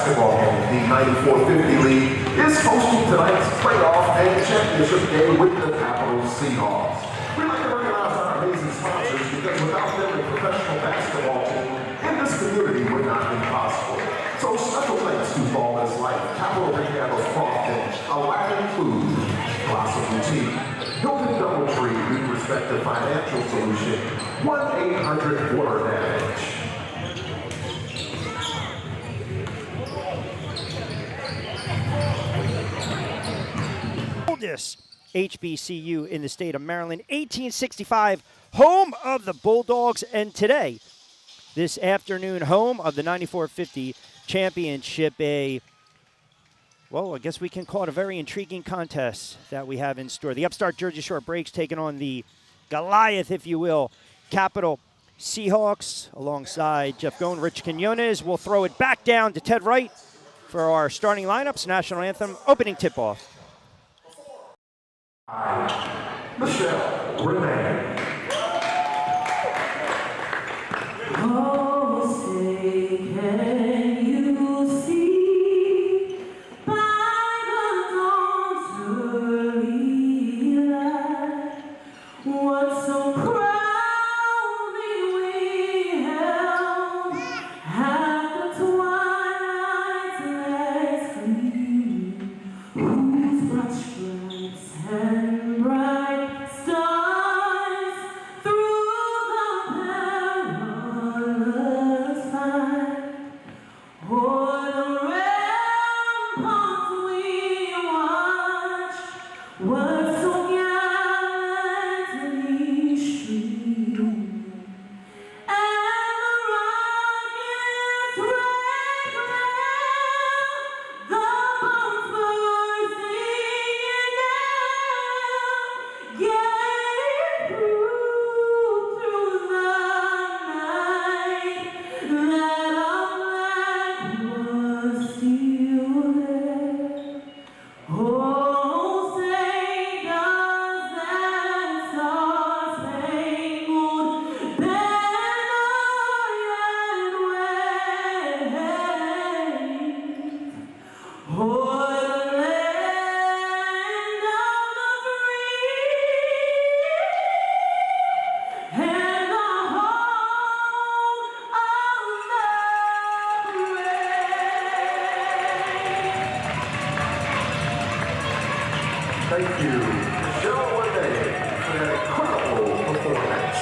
basketball game. The 94-50 League is hosting tonight's playoff and championship game with the Capital Seahawks. We'd like to recognize our amazing sponsors because without them, a professional basketball team in this community would not be possible. So special thanks to Ballers like Capital Regalos Crofton, Aladdin Food, Blossom Boutique, Hilton Doubletree, New Perspective Financial Solution, 1-800-WATER-DAMAGE. Oldest HBCU in the state of Maryland, 1865, home of the Bulldogs, and today, this afternoon, home of the 94-50 championship. Well, I guess we can call it a very intriguing contest that we have in store. The upstart Jersey Shore Breaks taking on the Goliath, if you will, Capital Seahawks, alongside Jeff Goen, Rich Quinones. We'll throw it back down to Ted Wright for our starting lineups, national anthem, opening tip-off. Michelle Renee. Oh, say, can you see by the dawn's early light what so proudly we held at the twilight's last gleam, whose broad stripes and bright stars through the perilous fight, o'er the ramparts we watched, what so gallantly streamed, and the rocket's red glare, the bombs bursting in air, gave proof through the night that our flag was still there. Oh, say does that star-spangled banner yet wave o'er the land of the free and the home of the brave? Thank you, Michelle Renee, for that incredible performance.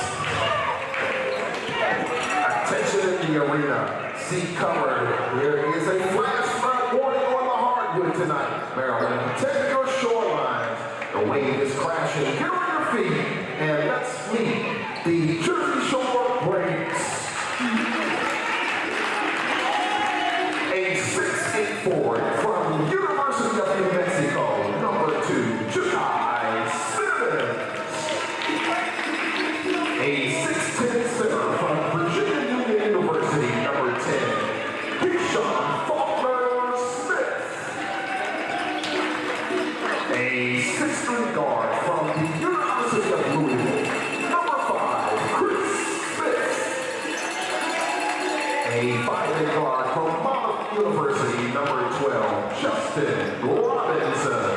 Attention in the arena. Seat covered. There is a flash flood warning on the hardwood tonight, Maryland. Protect your shorelines. The wave is crashing. Get on your feet and let's meet the Jersey Shore Breaks. A 6'8" forward from University of New Mexico, number 2, Jukai Simmons. A 6'10" center from Virginia Union University, number 10, Keyshawn Faulkner Smith. A 6'3" guard from the University of Louisville, number 5, Chris Smith. A 5'8" guard from Monmouth University, number 12, Justin Robinson.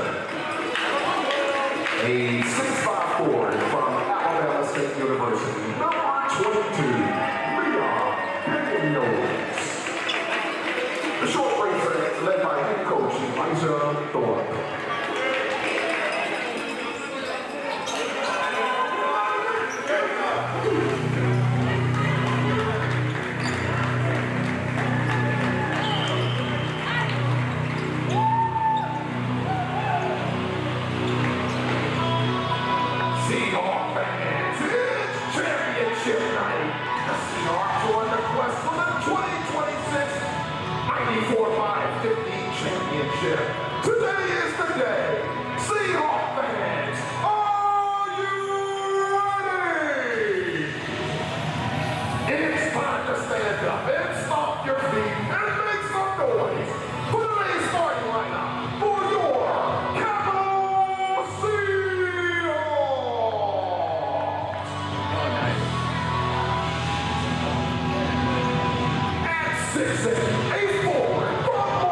A 6'5" forward from Alabama State University, number 22, Leon Pinions. The short breaks are led by head coach Elijah Thorpe. Seahawks fans, it's championship night. The Seahawks are on the quest for the 2026 94-50 championship. Today is the day. Seahawks fans, are you ready? It's time to stand up and stomp your feet and make some noise for today's starting lineup for your Capital Seahawks. At 6'8", a forward from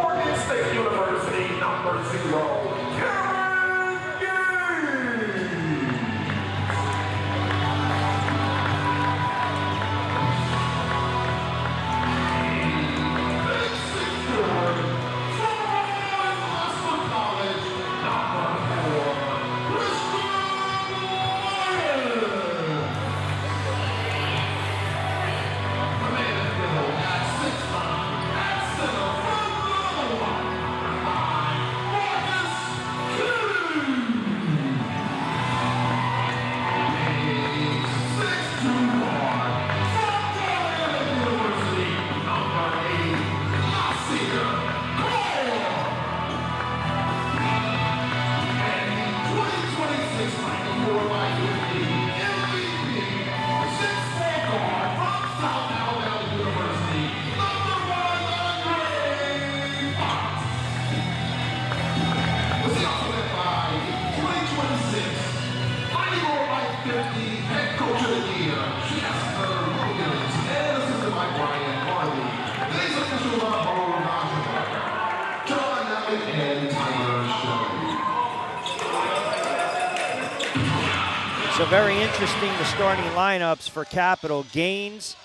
So very interesting, the starting lineups for Capital. Gaines,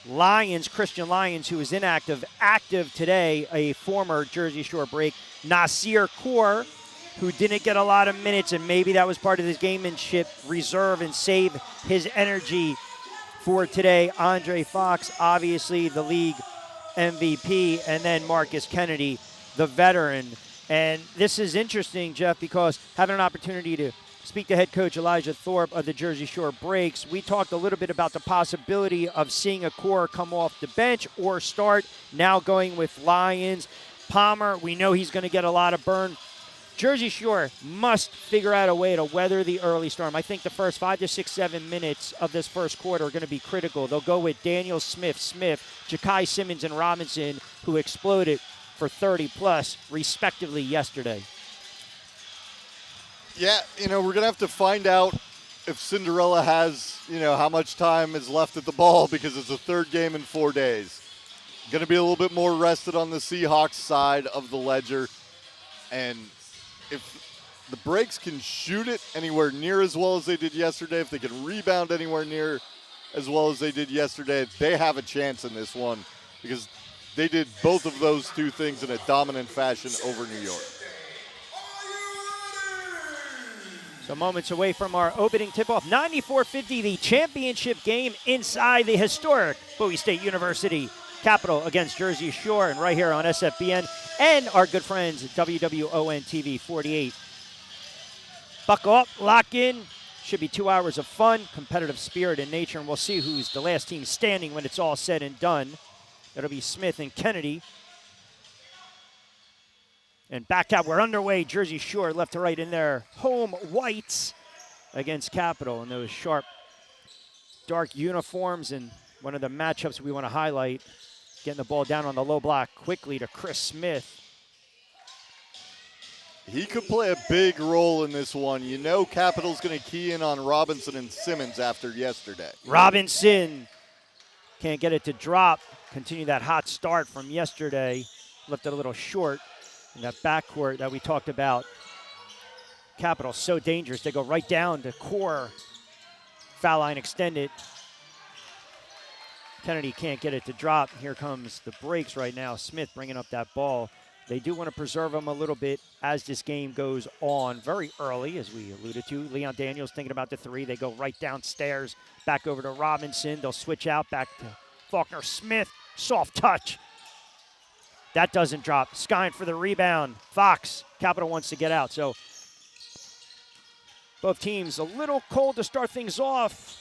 Lyons, Christian Lyons, who is inactive, active today, a former Jersey Shore break. Nasir Kaur, who didn't get a lot of minutes, and maybe that was part of his gamemanship, reserve and save his energy for today. Andre Fox, obviously the league MVP, and then Marcus Kennedy, the veteran. And this is interesting, Jeff, because having an opportunity to speak to head coach Elijah Thorpe of the Jersey Shore Breaks, we talked a little bit about the possibility of seeing a core come off the bench or start, now going with Lyons. Palmer, we know he's going to get a lot of burn. Jersey Shore must figure out a way to weather the early storm. I think the first 5 to 6, 7 minutes of this first quarter are going to be critical. They'll go with Daniel Smith, Ja'Kai Simmons, and Robinson, who exploded for 30-plus, respectively, yesterday. Yeah, we're going to have to find out if Cinderella has, how much time is left at the ball, because it's a third game in 4 days. Going to be a little bit more rested on the Seahawks side of the ledger. And if the Breaks can shoot it anywhere near as well as they did yesterday, if they can rebound anywhere near as well as they did yesterday, they have a chance in this one, because they did both of those two things in a dominant fashion over New York. So moments away from our opening tip-off, 94-50, the championship game inside the historic Bowie State University Capital against Jersey Shore, and right here on SFBN and our good friends at WWON TV 48. Buckle up, lock in. Should be 2 hours of fun, competitive spirit and nature, and we'll see who's the last team standing when it's all said and done. That'll be Smith and Kennedy. And back out, we're underway. Jersey Shore left to right in their home whites against Capital in those sharp, dark uniforms. And one of the matchups we want to highlight, getting the ball down on the low block quickly to Chris Smith. He could play a big role in this one. Capital's going to key in on Robinson and Simmons after yesterday. Robinson can't get it to drop. Continue that hot start from yesterday. Left it a little short in that backcourt that we talked about. Capital so dangerous. They go right down to core. Foul line extended. Kennedy can't get it to drop. Here comes the Breaks right now. Smith bringing up that ball. They do want to preserve him a little bit as this game goes on. Very early, as we alluded to. Leon Daniels thinking about the three. They go right downstairs, back over to Robinson. They'll switch out back to Faulkner. Smith, soft touch. That doesn't drop. Skine for the rebound. Fox, Capital wants to get out. So both teams a little cold to start things off.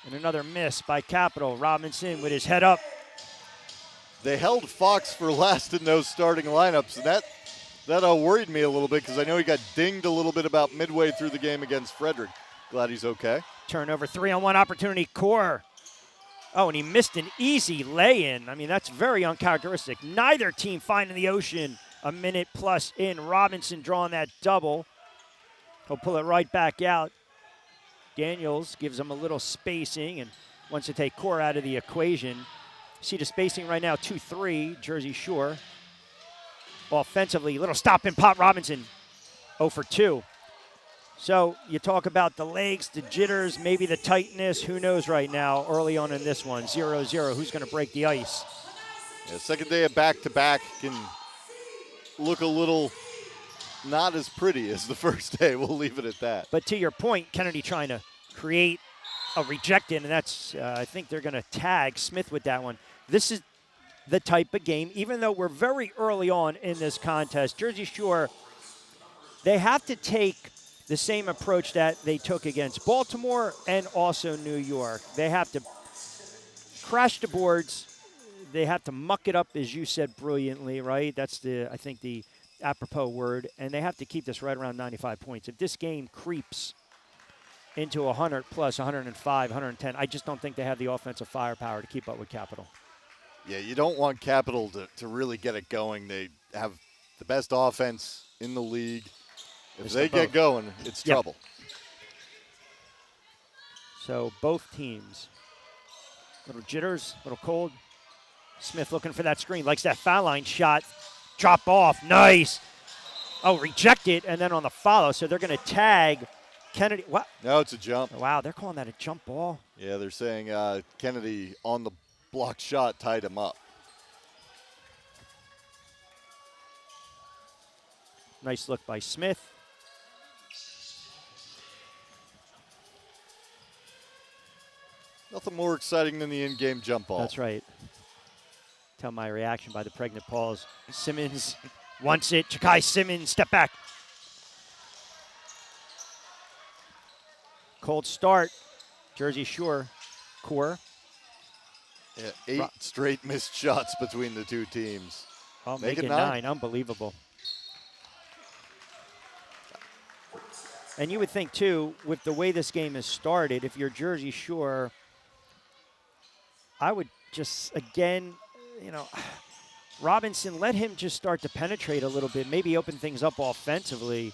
And another miss by Capital. Robinson with his head up. They held Fox for last in those starting lineups, and that worried me a little bit, because I know he got dinged a little bit about midway through the game against Frederick. Glad he's okay. Turnover, 3-on-1 opportunity. Core. Oh, and he missed an easy lay-in. I mean, that's very uncharacteristic. Neither team finding the ocean a minute plus in. Robinson drawing that double. He'll pull it right back out. Daniels gives him a little spacing and wants to take Core out of the equation. See the spacing right now, 2-3, Jersey Shore. Offensively, little stop and pop. Robinson, 0 for 2. So you talk about the legs, the jitters, maybe the tightness. Who knows right now early on in this one, 0-0. Who's going to break the ice? Yeah, second day of back-to-back can look a little not as pretty as the first day. We'll leave it at that. But to your point, Kennedy trying to create a rejected, and that's, I think they're going to tag Smith with that one. This is the type of game, even though we're very early on in this contest, Jersey Shore, they have to take the same approach that they took against Baltimore and also New York. They have to crash the boards. They have to muck it up, as you said brilliantly, right? That's I think the apropos word. And they have to keep this right around 95 points. If this game creeps into 100 plus, 105, 110, I just don't think they have the offensive firepower to keep up with Capital. Yeah, you don't want Capital to really get it going. They have the best offense in the league. If they get going, it's trouble. So both teams, little jitters, little cold. Smith looking for that screen, likes that foul line shot. Drop off, nice. Oh, rejected, and then on the follow. So they're going to tag Kennedy. What? No, it's a jump. Wow, they're calling that a jump ball. Yeah, they're saying Kennedy on the blocked shot tied him up. Nice look by Smith. Nothing more exciting than the in-game jump ball. That's right. Tell my reaction by the pregnant pause. Simmons wants it. Ja'Kai Simmons, step back. Cold start. Jersey Shore core. Yeah, 8 straight missed shots between the two teams. Oh, Make it making 9. Unbelievable. And you would think, too, with the way this game has started, if you're Jersey Shore, I would just, again, Robinson, let him just start to penetrate a little bit, maybe open things up offensively.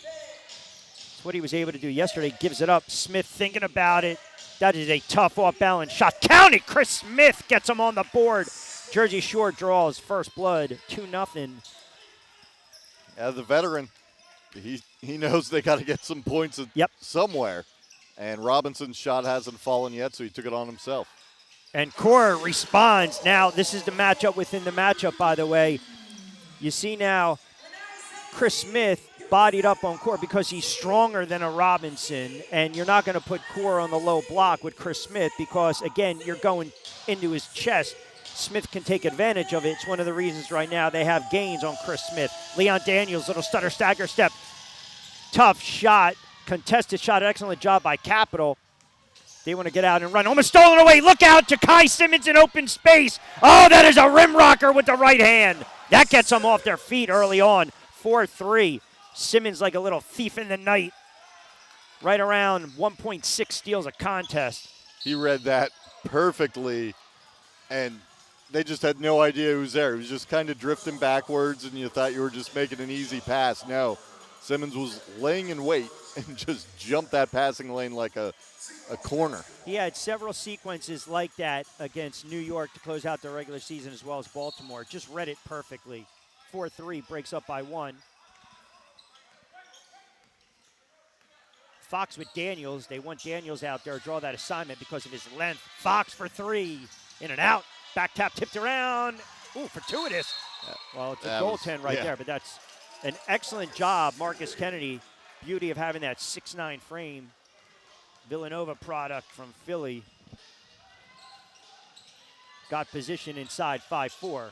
That's what he was able to do yesterday. Gives it up. Smith thinking about it. That is a tough off-balance shot. Counted. Chris Smith gets him on the board. Jersey Shore draws first blood, 2-0. Yeah, the veteran, he knows they got to get some points somewhere. And Robinson's shot hasn't fallen yet, so he took it on himself. And Core responds. Now, this is the matchup within the matchup, by the way. You see now Chris Smith bodied up on Core because he's stronger than a Robinson, and you're not going to put Core on the low block with Chris Smith because, again, you're going into his chest. Smith can take advantage of it. It's one of the reasons right now they have gains on Chris Smith. Leon Daniels, little stutter stagger step. Tough shot, contested shot, excellent job by Capital. They want to get out and run. Almost stolen away. Look out, Ja'Kai Simmons in open space. Oh, that is a rim rocker with the right hand. That gets them off their feet early on. 4-3. Simmons like a little thief in the night. Right around 1.6 steals a contest. He read that perfectly, and they just had no idea who was there. He was just kind of drifting backwards, and you thought you were just making an easy pass. No, Simmons was laying in wait and just jumped that passing lane like a corner. He had several sequences like that against New York to close out the regular season as well as Baltimore. Just read it perfectly. 4-3, breaks up by 1. Fox with Daniels. They want Daniels out there, draw that assignment because of his length. Fox for 3. In and out. Back tap tipped around. Ooh, fortuitous. Well, it's a goaltend right there, but that's an excellent job. Marcus Kennedy, beauty of having that 6'9" frame. Villanova product from Philly. Got position inside 5-4.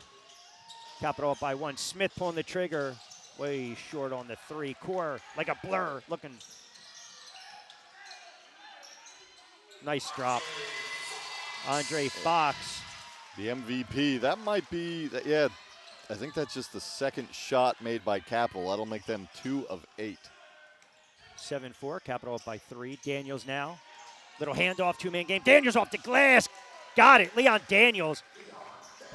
Capital up by 1. Smith pulling the trigger. Way short on the 3. Core like a blur looking. Nice drop. Andre Fox. The MVP. That might be, yeah, I think that's just the second shot made by Capital. That'll make them 2 of 8. 7-4, Capital up by 3. Daniels now. Little handoff, 2-man game. Daniels off the glass. Got it. Leon Daniels.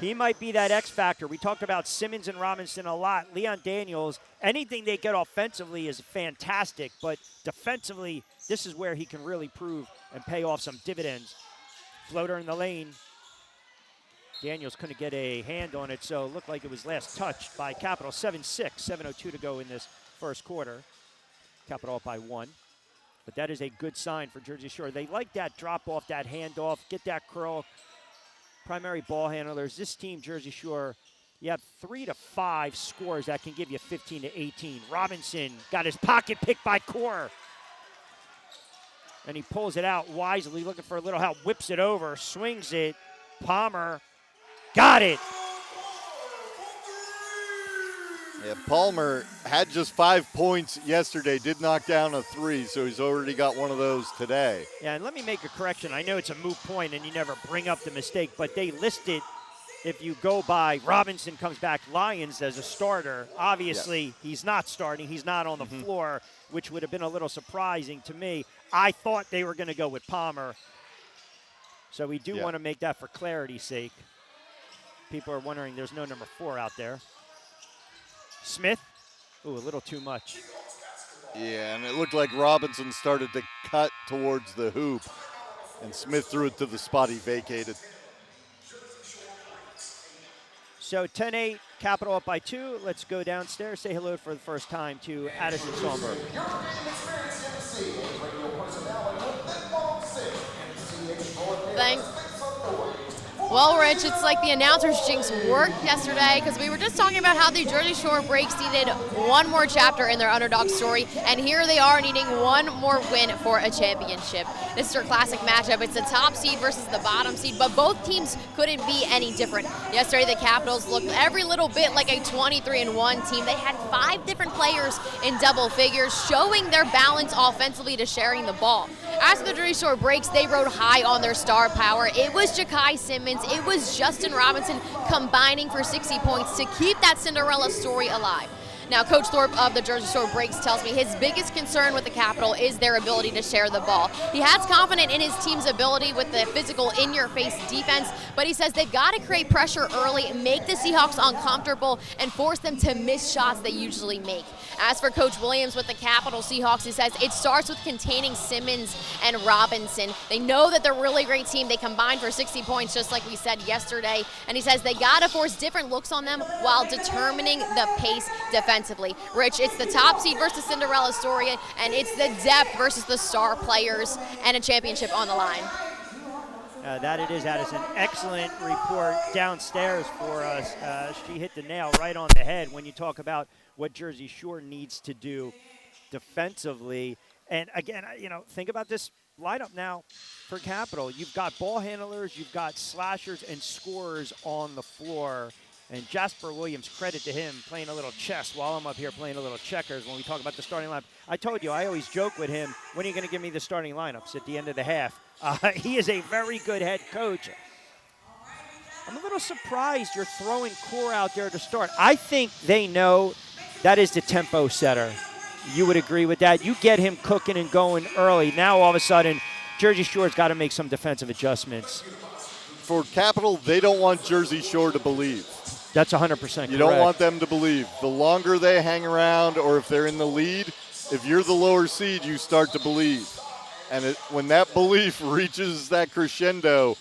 He might be that X factor. We talked about Simmons and Robinson a lot. Leon Daniels, anything they get offensively is fantastic, but defensively, this is where he can really prove and pay off some dividends. Floater in the lane. Daniels couldn't get a hand on it, so it looked like it was last touched by Capital. 7-6, 7:02 to go in this first quarter. Capital up by 1. But that is a good sign for Jersey Shore. They like that drop off, that handoff, get that curl. Primary ball handlers. This team, Jersey Shore, you have 3 to 5 scores that can give you 15 to 18. Robinson got his pocket picked by Core. And he pulls it out wisely, looking for a little help. Whips it over, swings it. Palmer got it. Yeah, Palmer had just 5 points yesterday, did knock down a 3, so he's already got one of those today. Yeah, and let me make a correction. I know it's a moot point and you never bring up the mistake, but they listed, if you go by Robinson comes back Lions as a starter. Obviously, he's not starting. He's not on the floor, which would have been a little surprising to me. I thought they were going to go with Palmer. So we do want to make that for clarity's sake. People are wondering there's no number 4 out there. Smith, ooh, a little too much. Yeah, and it looked like Robinson started to cut towards the hoop, and Smith threw it to the spot he vacated. So 10-8, Capital up by 2. Let's go downstairs, say hello for the first time to Addison Sonberg. Thanks. Well, Rich, it's like the announcer's jinx worked yesterday because we were just talking about how the Jersey Shore Breaks needed one more chapter in their underdog story, and here they are needing one more win for a championship. This is their classic matchup. It's the top seed versus the bottom seed, but both teams couldn't be any different. Yesterday, the Capitals looked every little bit like a 23-1 team. They had 5 different players in double figures, showing their balance offensively to sharing the ball. As for the Jersey Shore Breaks, they rode high on their star power. It was Ja'Kai Simmons, it was Justin Robinson combining for 60 points to keep that Cinderella story alive. Now, Coach Thorpe of the Jersey Shore Breaks tells me his biggest concern with the Capital is their ability to share the ball. He has confidence in his team's ability with the physical in-your-face defense, but he says they've got to create pressure early, make the Seahawks uncomfortable, and force them to miss shots they usually make. As for Coach Williams with the Capital Seahawks, he says it starts with containing Simmons and Robinson. They know that they're a really great team. They combined for 60 points, just like we said yesterday, and he says they got to force different looks on them while determining the pace defensively. Rich, it's the top seed versus Cinderella story, and it's the depth versus the star players, and a championship on the line. That it is, Addison. Excellent report downstairs for us. She hit the nail right on the head when you talk about what Jersey Shore needs to do defensively. And again, think about this lineup now for Capital. You've got ball handlers, you've got slashers and scorers on the floor. And Jasper Williams, credit to him, playing a little chess while I'm up here playing a little checkers when we talk about the starting lineup. I told you, I always joke with him, when are you going to give me the starting lineups at the end of the half? He is a very good head coach. I'm a little surprised you're throwing Core out there to start. I think they know that is the tempo setter. You would agree with that? You get him cooking and going early. Now, all of a sudden, Jersey Shore's got to make some defensive adjustments. For Capital, they don't want Jersey Shore to believe. That's 100% correct. You don't want them to believe. The longer they hang around, or if they're in the lead, if you're the lower seed, you start to believe. And when that belief reaches that crescendo,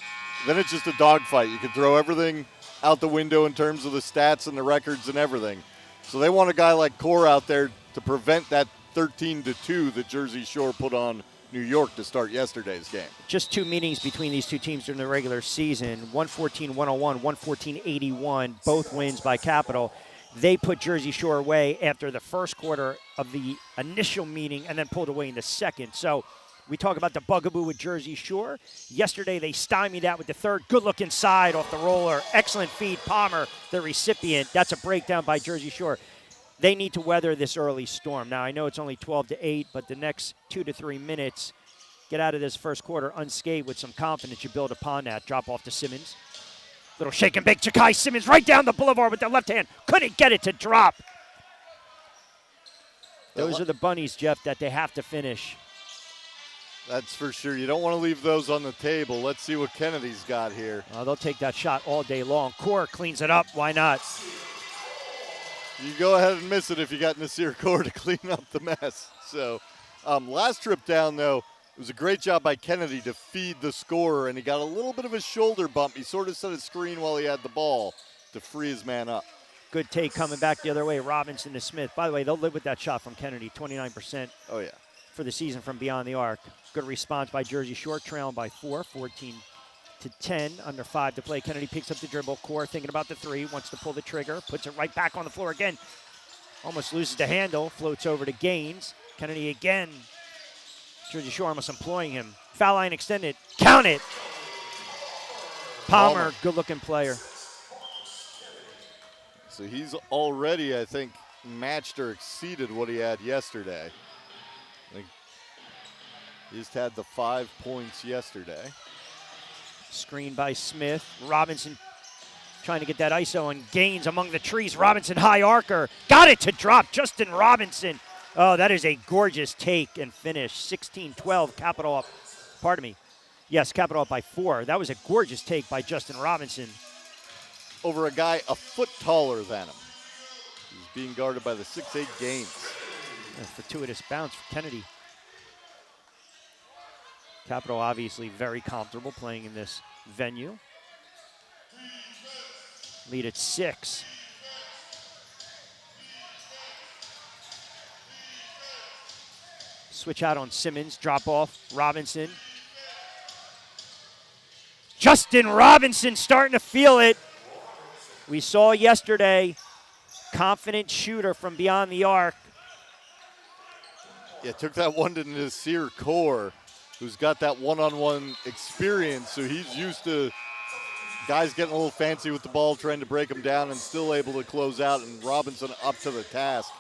then it's just a dogfight. You can throw everything out the window in terms of the stats and the records and everything. So they want a guy like Core out there to prevent that 13-2 that Jersey Shore put on New York to start yesterday's game. Just 2 meetings between these 2 teams during the regular season, 114-101, 114-81, both wins by Capital. They put Jersey Shore away after the first quarter of the initial meeting and then pulled away in the second. So we talk about the bugaboo with Jersey Shore. Yesterday they stymied that with the third. Good look inside off the roller. Excellent feed. Palmer, the recipient. That's a breakdown by Jersey Shore. They need to weather this early storm. Now, I know it's only 12-8, but the next 2 to 3 minutes, get out of this first quarter unscathed with some confidence. You build upon that. Drop off to Simmons. Little shake and bake. Ja'Kai Simmons right down the boulevard with the left hand. Couldn't get it to drop. Those are the bunnies, Jeff, that they have to finish. That's for sure. You don't want to leave those on the table. Let's see what Kennedy's got here. They'll take that shot all day long. Core cleans it up. Why not? You go ahead and miss it if you got Nasir Kaur to clean up the mess. So, last trip down, though, it was a great job by Kennedy to feed the scorer, and he got a little bit of a shoulder bump. He sort of set a screen while he had the ball to free his man up. Good take coming back the other way, Robinson to Smith. By the way, they'll live with that shot from Kennedy, 29%. Oh, yeah. For the season from beyond the arc. Good response by Jersey Shore, trailing by 4, 14-10, under 5 to play. Kennedy picks up the dribble. Core thinking about the 3, wants to pull the trigger, puts it right back on the floor again. Almost loses the handle, floats over to Gaines. Kennedy again. Jersey Shore almost employing him. Foul line extended. Count it. Palmer, good-looking player. So he's already, I think, matched or exceeded what he had yesterday. I think he just had the 5 points yesterday. Screen by Smith. Robinson trying to get that ISO and Gaines among the trees. Robinson high arcer. Got it to drop. Justin Robinson. Oh, that is a gorgeous take and finish. 16-12. Capital up. Pardon me. Yes, Capital up by 4. That was a gorgeous take by Justin Robinson. Over a guy a foot taller than him. He's being guarded by the 6'8 Gaines. A fortuitous bounce for Kennedy. Capital obviously very comfortable playing in this venue. Lead at 6. Switch out on Simmons, drop off, Robinson. Justin Robinson starting to feel it. We saw yesterday, confident shooter from beyond the arc. Yeah, took that one to Nasir Kaur, who's got that one-on-one experience, so he's used to guys getting a little fancy with the ball, trying to break them down, and still able to close out, and Robinson up to the task.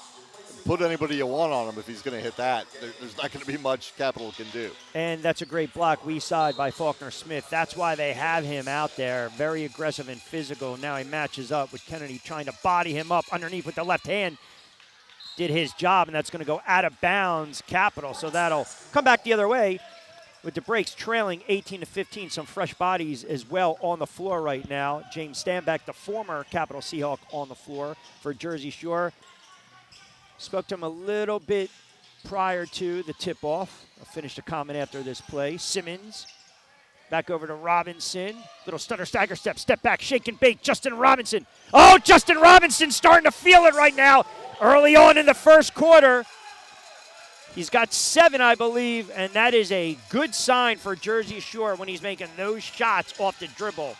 Put anybody you want on him if he's going to hit that. There's not going to be much Capital can do. And that's a great block, weak side by Faulkner Smith. That's why they have him out there, very aggressive and physical. Now he matches up with Kennedy trying to body him up underneath with the left hand. Did his job, and that's going to go out of bounds, Capital. So that'll come back the other way with the breaks trailing 18-15. Some fresh bodies as well on the floor right now. James Stanback, the former Capital Seahawk, on the floor for Jersey Shore. Spoke to him a little bit prior to the tip-off. I finished a comment after this play. Simmons, back over to Robinson. Little stutter, stagger step back, shake and bake. Justin Robinson. Oh, Justin Robinson starting to feel it right now. Early on in the first quarter. He's got 7, I believe, and that is a good sign for Jersey Shore when he's making those shots off the dribble.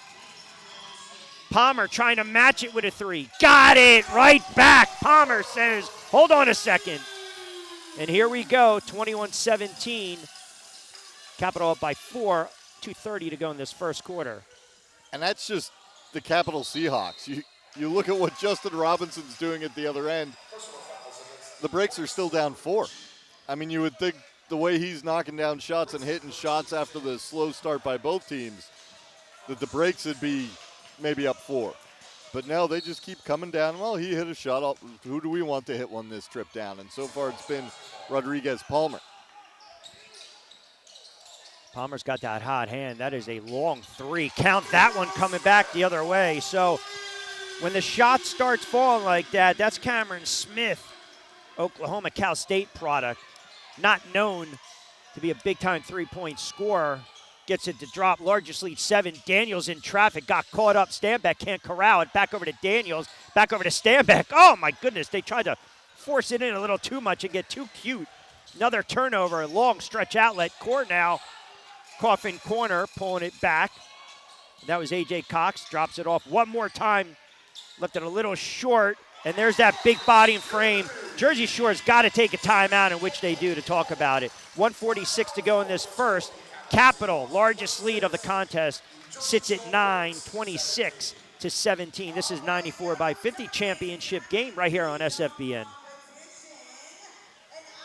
Palmer trying to match it with a 3. Got it right back. Palmer says, hold on a second. And here we go, 21-17. Capital up by 4, 2:30 to go in this first quarter. And that's just the Capital Seahawks. You look at what Justin Robinson's doing at the other end. The breaks are still down 4. I mean, you would think the way he's knocking down shots and hitting shots after the slow start by both teams, that the breaks would be maybe up 4. But no, they just keep coming down. Well, he hit a shot. Who do we want to hit one this trip down? And so far it's been Rodriguez Palmer. Palmer's got that hot hand. That is a long 3. Count that one coming back the other way. So when the shot starts falling like that, that's Cameron Smith, Oklahoma Cal State product. Not known to be a big-time three-point scorer. Gets it to drop, largest lead 7. Daniels in traffic, got caught up. Stanback can't corral it. Back over to Daniels, back over to Stanback. Oh, my goodness, they tried to force it in a little too much and get too cute. Another turnover, long stretch outlet. Court now, Coffin corner, pulling it back. That was A.J. Cox, drops it off one more time. Left it a little short, and there's that big body and frame. Jersey Shore's got to take a timeout, in which they do, to talk about it. 1:46 to go in this first. Capital, largest lead of the contest, sits at 9, 26-17. This is 94-50 championship game right here on SFBN.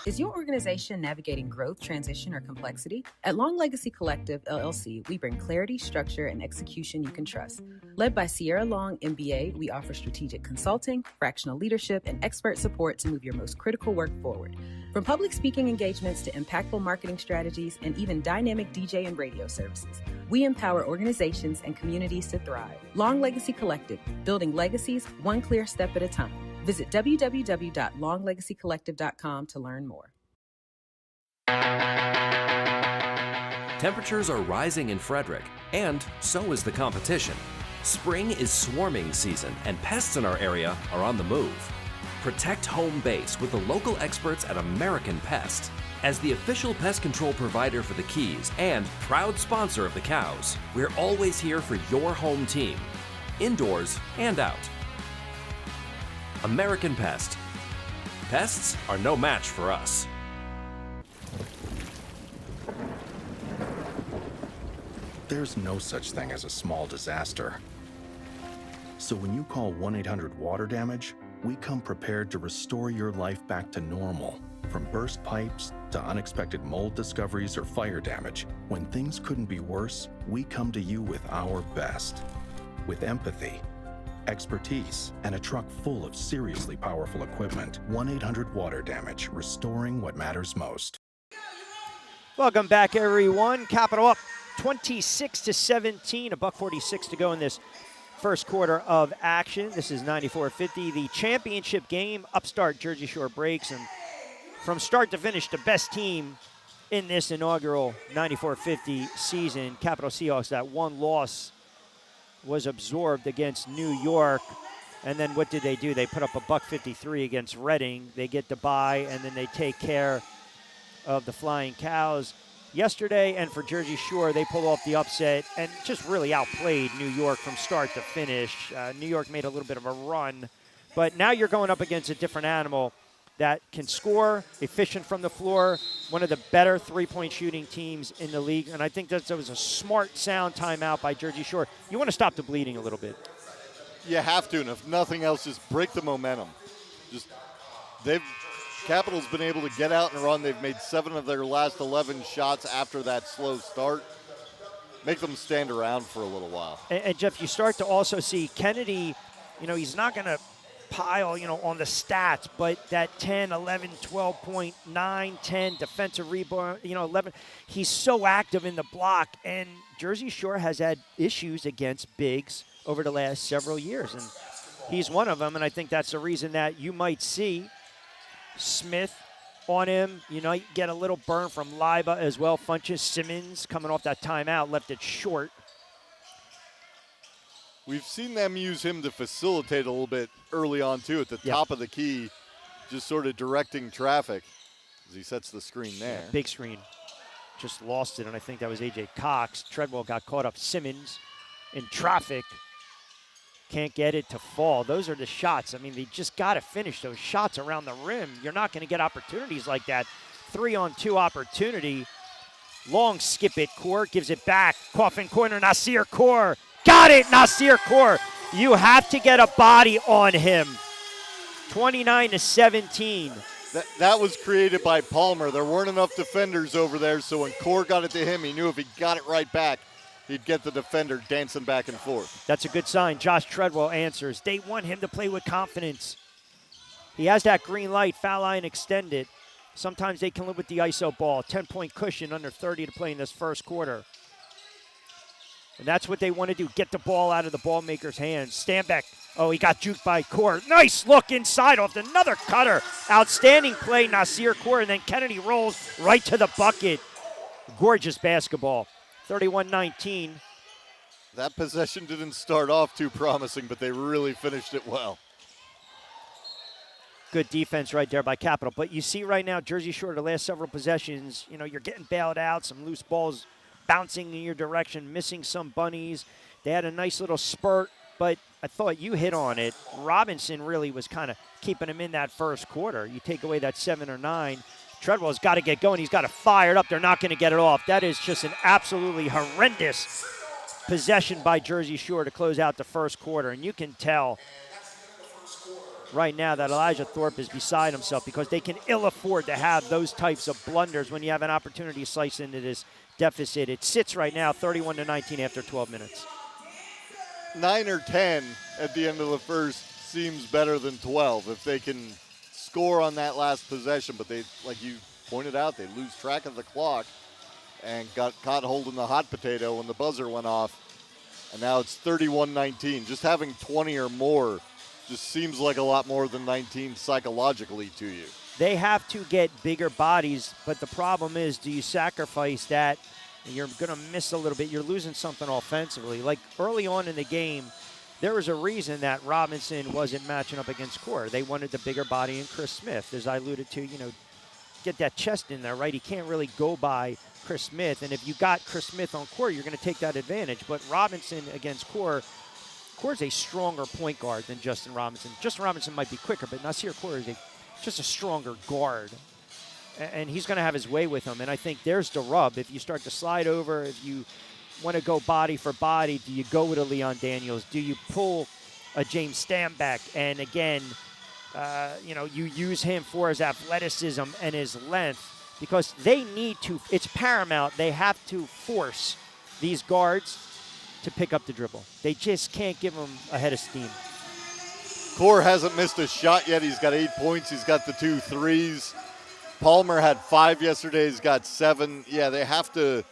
Is your organization navigating growth, transition, or complexity? At Long Legacy Collective, LLC, we bring clarity, structure, and execution you can trust. Led by Sierra Long, MBA, we offer strategic consulting, fractional leadership, and expert support to move your most critical work forward. From public speaking engagements to impactful marketing strategies and even dynamic DJ and radio services, we empower organizations and communities to thrive. Long Legacy Collective, building legacies one clear step at a time. Visit www.longlegacycollective.com to learn more. Temperatures are rising in Frederick, and so is the competition. Spring is swarming season, and pests in our area are on the move. Protect home base with the local experts at American Pest. As the official pest control provider for the Keys and proud sponsor of the Cows, we're always here for your home team, indoors and out. American Pest. Pests are no match for us. There's no such thing as a small disaster. So when you call 1-800-WATER-DAMAGE, we come prepared to restore your life back to normal. From burst pipes to unexpected mold discoveries or fire damage, when things couldn't be worse, we come to you with our best. With empathy, expertise, and a truck full of seriously powerful equipment. 1-800-WATER-DAMAGE, restoring what matters most. Welcome back, everyone. Capital up 26-17, $1:46 to go in this first quarter of action. This is 94-50, the championship game. Upstart Jersey Shore breaks, and from start to finish, the best team in this inaugural 94-50 season. Capital Seahawks, that one loss was absorbed against New York. And then what did they do? They put up $153 against Reading. They get the bye, and then they take care of the Flying Cows yesterday, and for Jersey Shore, they pulled off the upset and just really outplayed New York from start to finish. New York made a little bit of a run, but now you're going up against a different animal that can score, efficient from the floor, one of the better three-point shooting teams in the league, and I think that was a smart, sound timeout by Jersey Shore. You want to stop the bleeding a little bit. You have to, and if nothing else, just break the momentum. Capital's been able to get out and run. They've made 7 of their last 11 shots after that slow start. Make them stand around for a little while. And Jeff, you start to also see Kennedy, he's not going to pile, on the stats, but that 10, 11, 12 point, 9, 10 defensive rebound, 11, he's so active in the block, and Jersey Shore has had issues against bigs over the last several years, and he's one of them, and I think that's the reason that you might see Smith on him. You get a little burn from Liba as well. Funches Simmons coming off that timeout left it short. We've seen them use him to facilitate a little bit early on, too, at the top of the key, just sort of directing traffic as he sets the screen there. Yeah, big screen. Just lost it, and I think that was A.J. Cox. Treadwell got caught up. Simmons in traffic. Can't get it to fall. Those are the shots. I mean, they just got to finish those shots around the rim. You're not going to get opportunities like that. 3-on-2 opportunity. Long skip it. Kaur gives it back. Coffin corner. Nasir Kaur. Got it, Nasir Kaur. You have to get a body on him. 29-17. That was created by Palmer. There weren't enough defenders over there, so when Kaur got it to him, he knew if he got it right back, he'd get the defender dancing back and forth. That's a good sign. Josh Treadwell answers. They want him to play with confidence. He has that green light, foul line extended. Sometimes they can live with the ISO ball. 10-point cushion, under 30 to play in this first quarter. And that's what they want to do, get the ball out of the ball maker's hands. Stanback, he got juked by Kaur. Nice look inside off another cutter. Outstanding play, Nasir Kaur, and then Kennedy rolls right to the bucket. Gorgeous basketball. 31-19. That possession didn't start off too promising, but they really finished it well. Good defense right there by Capital. But you see right now, Jersey Shore, the last several possessions, you're getting bailed out, some loose balls bouncing in your direction, missing some bunnies. They had a nice little spurt, but I thought you hit on it. Robinson really was kind of keeping him in that first quarter. You take away that 7 or 9. Treadwell's got to get going. He's got to fire it up. They're not going to get it off. That is just an absolutely horrendous possession by Jersey Shore to close out the first quarter. And you can tell right now that Elijah Thorpe is beside himself because they can ill afford to have those types of blunders when you have an opportunity to slice into this deficit. It sits right now 31-19 after 12 minutes. 9 or 10 at the end of the first seems better than 12 if they can score on that last possession, but they, like you pointed out, they lose track of the clock and got caught holding the hot potato when the buzzer went off, and now it's 31-19. Just having 20 or more just seems like a lot more than 19 psychologically to you. They have to get bigger bodies, but the problem is, do you sacrifice that? You're going to miss a little bit. You're losing something offensively. Like early on in the game, there was a reason that Robinson wasn't matching up against Kaur. They wanted the bigger body in Chris Smith, as I alluded to, get that chest in there, right? He can't really go by Chris Smith, and if you got Chris Smith on Kaur, you're going to take that advantage. But Robinson against Kaur's a stronger point guard than Justin Robinson. Justin Robinson might be quicker, but Nasir Kaur is just a stronger guard. And he's going to have his way with him. And I think there's the rub. If you start to slide over, if you want to go body for body, do you go with a Leon Daniels? Do you pull a James Stanback? And again, you use him for his athleticism and his length because they need to, it's paramount, they have to force these guards to pick up the dribble. They just can't give them a head of steam. Kaur hasn't missed a shot yet. He's got 8 points. He's got the 2 threes. Palmer had 5 yesterday. He's got 7. Yeah, they have to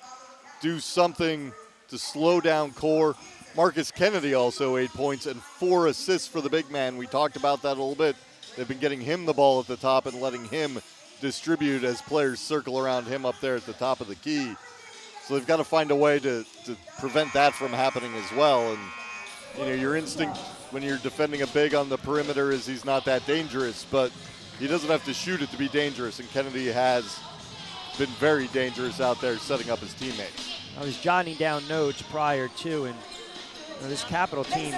do something to slow down Kaur. Marcus Kennedy also 8 points and 4 assists for the big man. We talked about that a little bit. They've been getting him the ball at the top and letting him distribute as players circle around him up there at the top of the key. So they've got to find a way to prevent that from happening as well. And, your instinct when you're defending a big on the perimeter is he's not that dangerous, but he doesn't have to shoot it to be dangerous, and Kennedy has been very dangerous out there setting up his teammates. I was jotting down notes prior to, and this Capital team,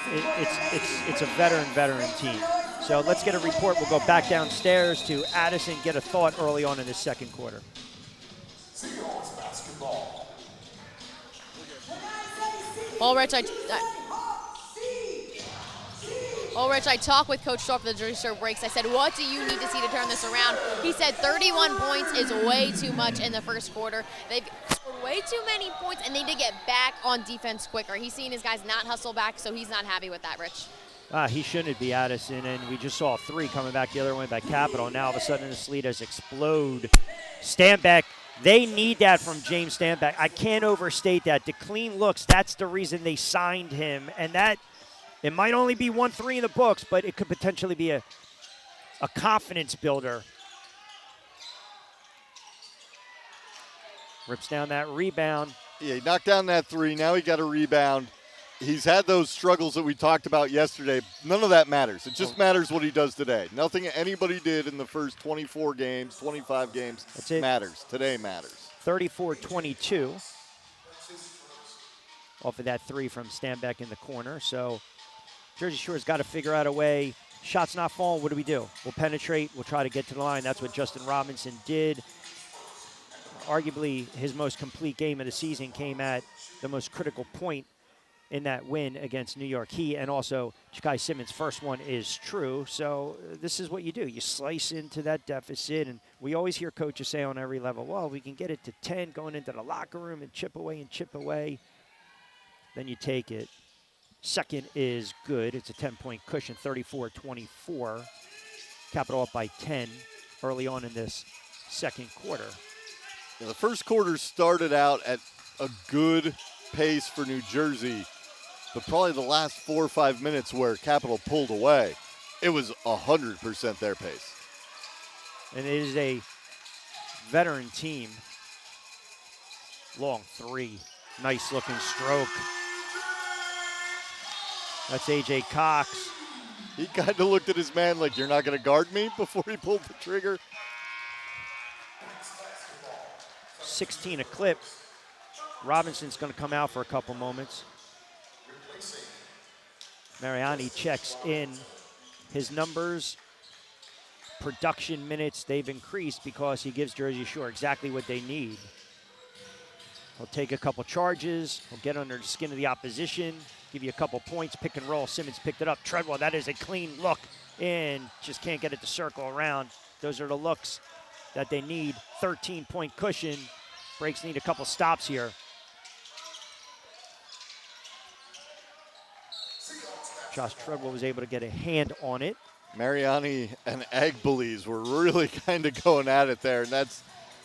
it's a veteran team. So let's get a report. We'll go back downstairs to Addison, get a thought early on in the second quarter. Seahawks basketball. Well, Rich, I talked with Coach Shaw for the Jersey Shore Breaks. I said, what do you need to see to turn this around? He said 31 points is way too much in the first quarter. They've scored way too many points, and they need to get back on defense quicker. He's seeing his guys not hustle back, so he's not happy with that, Rich. He shouldn't be Addison, and we just saw a 3 coming back the other way by Capital. Now all of a sudden this lead has exploded. Stanback, they need that from James Stanback. I can't overstate that. The clean looks, that's the reason they signed him, and that it might only be 1-3 in the books, but it could potentially be a confidence builder. Rips down that rebound. Yeah, he knocked down that 3. Now he got a rebound. He's had those struggles that we talked about yesterday. None of that matters. It just matters what he does today. Nothing anybody did in the first 24 games, 25 games matters. Today matters. 34-22 off of that 3 from Stanback in the corner. So Jersey Shore's got to figure out a way. Shots not falling, what do? We'll penetrate. We'll try to get to the line. That's what Justin Robinson did. Arguably his most complete game of the season came at the most critical point in that win against New York. He and also Ja'Kai Simmons' first one is true. So this is what you do. You slice into that deficit, and we always hear coaches say on every level, well, we can get it to 10 going into the locker room and chip away. Then you take it. Second is good. It's a 10-point cushion, 34-24. Capital up by 10 early on in this second quarter. Yeah, the first quarter started out at a good pace for New Jersey, but probably the last 4 or 5 minutes where Capital pulled away, it was 100% their pace. And it is a veteran team. Long 3. Nice looking stroke. That's A.J. Cox. He kind of looked at his man like, you're not going to guard me, before he pulled the trigger. 16 a clip. Robinson's going to come out for a couple moments. Mariani checks in. His numbers, production minutes, they've increased because he gives Jersey Shore exactly what they need. He'll take a couple charges. He'll get under the skin of the opposition, give you a couple points, pick and roll. Simmons picked it up. Treadwell, that is a clean look, and just can't get it to circle around. Those are the looks that they need. 13-point cushion. Breaks need a couple stops here. Josh Treadwell was able to get a hand on it. Mariani and Agbeles were really kind of going at it there, and that's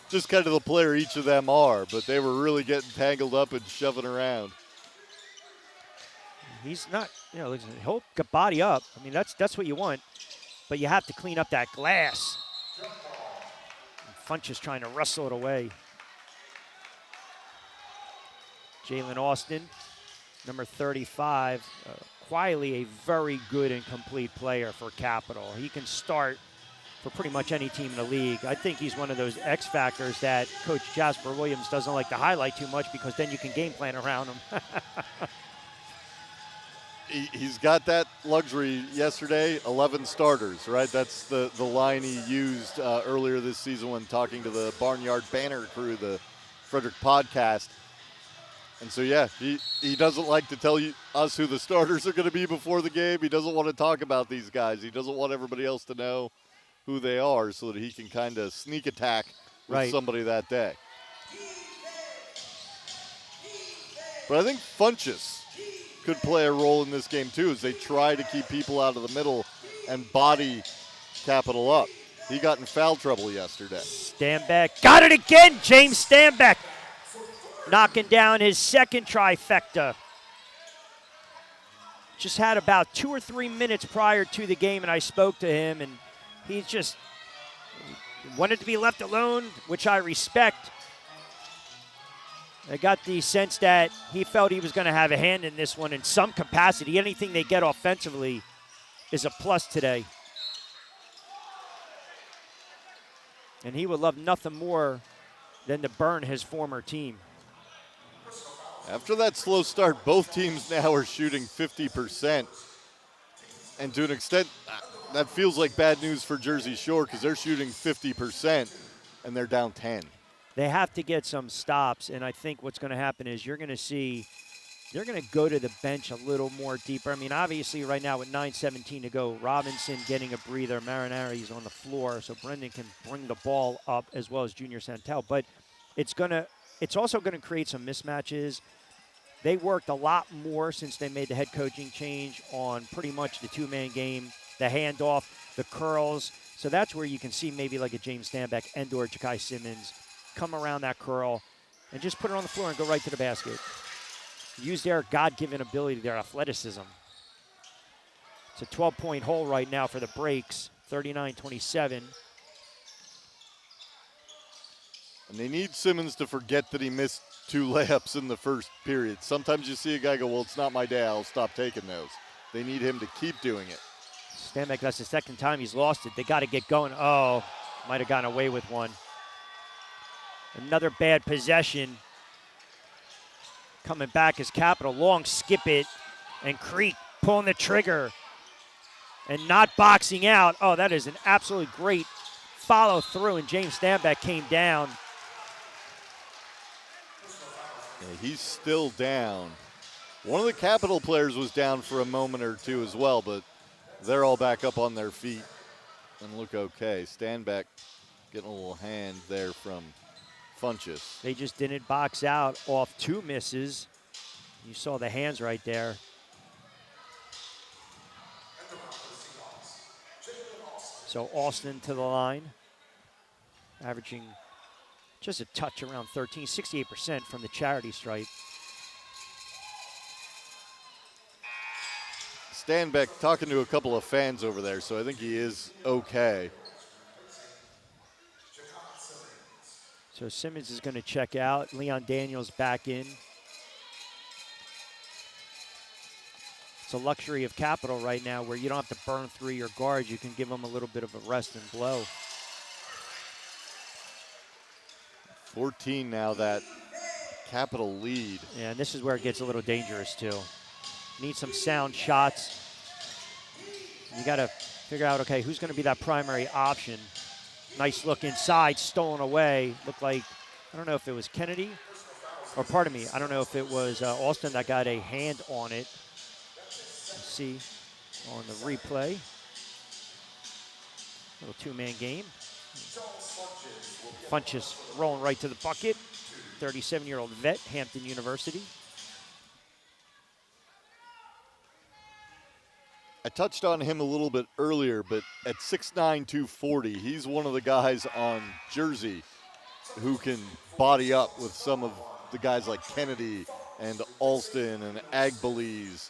just kind of the player each of them are, but they were really getting tangled up and shoving around. He's not, listen, he'll body up. I mean, that's what you want, but you have to clean up that glass. Funch is trying to wrestle it away. Jalen Austin, number 35, quietly a very good and complete player for Capital. He can start for pretty much any team in the league. I think he's one of those X factors that Coach Jasper Williams doesn't like to highlight too much because then you can game plan around him. He's got that luxury yesterday, 11 starters, right? That's the line he used earlier this season when talking to the Barnyard Banner crew, the Frederick podcast. And so, yeah, he doesn't like to tell us who the starters are going to be before the game. He doesn't want to talk about these guys. He doesn't want everybody else to know who they are so that he can kind of sneak attack with somebody that day. But I think Funchess could play a role in this game, too, as they try to keep people out of the middle and body Capital up. He got in foul trouble yesterday. Stanback got it again. James Stanback knocking down his second trifecta. Just had about 2 or 3 minutes prior to the game, and I spoke to him, and he just wanted to be left alone, which I respect. I got the sense that he felt he was going to have a hand in this one in some capacity. Anything they get offensively is a plus today. And he would love nothing more than to burn his former team. After that slow start, both teams now are shooting 50%. And to an extent, that feels like bad news for Jersey Shore because they're shooting 50% and they're down 10. They have to get some stops, and I think what's going to happen is you're going to see they're going to go to the bench a little more deeper. I mean, obviously right now with 9:17 to go, Robinson getting a breather, Marinari's on the floor, so Brendan can bring the ball up as well as Junior Santel. But it's also going to create some mismatches. They worked a lot more since they made the head coaching change on pretty much the two-man game, the handoff, the curls. So that's where you can see maybe like a James Stanback and or Ja'Kai Simmons come around that curl and just put it on the floor and go right to the basket. Use their God-given ability, their athleticism. It's a 12-point hole right now for the Breaks, 39-27. And they need Simmons to forget that he missed 2 layups in the first period. Sometimes you see a guy go, well, it's not my day, I'll stop taking those. They need him to keep doing it. Stanback, that's the second time he's lost it. They got to get going. Oh, might have gotten away with one. Another bad possession. Coming back is Capital. Long skip it. And Creek pulling the trigger. And not boxing out. Oh, that is an absolutely great follow through. And James Stanback came down. Yeah, he's still down. One of the Capital players was down for a moment or two as well, but they're all back up on their feet and look okay. Stanback getting a little hand there from Funchess. They just didn't box out off 2 misses. You saw the hands right there. So Austin to the line, averaging just a touch around 13, 68% from the charity stripe. Stanback talking to a couple of fans over there, so I think he is okay. So Simmons is going to check out. Leon Daniels back in. It's a luxury of Capital right now where you don't have to burn through your guards. You can give them a little bit of a rest and blow. 14 now, that Capital lead. Yeah, and this is where it gets a little dangerous too. Need some sound shots. You got to figure out, okay, who's going to be that primary option? Nice look inside, stolen away. Looked like, I don't know if it was Kennedy, or pardon me, I don't know if it was Austin that got a hand on it. Let's see on the replay. Little 2-man game. Funchess rolling right to the bucket. 37-year-old vet, Hampton University. I touched on him a little bit earlier, but at 6'9", 240, he's one of the guys on Jersey who can body up with some of the guys like Kennedy and Alston and Agbeles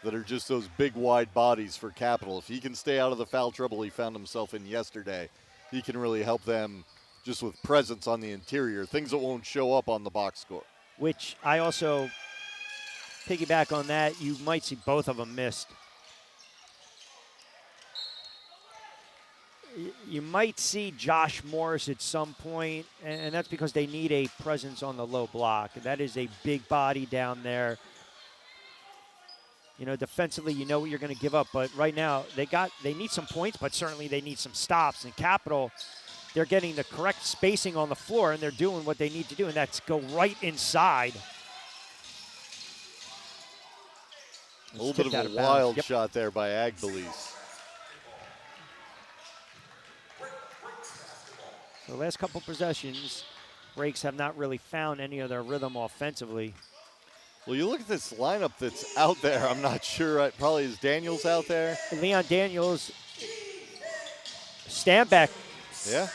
that are just those big, wide bodies for Capital. If he can stay out of the foul trouble he found himself in yesterday, he can really help them just with presence on the interior, things that won't show up on the box score. Which I also piggyback on that. You might see both of them missed. You might see Josh Morris at some point, and that's because they need a presence on the low block. That is a big body down there. You know, defensively, you know what you're going to give up, but right now they need some points, but certainly they need some stops. And Capital, they're getting the correct spacing on the floor, and they're doing what they need to do, and that's go right inside. A little bit of a wild shot there by Agbeles. The last couple possessions, Breaks have not really found any of their rhythm offensively. Well, you look at this lineup that's out there. I'm not sure. Probably is Daniels out there? Leon Daniels, Stanback. Yeah.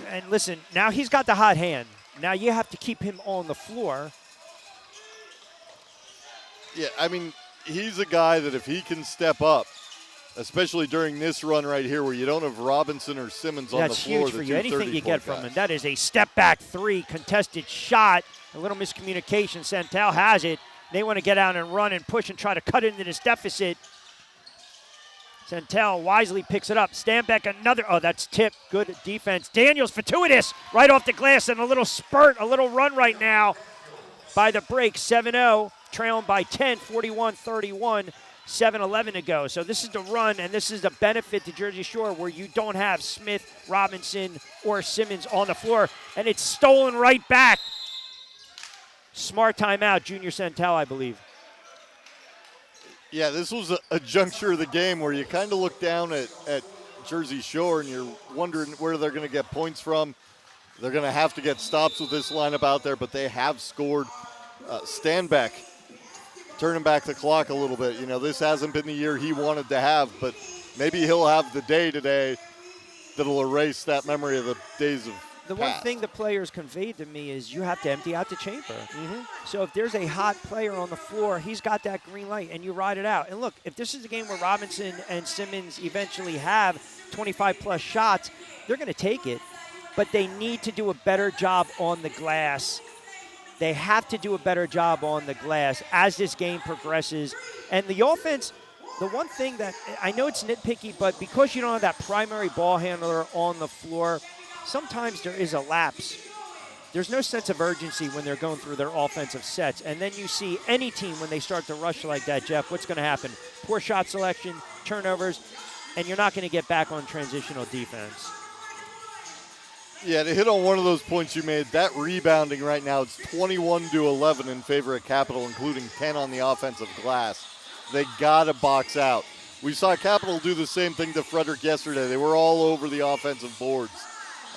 And listen, now he's got the hot hand. Now you have to keep him on the floor. Yeah, I mean, he's a guy that if he can step up, especially during this run right here where you don't have Robinson or Simmons on the floor. That's huge for you. Anything you get from him. That is a step-back 3, contested shot. A little miscommunication. Santel has it. They want to get out and run and push and try to cut into this deficit. Santel wisely picks it up. Stanback another. Oh, that's tipped. Good defense. Daniels fortuitous right off the glass and a little spurt, a little run right now by the break. 7-0, trailing by 10, 41-31, 7-11 to go. So this is the run, and this is the benefit to Jersey Shore where you don't have Smith, Robinson, or Simmons on the floor, and it's stolen right back. Smart timeout, Junior Santel, I believe. Yeah, this was a juncture of the game where you kind of look down at Jersey Shore and you're wondering where they're going to get points from. They're going to have to get stops with this lineup out there, but they have scored. Stanback turning back the clock a little bit. You know, this hasn't been the year he wanted to have, but maybe he'll have the day today that'll erase that memory of the days of The past. one thing the players conveyed to me is you have to empty out the chamber. So if there's a hot player on the floor, he's got that green light, and you ride it out. And look, if this is a game where Robinson and Simmons eventually have 25-plus shots, they're going to take it. But they need to do a better job on the glass. They have to do a better job on the glass as this game progresses. And the offense, the one thing that I know it's nitpicky, but because you don't have that primary ball handler on the floor, sometimes there is a lapse. There's no sense of urgency when they're going through their offensive sets. And then you see any team when they start to rush like that, Jeff, what's going to happen? Poor shot selection, turnovers, and you're not going to get back on transitional defense. Yeah, to hit on one of those points you made, that rebounding right now, it's 21-11 in favor of Capital, including 10 on the offensive glass. They got to box out. We saw Capital do the same thing to Frederick yesterday. They were all over the offensive boards.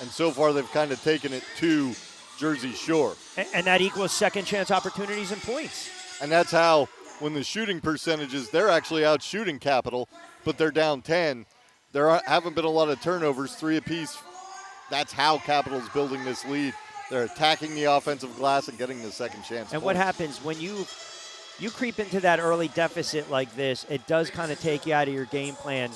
And so far, they've kind of taken it to Jersey Shore. And that equals second chance opportunities and points. And that's how, when the shooting percentages, they're actually out shooting Capital, but they're down 10. There haven't been a lot of turnovers, 3 apiece. That's how Capital's building this lead. They're attacking the offensive glass and getting the second chance. And points. what happens when you creep into that early deficit like this, it does kind of take you out of your game plan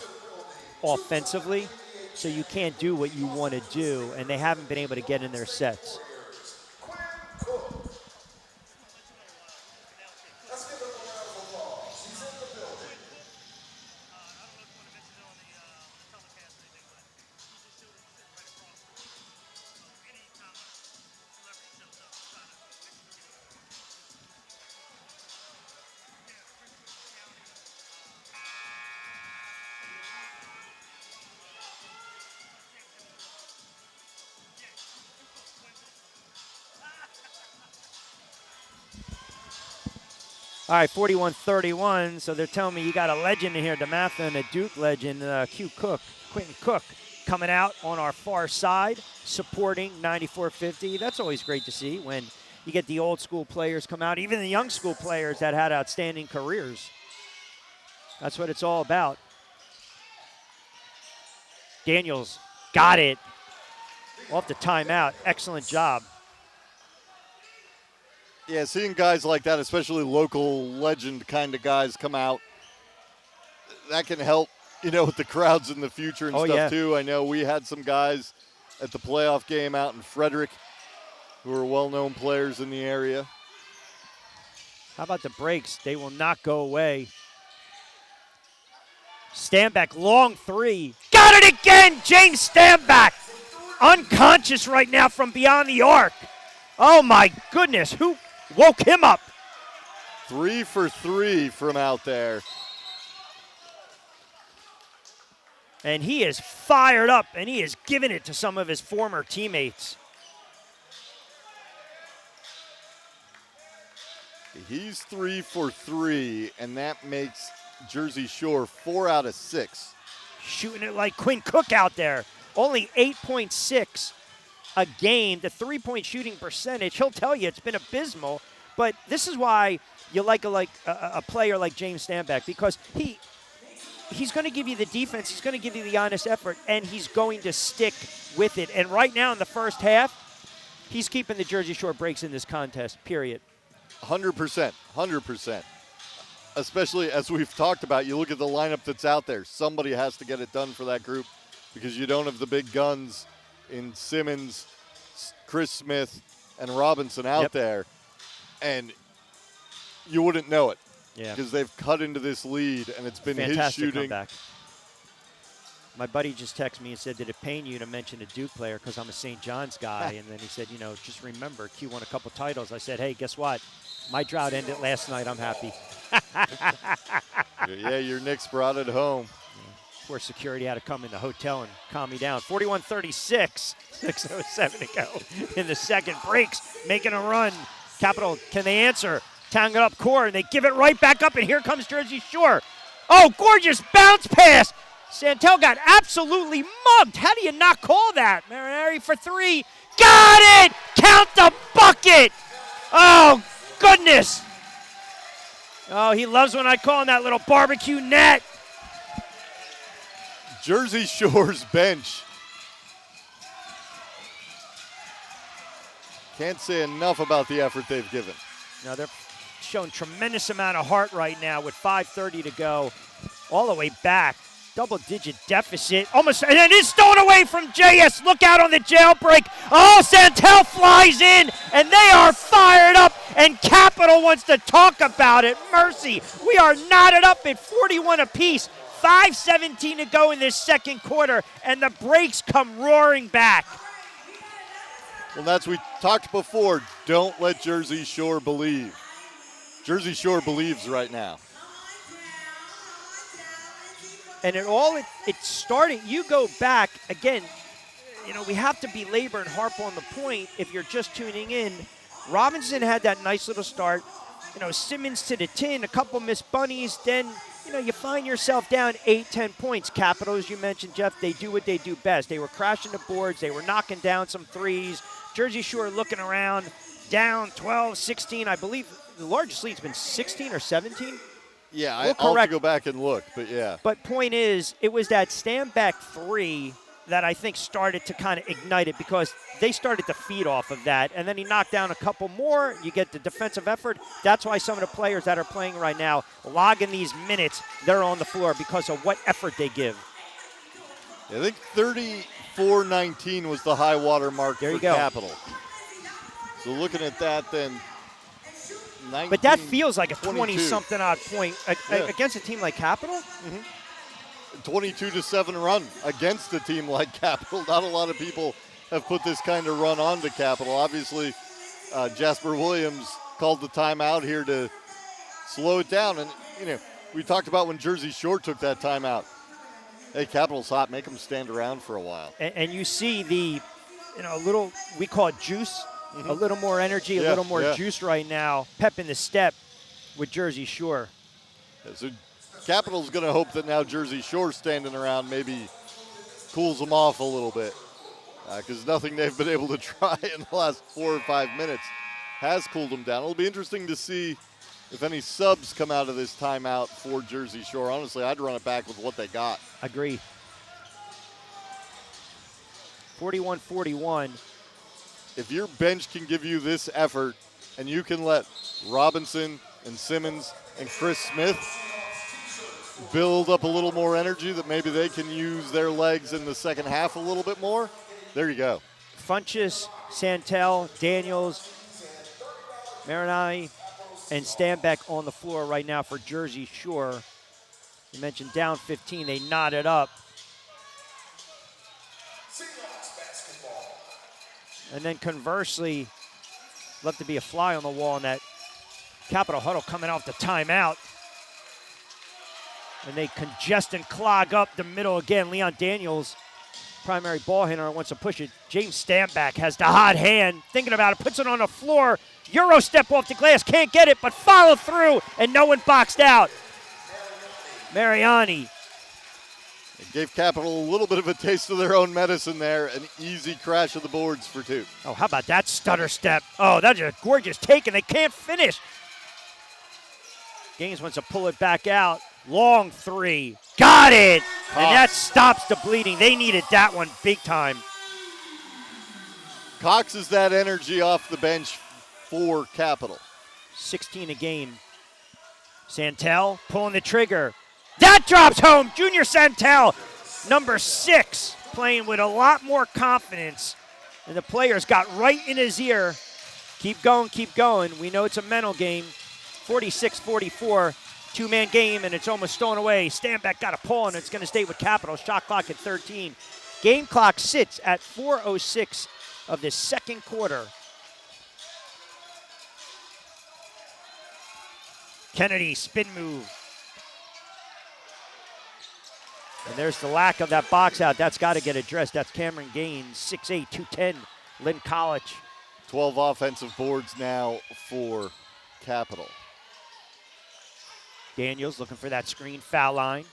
offensively. So you can't do what you want to do, and they haven't been able to get in their sets. All right, 41-31, so they're telling me you got a legend in here, DeMatha, and a Duke legend, Quentin Cook, coming out on our far side, supporting 9450. That's always great to see when you get the old school players come out, even the young school players that had outstanding careers. That's what it's all about. Daniels got it off the timeout. Excellent job. Yeah, seeing guys like that, especially local legend kind of guys come out, that can help, with the crowds in the future and stuff too. I know we had some guys at the playoff game out in Frederick who are well-known players in the area. How about the breaks? They will not go away. Stanback, long three. Got it again, James Stanback. Unconscious right now from beyond the arc. Oh, my goodness. Who woke him up? 3 for 3 from out there. And he is fired up, and he is giving it to some of his former teammates. He's 3 for 3, and that makes Jersey Shore 4 out of 6. Shooting it like Quinn Cook out there. Only 8.6 a game. The three-point shooting percentage, he'll tell you it's been abysmal. But this is why you like a player like James Stanback, because he's going to give you the defense, he's going to give you the honest effort, and he's going to stick with it. And right now in the first half, he's keeping the Jersey Shore breaks in this contest, period. 100%, 100%. Especially as we've talked about, you look at the lineup that's out there. Somebody has to get it done for that group because you don't have the big guns in Simmons, Chris Smith, and Robinson out there. And you wouldn't know it because they've cut into this lead, and it's been Fantastic his shooting. Comeback. My buddy just texted me and said, did it pain you to mention a Duke player because I'm a St. John's guy? And then he said, just remember, Q won a couple titles. I said, hey, guess what? My drought ended last night. I'm happy. Yeah, your Knicks brought it home. Poor security had to come in the hotel and calm me down. 41-36, 6:07 to go in the second. Breaks, making a run. Capital, can they answer? Tang it up court, and they give it right back up, and here comes Jersey Shore. Oh, gorgeous bounce pass. Santel got absolutely mugged. How do you not call that? Marinari for three. Got it! Count the bucket! Oh, goodness. Oh, he loves when I call him that little barbecue net. Jersey Shore's bench. Can't say enough about the effort they've given. Now they're showing tremendous amount of heart right now with 5:30 to go. All the way back. Double-digit deficit. Almost, and it is stolen away from JS. Look out on the jailbreak. Oh, Santel flies in, and they are fired up, and Capital wants to talk about it. Mercy. We are knotted up at 41 apiece. 5:17 to go in this second quarter, and the breaks come roaring back. Well, that's we talked before. Don't let Jersey Shore believe. Jersey Shore believes right now. And it's starting. You go back, again, we have to belabor and harp on the point if you're just tuning in. Robinson had that nice little start. Simmons to the tin, a couple missed bunnies. Then, you find yourself down 8-10 points. Capital, as you mentioned, Jeff, they do what they do best. They were crashing the boards. They were knocking down some threes. Jersey Shore looking around, down 12, 16. I believe the largest lead's been 16 or 17. Yeah, I'll have to go back and look, but yeah. But point is, it was that stand back three that I think started to kind of ignite it because they started to feed off of that. And then he knocked down a couple more. You get the defensive effort. That's why some of the players that are playing right now, logging these minutes, they're on the floor because of what effort they give. I think 34-19 was the high water mark there for you go. Capital. So looking at that then, 19, but that feels like a 22. 20-something odd point against a team like Capital. 22-7 run against a team like Capital. Not a lot of people have put this kind of run on to Capital. Obviously, Jasper Williams called the timeout here to slow it down. And, we talked about when Jersey Shore took that timeout. Hey, Capital's hot. Make them stand around for a while. And you see the, little, we call it juice. A little more energy, a little more juice right now. Pep in the step with Jersey Shore. Yeah, so Capital's going to hope that now Jersey Shore standing around maybe cools them off a little bit because nothing they've been able to try in the last 4 or 5 minutes has cooled them down. It'll be interesting to see if any subs come out of this timeout for Jersey Shore. Honestly, I'd run it back with what they got. Agree. 41-41. If your bench can give you this effort and you can let Robinson and Simmons and Chris Smith build up a little more energy that maybe they can use their legs in the second half a little bit more, there you go. Funchess, Santel, Daniels, Marinai, and Stanbeck on the floor right now for Jersey Shore. You mentioned down 15, they knotted up. And then conversely, left to be a fly on the wall in that Capital huddle coming off the timeout. And they congest and clog up the middle again. Leon Daniels, primary ball handler, wants to push it. James Stanback has the hot hand, thinking about it, puts it on the floor. Euro step off the glass, can't get it, but follow through, and no one boxed out. Mariani. It gave Capital a little bit of a taste of their own medicine there. An easy crash of the boards for two. Oh, how about that stutter step? Oh, that's a gorgeous take, and they can't finish. Gaines wants to pull it back out. Long three. Got it! And that stops the bleeding. They needed that one big time. Cox is that energy off the bench for Capital. 16 a game. Santel pulling the trigger. That drops home. Junior Santel, number 6, playing with a lot more confidence. And the players got right in his ear. Keep going, keep going. We know it's a mental game. 46-44. Two-man game, and it's almost stolen away. Stanback got a pull, and it's going to stay with Capital. Shot clock at 13. Game clock sits at 4:06 of the second quarter. Kennedy, spin move. And there's the lack of that box out. That's got to get addressed. That's Cameron Gaines, 6'8", 210, Lynn College. 12 offensive boards now for Capital. Daniels looking for that screen, foul line.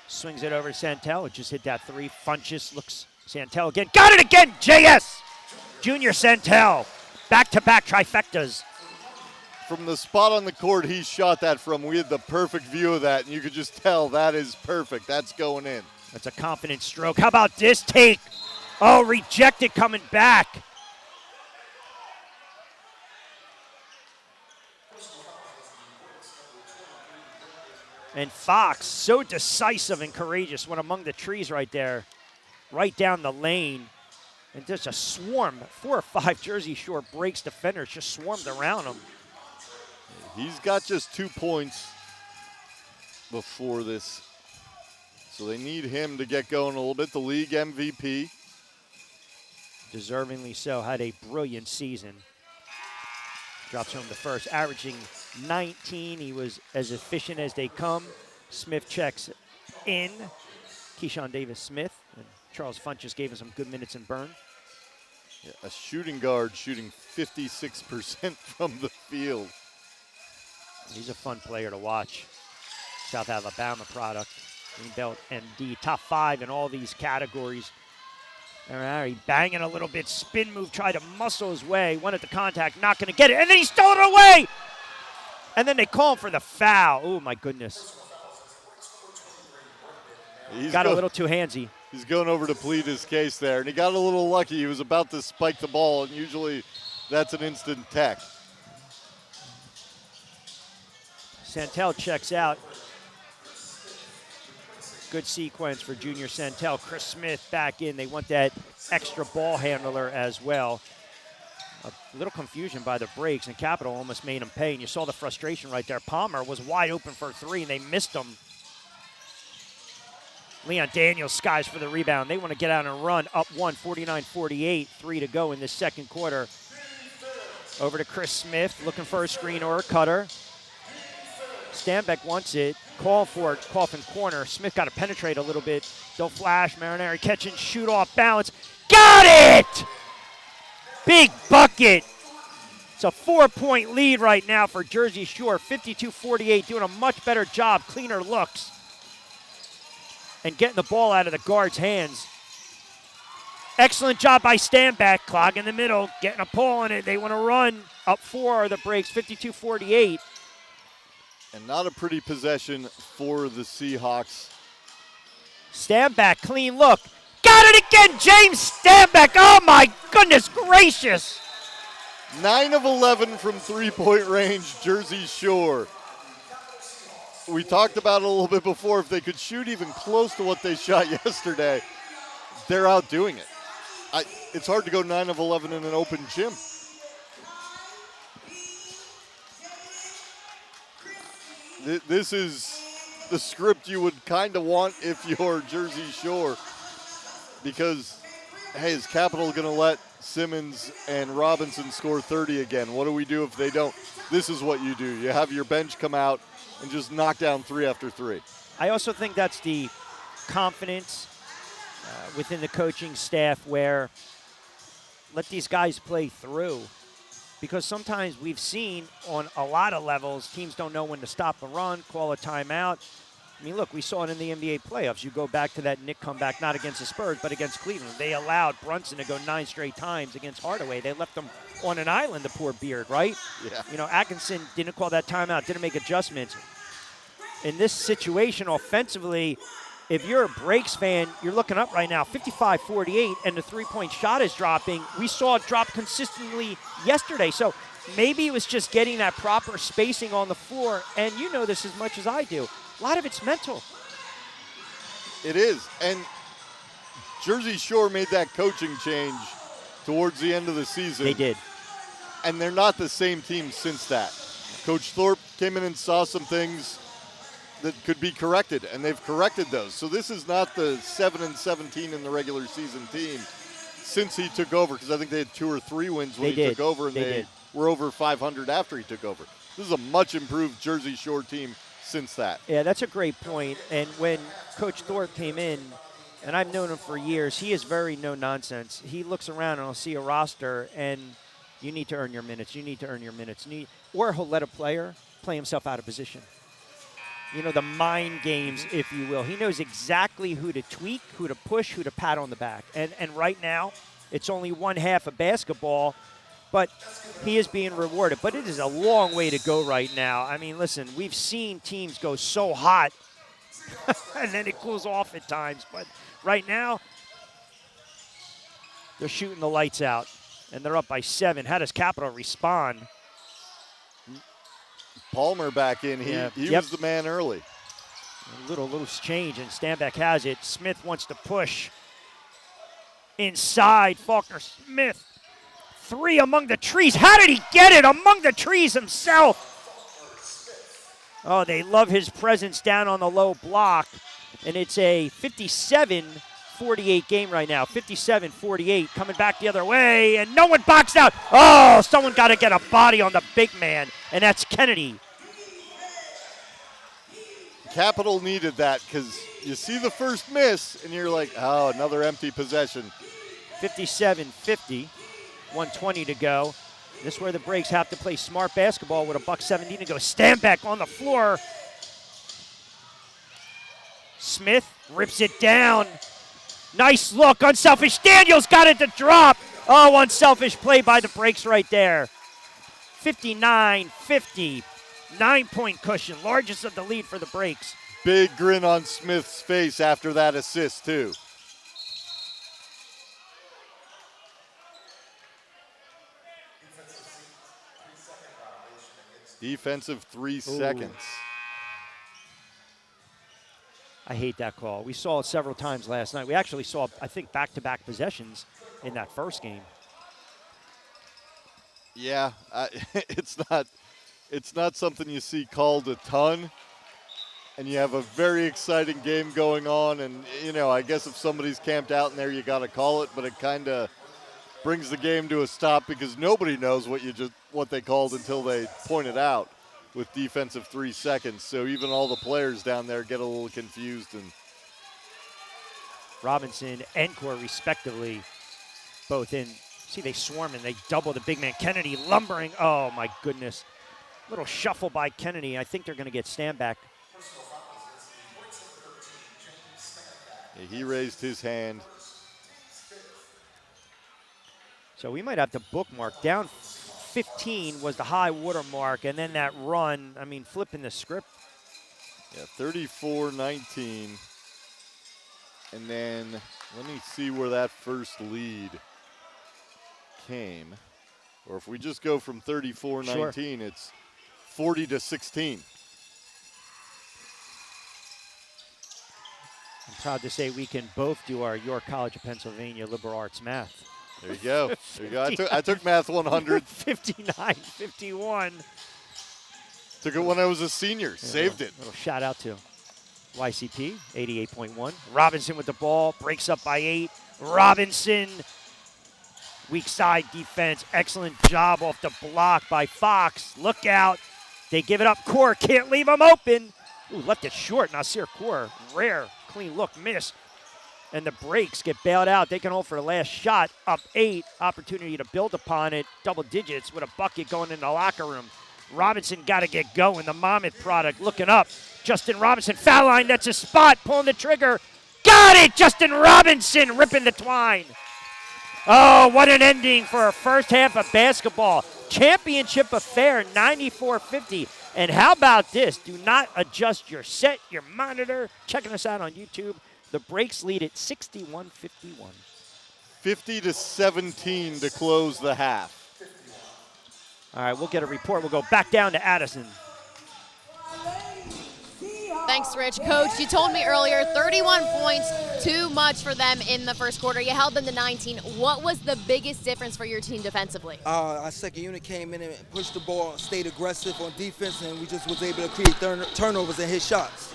Swings it over to Santel. It just hit that three. Funches looks, Santel again. Got it again, JS! Junior Santel. Back-to-back trifectas. From the spot on the court he shot that from, we had the perfect view of that, and you could just tell that is perfect. That's going in. That's a confident stroke. How about this take? Oh, rejected coming back. And Fox, so decisive and courageous, went among the trees right there, right down the lane. And just a swarm, 4 or 5 Jersey Shore breaks defenders just swarmed around him. He's got just 2 points before this. So they need him to get going a little bit. The league MVP. Deservingly so, had a brilliant season. Drops home the first, averaging 19. He was as efficient as they come. Smith checks in. Keyshawn Davis-Smith. And Charles Funches gave him some good minutes in burn. Yeah, a shooting guard shooting 56% from the field. He's a fun player to watch. South Alabama product. Greenbelt MD, top 5 in all these categories. He banging a little bit, spin move, tried to muscle his way, went at the contact, not going to get it, and then he stole it away! And then they call him for the foul. Oh, my goodness. Got a little too handsy. He's going over to plead his case there, and he got a little lucky. He was about to spike the ball, and usually that's an instant tech. Santel checks out. Good sequence for Junior Santel. Chris Smith back in. They want that extra ball handler as well. A little confusion by the breaks, and Capital almost made him pay. And you saw the frustration right there. Palmer was wide open for 3, and they missed him. Leon Daniels skies for the rebound. They want to get out and run up 1, 49-48. 3 to go in this second quarter. Over to Chris Smith, looking for a screen or a cutter. Stanback wants it. Call for it. Coffin corner. Smith got to penetrate a little bit. Don't flash. Marinari catch and shoot off balance. Got it! Big bucket. It's a 4-point lead right now for Jersey Shore. 52-48, doing a much better job. Cleaner looks. And getting the ball out of the guard's hands. Excellent job by Stanback. Clog in the middle. Getting a pull on it. They want to run. Up 4 are the breaks. 52-48. And not a pretty possession for the Seahawks. Stanback, clean look. Got it again, James Stanback. Oh, my goodness gracious. 9 of 11 from three-point range, Jersey Shore. We talked about it a little bit before. If they could shoot even close to what they shot yesterday, they're outdoing it. It's hard to go 9 of 11 in an open gym. This is the script you would kind of want if you're Jersey Shore, because, hey, is Capital going to let Simmons and Robinson score 30 again? What do we do if they don't? This is what you do. You have your bench come out and just knock down 3 after 3. I also think that's the confidence within the coaching staff where let these guys play through. Because sometimes we've seen on a lot of levels, teams don't know when to stop a run, call a timeout. I mean, look, we saw it in the NBA playoffs. You go back to that Knick comeback, not against the Spurs, but against Cleveland. They allowed Brunson to go 9 straight times against Hardaway. They left him on an island, the poor Beard, right? Yeah. You know, Atkinson didn't call that timeout, didn't make adjustments. In this situation, offensively, if you're a Breaks fan, you're looking up right now, 55-48, and the three-point shot is dropping. We saw it drop consistently yesterday. So maybe it was just getting that proper spacing on the floor, and you know this as much as I do. A lot of it's mental. It is. And Jersey Shore made that coaching change towards the end of the season. They did. And they're not the same team since that. Coach Thorpe came in and saw some things that could be corrected, and they've corrected those. So this is not the 7-17 in the regular season team since he took over, because I think they had 2 or 3 wins when he took over, and they were over 500 after he took over. This is a much improved Jersey Shore team since that. Yeah, that's a great point. And when Coach Thorpe came in, and I've known him for years, he is very no-nonsense. He looks around and he'll see a roster, and you need to earn your minutes. You need to earn your minutes. Or he'll let a player play himself out of position. You know, the mind games, if you will. He knows exactly who to tweak, who to push, who to pat on the back. And right now, it's only one half of basketball, but he is being rewarded. But it is a long way to go right now. I mean, listen, we've seen teams go so hot, and then it cools off at times. But right now, they're shooting the lights out, and they're up by 7. How does Capital respond? Palmer back in. He was the man early. A little loose change, and Stanback has it. Smith wants to push. Inside, Faulkner Smith. 3 among the trees. How did he get it? Among the trees himself. Oh, they love his presence down on the low block. And it's a 57-48 game right now. 57-48, coming back the other way, and no one boxed out. Oh, someone got to get a body on the big man, and that's Kennedy. Capital needed that, because you see the first miss, and you're like, oh, another empty possession. 57-50, 1:20 to go. This is where the Breaks have to play smart basketball with a $1:17 to go. Stanback on the floor. Smith rips it down. Nice look, unselfish. Daniels got it to drop. Oh, unselfish play by the Breaks right there. 59-50, 9-point cushion, largest of the lead for the Breaks. Big grin on Smith's face after that assist, too. Defensive 3 seconds. I hate that call. We saw it several times last night. We actually saw, I think, back-to-back possessions in that first game. Yeah, it's not something you see called a ton, and you have a very exciting game going on, and, you know, I guess if somebody's camped out in there, you got to call it, but it kind of brings the game to a stop because nobody knows what they called until they point it out with defensive 3 seconds. So even all the players down there get a little confused. And Robinson and Core respectively, both in. See, they swarm and they double the big man. Kennedy lumbering. Oh, my goodness. Little shuffle by Kennedy. I think they're going to get Stanback. He raised his hand. So we might have to bookmark. Down 15 was the high water mark, and then that run, I mean, flipping the script. Yeah, 34-19. And then let me see where that first lead came. Or if we just go from 34-19, Sure. It's 40-16. I'm proud to say we can both do our York College of Pennsylvania liberal arts math. There you go. There you go. I took Math 100. 59-51. Took it when I was a senior. Saved it. Little shout out to YCP, 88.1. Robinson with the ball, breaks up by 8. Robinson, weak side defense. Excellent job off the block by Fox. Look out. They give it up. Core can't leave him open. Ooh, left it short. Nasir Core, rare, clean look, miss. And the Breaks get bailed out. They can hold for the last shot. Up 8. Opportunity to build upon it. Double digits with a bucket going in the locker room. Robinson got to get going. The Monmouth product looking up. Justin Robinson, foul line. That's a spot. Pulling the trigger. Got it! Justin Robinson ripping the twine. Oh, what an ending for a first half of basketball. Championship affair, 94-50. And how about this? Do not adjust your set, your monitor. Checking us out on YouTube. The Breaks lead at 61-51. 50-17 to close the half. All right, we'll get a report. We'll go back down to Addison. Thanks Thanks, Rich. Coach, you told me earlier 31 points, too much for them in the first quarter. You held them to 19. What was the biggest difference for your team defensively? Our second unit came in and pushed the ball, stayed aggressive on defense, and we just was able to create turnovers and hit shots.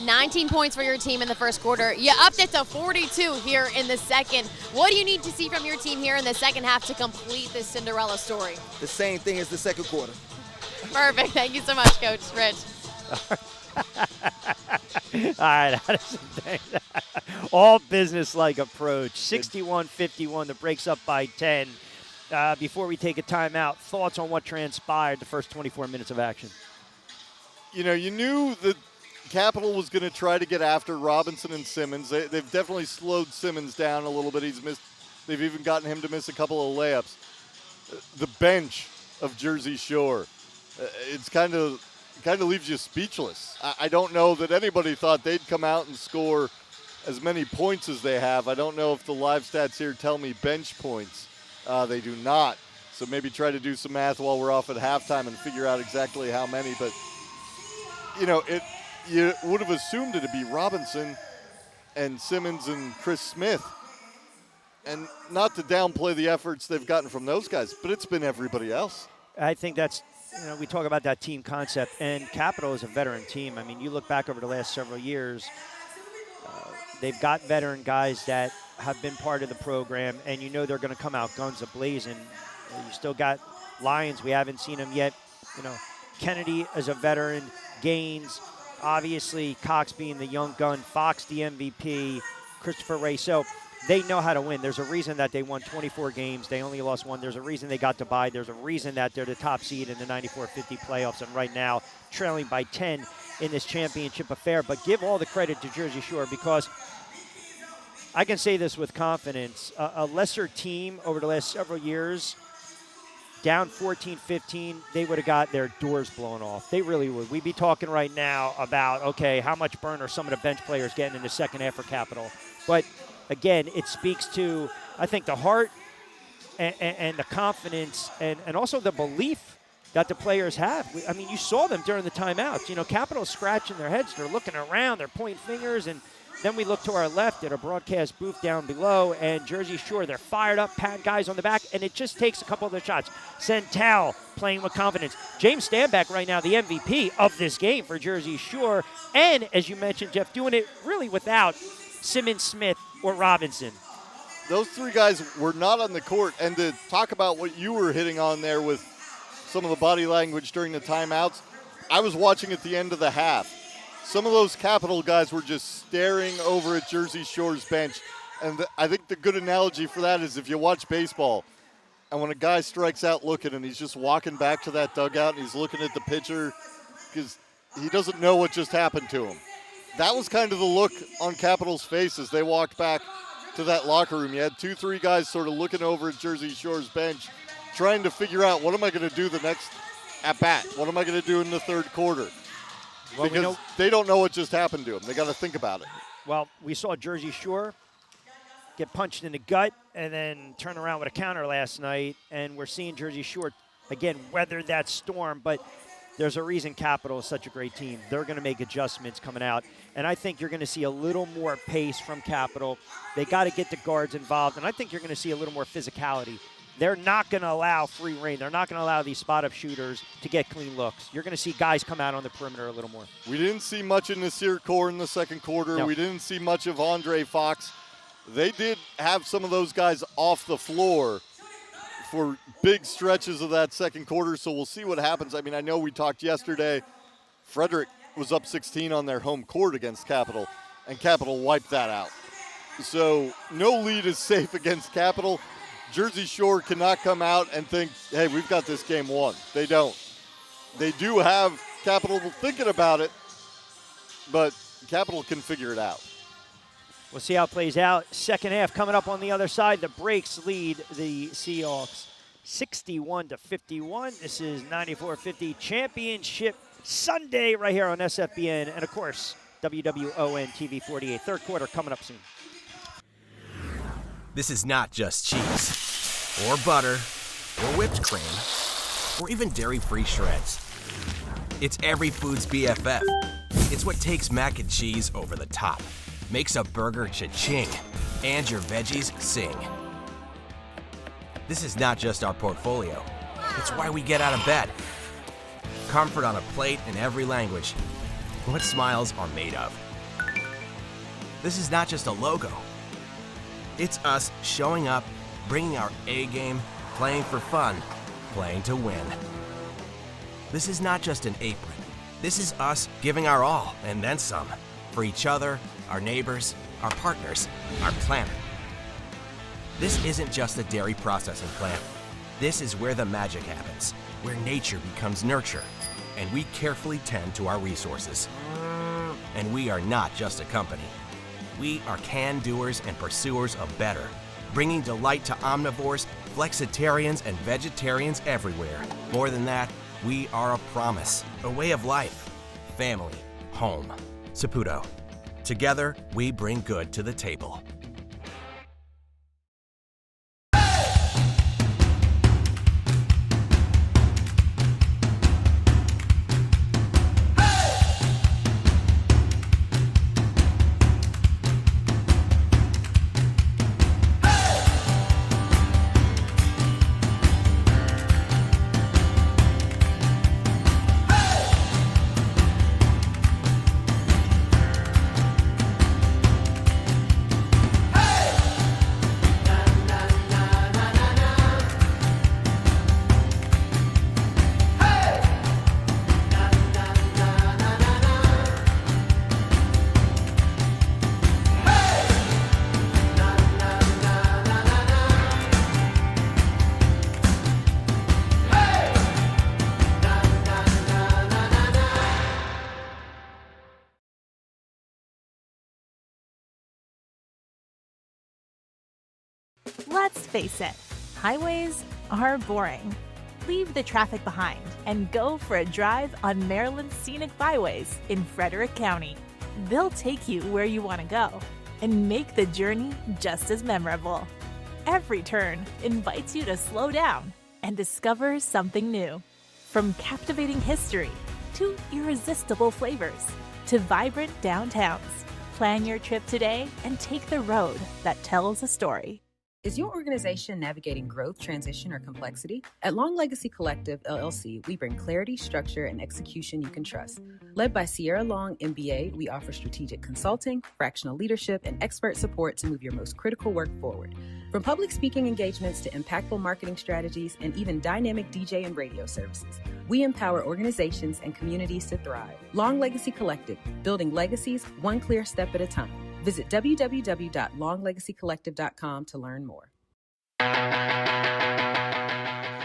19 points for your team in the first quarter. You upped it to 42 here in the second. What do you need to see from your team here in the second half to complete this Cinderella story? The same thing as the second quarter. Perfect. Thank you so much, Coach. Rich. All right, all business-like approach. 61-51, the break's up by 10. Before we take a timeout, thoughts on what transpired the first 24 minutes of action? You know, you knew that Capital was going to try to get after Robinson and Simmons. They've definitely slowed Simmons down a little bit. They've even gotten him to miss a couple of layups. The bench of Jersey Shore, it's kind of leaves you speechless. I don't know that anybody thought they'd come out and score as many points as they have. I don't know if the live stats here tell me bench points. They do not. So maybe try to do some math while we're off at halftime and figure out exactly how many. But, you know, you would have assumed it'd be Robinson and Simmons and Chris Smith. And not to downplay the efforts they've gotten from those guys, but it's been everybody else. I think that's, we talk about that team concept, and Capital is a veteran team. I mean, you look back over the last several years, they've got veteran guys that have been part of the program, and you know they're going to come out guns a-blazing. You still got Lyons. We haven't seen him yet. You know, Kennedy as a veteran, Gaines, obviously Cox being the young gun, Fox the MVP, Christopher Ray. So they know how to win. There's a reason that they won 24 games. They only lost one. There's a reason they got to bye. There's a reason that they're the top seed in the 94-50 playoffs, and right now trailing by 10 in this championship affair. But give all the credit to Jersey Shore, because I can say this with confidence. A lesser team over the last several years, down 14-15, they would have got their doors blown off. They really would. We'd be talking right now about, okay, how much burn are some of the bench players getting in the second half for Capital? But again, it speaks to, I think, the heart and the confidence and also the belief that the players have. I mean, you saw them during the timeouts. You know, Capital's scratching their heads. They're looking around. They're pointing fingers. And then we look to our left at a broadcast booth down below, and Jersey Shore, they're fired up, pat guys on the back, and it just takes a couple of their shots. Centel playing with confidence. James Stanback right now, the MVP of this game for Jersey Shore. And, as you mentioned, Jeff, doing it really without Simmons, Smith, or Robinson. Those three guys were not on the court. And to talk about what you were hitting on there with some of the body language during the timeouts, I was watching at the end of the half. Some of those Capital guys were just staring over at Jersey Shore's bench. And I think the good analogy for that is if you watch baseball, and when a guy strikes out looking and he's just walking back to that dugout and he's looking at the pitcher because he doesn't know what just happened to him. That was kind of the look on Capital's face as they walked back to that locker room. You had 2-3 guys sort of looking over at Jersey Shore's bench, trying to figure out, what am I going to do the next at-bat? What am I going to do in the third quarter? Well, because they don't know what just happened to them. They got to think about it. Well, we saw Jersey Shore get punched in the gut and then turn around with a counter last night, and we're seeing Jersey Shore, again, weather that storm. But there's a reason Capital is such a great team. They're going to make adjustments coming out, and I think you're going to see a little more pace from Capital. They got to get the guards involved, and I think you're going to see a little more physicality. They're not going to allow free reign. They're not going to allow these spot-up shooters to get clean looks. You're going to see guys come out on the perimeter a little more. We didn't see much in Nasir Kaur in the second quarter. No. We didn't see much of Andre Fox. They did have some of those guys off the floor for big stretches of that second quarter, so we'll see what happens. I mean, I know we talked yesterday. Frederick was up 16 on their home court against Capital, and Capital wiped that out. So no lead is safe against Capital. Jersey Shore cannot come out and think, hey, we've got this game won. They don't. They do have Capital thinking about it, but Capital can figure it out. We'll see how it plays out. Second half coming up on the other side. The Breaks lead the Seahawks 61-51. This is 94-50 Championship Sunday right here on SFBN and, of course, WWON TV 48. Third quarter coming up soon. This is not just cheese, or butter, or whipped cream, or even dairy-free shreds. It's every food's BFF. It's what takes mac and cheese over the top, makes a burger cha-ching, and your veggies sing. This is not just our portfolio. It's why we get out of bed. Comfort on a plate in every language. What smiles are made of. This is not just a logo. It's us showing up, bringing our A game, playing for fun, playing to win. This is not just an apron. This is us giving our all and then some for each other, our neighbors, our partners, our planet. This isn't just a dairy processing plant. This is where the magic happens, where nature becomes nurture, and we carefully tend to our resources. And we are not just a company. We are can-doers and pursuers of better, bringing delight to omnivores, flexitarians, and vegetarians everywhere. More than that, we are a promise, a way of life, family, home. Saputo. Together, we bring good to the table. Let's face it, highways are boring. Leave the traffic behind and go for a drive on Maryland's scenic byways in Frederick County. They'll take you where you want to go and make the journey just as memorable. Every turn invites you to slow down and discover something new. From captivating history to irresistible flavors to vibrant downtowns. Plan your trip today and take the road that tells a story. Is your organization navigating growth, transition, or complexity? At Long Legacy Collective, LLC, we bring clarity, structure, and execution you can trust. Led by Sierra Long, MBA, we offer strategic consulting, fractional leadership, and expert support to move your most critical work forward. From public speaking engagements to impactful marketing strategies and even dynamic DJ and radio services, we empower organizations and communities to thrive. Long Legacy Collective, building legacies one clear step at a time. Visit www.longlegacycollective.com to learn more.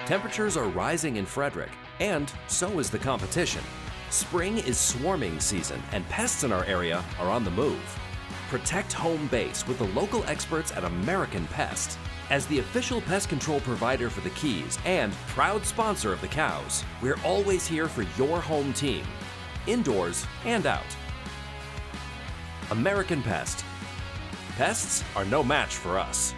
Temperatures are rising in Frederick, and so is the competition. Spring is swarming season, and pests in our area are on the move. Protect home base with the local experts at American Pest. As the official pest control provider for the Keys and proud sponsor of the Cows, we're always here for your home team, indoors and out. American Pest. Pests are no match for us.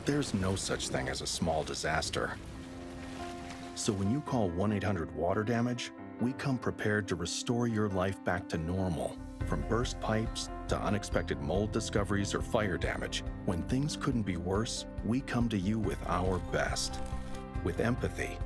There's no such thing as a small disaster. So when you call 1-800-WATER-DAMAGE, we come prepared to restore your life back to normal. From burst pipes to unexpected mold discoveries or fire damage, when things couldn't be worse, we come to you with our best. With empathy,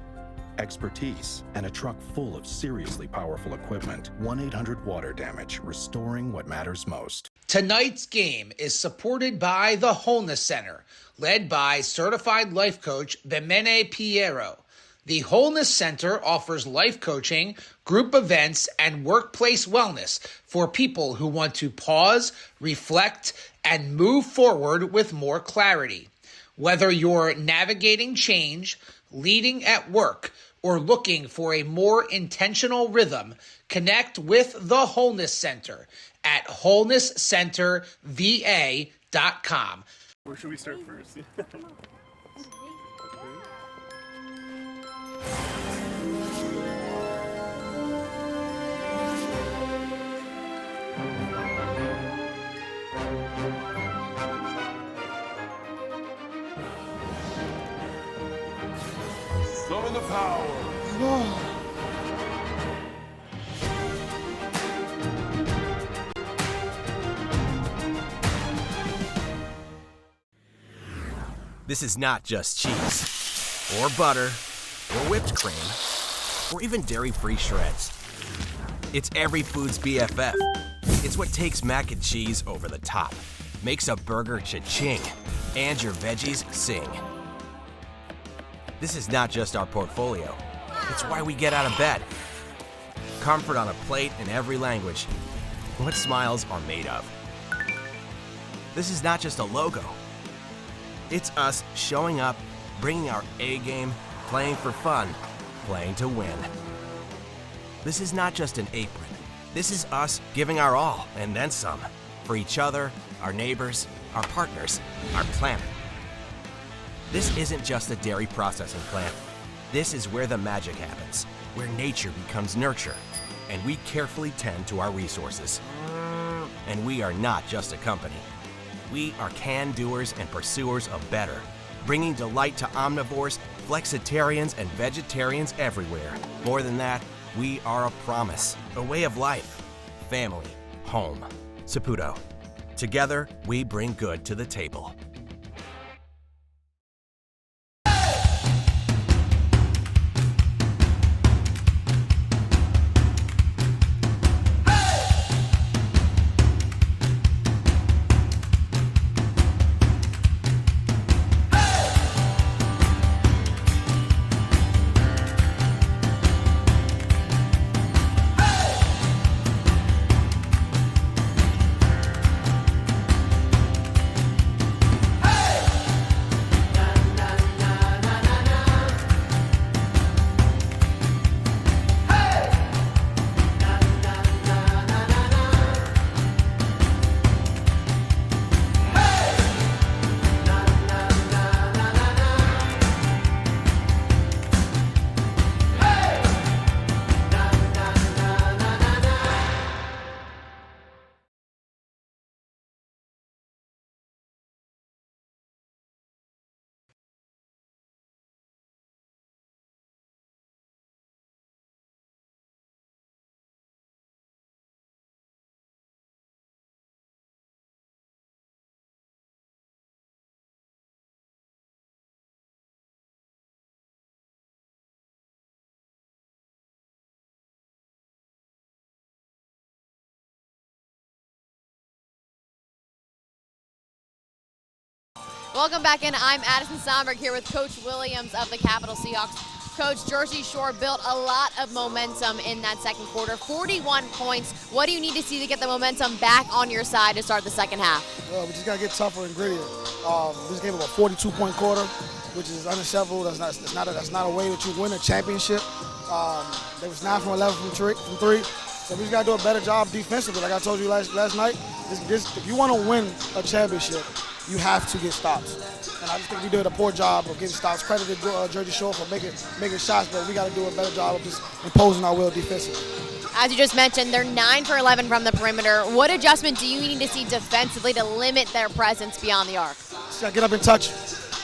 expertise, and a truck full of seriously powerful equipment. 1-800-WATER-DAMAGE, restoring what matters most. Tonight's game is supported by the Wholeness Center, led by certified life coach Bemene Piero. The Wholeness Center offers life coaching, group events, and workplace wellness for people who want to pause, reflect, and move forward with more clarity. Whether you're navigating change, leading at work, or looking for a more intentional rhythm, connect with the Wholeness Center at wholenesscenterva.com. Where should we start first? Summon the power. This is not just cheese, or butter, or whipped cream, or even dairy-free shreds. It's every food's BFF. It's what takes mac and cheese over the top, makes a burger cha-ching, and your veggies sing. This is not just our portfolio. It's why we get out of bed. Comfort on a plate in every language. What smiles are made of. This is not just a logo. It's us showing up, bringing our A game, playing for fun, playing to win. This is not just an apron. This is us giving our all and then some for each other, our neighbors, our partners, our planet. This isn't just a dairy processing plant. This is where the magic happens, where nature becomes nurture, and we carefully tend to our resources. And we are not just a company. We are can-doers and pursuers of better, bringing delight to omnivores, flexitarians, and vegetarians everywhere. More than that, we are a promise, a way of life, family, home. Saputo. Together, we bring good to the table. Welcome back in. I'm Addison Somberg here with Coach Williams of the Capital Seahawks. Coach, Jersey Shore built a lot of momentum in that second quarter, 41 points. What do you need to see to get the momentum back on your side to start the second half? Well, we just got to get tougher and grittier. We just gave them a 42-point quarter, which is unacceptable. That's not a way that you win a championship. They was 9 from 11 from three. So we just got to do a better job defensively. Like I told you last night, if you want to win a championship, you have to get stops. And I just think we did a poor job of getting stops. Credit to Jersey Shore for making shots, but we got to do a better job of just imposing our will defensively. As you just mentioned, they're 9 for 11 from the perimeter. What adjustment do you need to see defensively to limit their presence beyond the arc? Just got to get up and touch.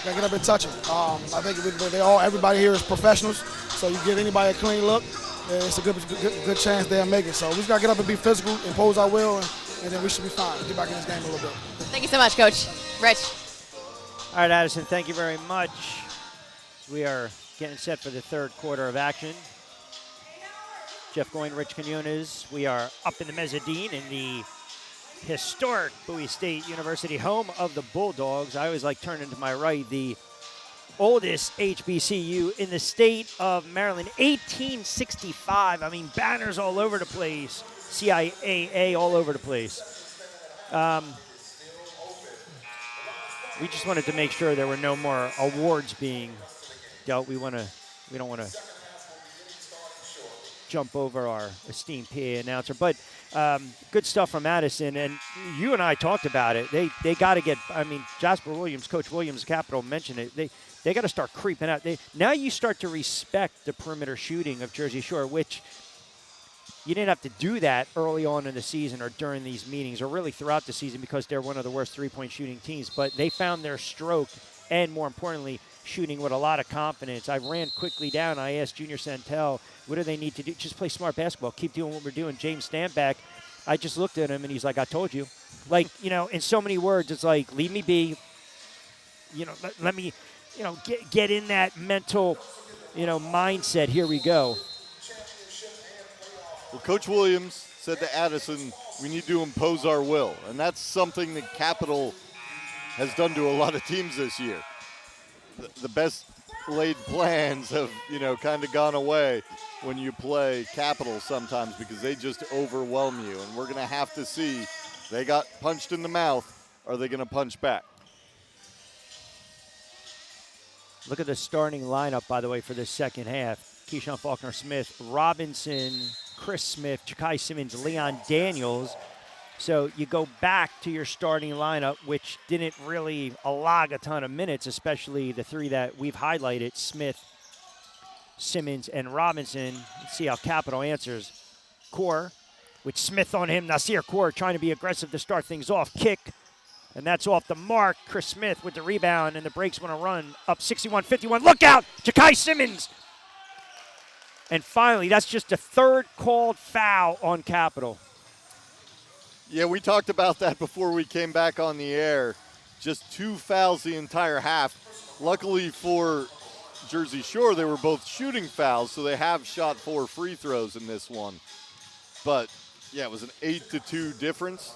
Got to get up and touch it. I think everybody here is professionals, so you give anybody a clean look, it's a good chance they'll make it. So we just got to get up and be physical, impose our will, and then we should be fine. Get back in this game a little bit. Thank you so much, Coach. Rich. All right, Addison, thank you very much. We are getting set for the third quarter of action. Jeff Goyne, Rich Quinones. We are up in the mezzanine in the historic Bowie State University, home of the Bulldogs. I always like turning to my right, the oldest HBCU in the state of Maryland, 1865. I mean, banners all over the place, CIAA all over the place. We just wanted to make sure there were no more awards being dealt. We don't want to jump over our esteemed PA announcer. But good stuff from Madison. And you and I talked about it. They got to get, I mean, Jasper Williams, Coach Williams, Capital mentioned it. They got to start creeping out. Now you start to respect the perimeter shooting of Jersey Shore, which you didn't have to do that early on in the season or during these meetings or really throughout the season because they're one of the worst three-point shooting teams. But they found their stroke and, more importantly, shooting with a lot of confidence. I ran quickly down. I asked Junior Santel, what do they need to do? Just play smart basketball. Keep doing what we're doing. James Stanback, I just looked at him, and he's like, I told you. Like, in so many words, it's like, leave me be. Let me, get in that mental, mindset. Here we go. Well, Coach Williams said to Addison, we need to impose our will. And that's something that Capital has done to a lot of teams this year. The best laid plans have, kind of gone away when you play Capital sometimes because they just overwhelm you. And we're going to have to see, they got punched in the mouth. Are they going to punch back? Look at the starting lineup, by the way, for this second half. Keyshawn Faulkner-Smith, Robinson, Chris Smith, Ja'Kai Simmons, Leon Daniels. So you go back to your starting lineup, which didn't really log a ton of minutes, especially the three that we've highlighted, Smith, Simmons, and Robinson. Let's see how Capital answers. Core, with Smith on him. Nasir Core trying to be aggressive to start things off. Kick, and that's off the mark. Chris Smith with the rebound, and the breaks want to run up 61-51. Look out! Ja'Kai Simmons! And finally, that's just the third called foul on Capital. Yeah, we talked about that before we came back on the air. Just 2 fouls the entire half. Luckily for Jersey Shore, they were both shooting fouls, so they have shot 4 free throws in this one. But, yeah, it was an 8-2 difference.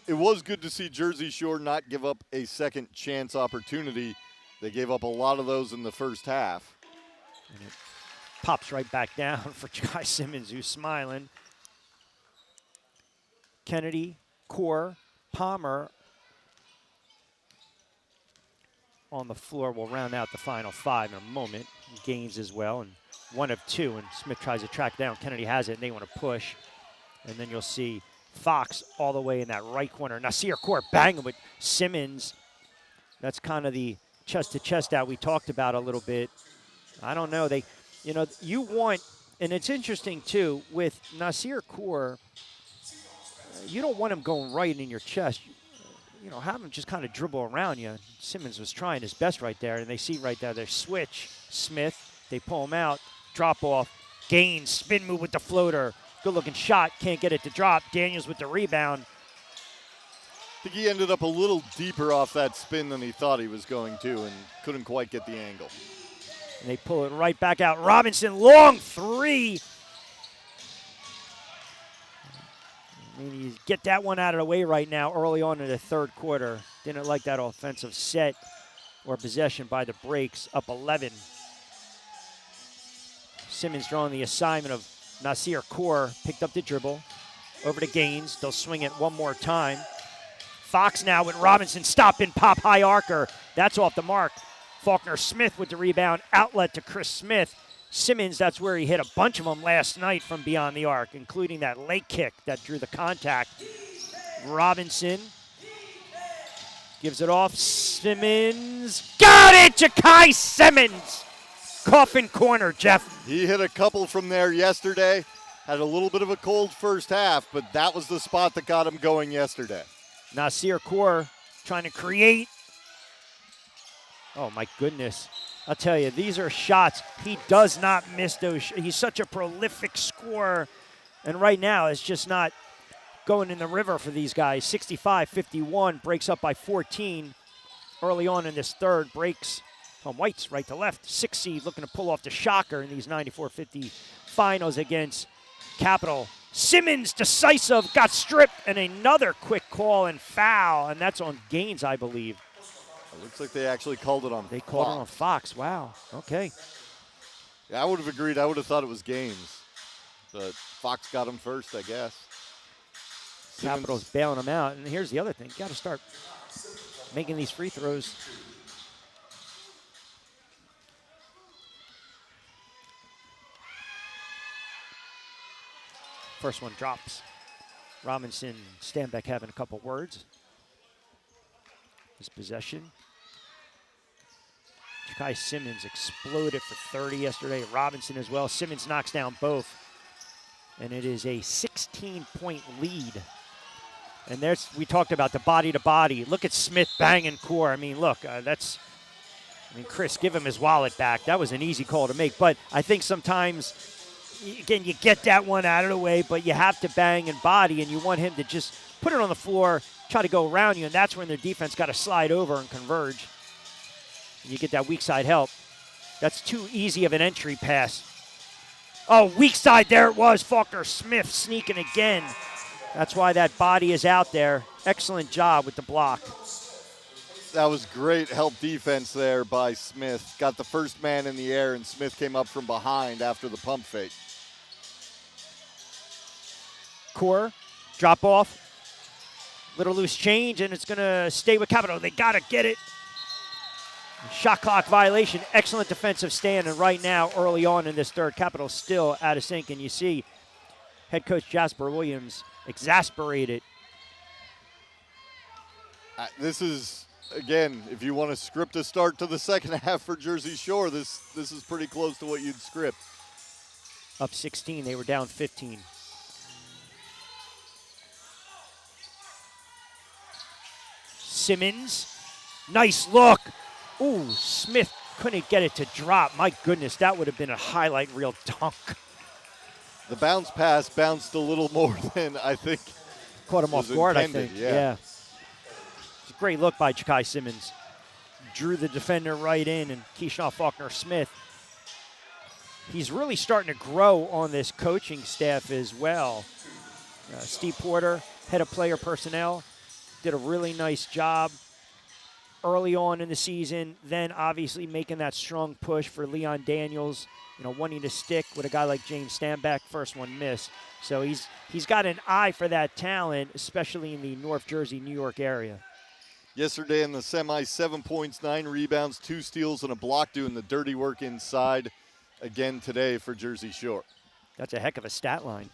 It was good to see Jersey Shore not give up a second chance opportunity. They gave up a lot of those in the first half. And it pops right back down for Ja'Kai Simmons, who's smiling. Kennedy, Core, Palmer on the floor. Will round out the final 5 in a moment. Gaines as well, and 1 of 2. And Smith tries to track down. Kennedy has it, and they want to push. And then you'll see Fox all the way in that right corner. Nasir Core banging with Simmons. That's kind of the chest-to-chest out we talked about a little bit. I don't know. You want, and it's interesting, too, with Nasir Core, you don't want him going right in your chest. Have him just kind of dribble around you. Simmons was trying his best right there, and they see right there, they switch. Smith, they pull him out, drop off. Gaines, spin move with the floater. Good-looking shot, can't get it to drop. Daniels with the rebound. I think he ended up a little deeper off that spin than he thought he was going to and couldn't quite get the angle. And they pull it right back out. Robinson, long 3. I mean, you get that one out of the way right now early on in the third quarter. Didn't like that offensive set or possession by the breaks, up 11. Simmons drawing the assignment of Nasir Core, picked up the dribble. Over to Gaines. They'll swing it one more time. Fox now with Robinson. Stop and pop high arcer. That's off the mark. Faulkner-Smith with the rebound. Outlet to Chris Smith. Simmons, that's where he hit a bunch of them last night from beyond the arc, including that late kick that drew the contact. Robinson gives it off. Simmons. Got it! Ja'Kai Simmons! Coffin corner, Jeff. He hit a couple from there yesterday. Had a little bit of a cold first half, but that was the spot that got him going yesterday. Nasir Core trying to create. Oh, my goodness. I'll tell you, these are shots. He does not miss those. He's such a prolific scorer. And right now, it's just not going in the river for these guys. 65-51, breaks up by 14 early on in this third. Breaks from White's right to left. 6 seed looking to pull off the shocker in these 94-50 finals against Capital. Simmons, decisive, got stripped, and another quick call and foul. And that's on Gaines, I believe. It looks like they actually called it on Fox. They called it on Fox. Wow. Okay. Yeah, I would have agreed. I would have thought it was Gaines. But Fox got him first, I guess. Capital's bailing him out. And here's the other thing. Got to start making these free throws. First one drops. Robinson, Stanback having a couple words. His possession. Ja'Kai Simmons exploded for 30 yesterday. Robinson as well. Simmons knocks down both. And it is a 16-point lead. And there's, we talked about the body to body. Look at Smith banging Core. I mean, look, Chris, give him his wallet back. That was an easy call to make. But I think sometimes, again, you get that one out of the way, but you have to bang and body, and you want him to just put it on the floor, try to go around you, and that's when their defense got to slide over and converge. And you get that weak side help. That's too easy of an entry pass. Oh, weak side, there it was. Faulkner Smith sneaking again. That's why that body is out there. Excellent job with the block. That was great help defense there by Smith. Got the first man in the air, and Smith came up from behind after the pump fake. Core, drop off. Little loose change, and it's going to stay with Capital. They got to get it. Shot clock violation. Excellent defensive stand, and right now, early on in this third, Capital still out of sync, and you see head coach Jasper Williams exasperated. This is, again, if you want to script a start to the second half for Jersey Shore, this is pretty close to what you'd script. Up 16, they were down 15. Simmons, nice look. Ooh, Smith couldn't get it to drop. My goodness, that would have been a highlight reel dunk. The bounce pass bounced a little more than I think. Caught him off guard, intended, I think. yeah. It's a great look by Ja'Kai Simmons. Drew the defender right in, and Keyshawn Faulkner Smith. He's really starting to grow on this coaching staff as well. Steve Porter, head of player personnel, did a really nice job early on in the season, then obviously making that strong push for Leon Daniels, wanting to stick with a guy like James Stanback. First one missed. So he's got an eye for that talent, especially in the North Jersey, New York area. Yesterday in the semi, 7 points, 9 rebounds, 2 steals, and a block, doing the dirty work inside again today for Jersey Shore. That's a heck of a stat line.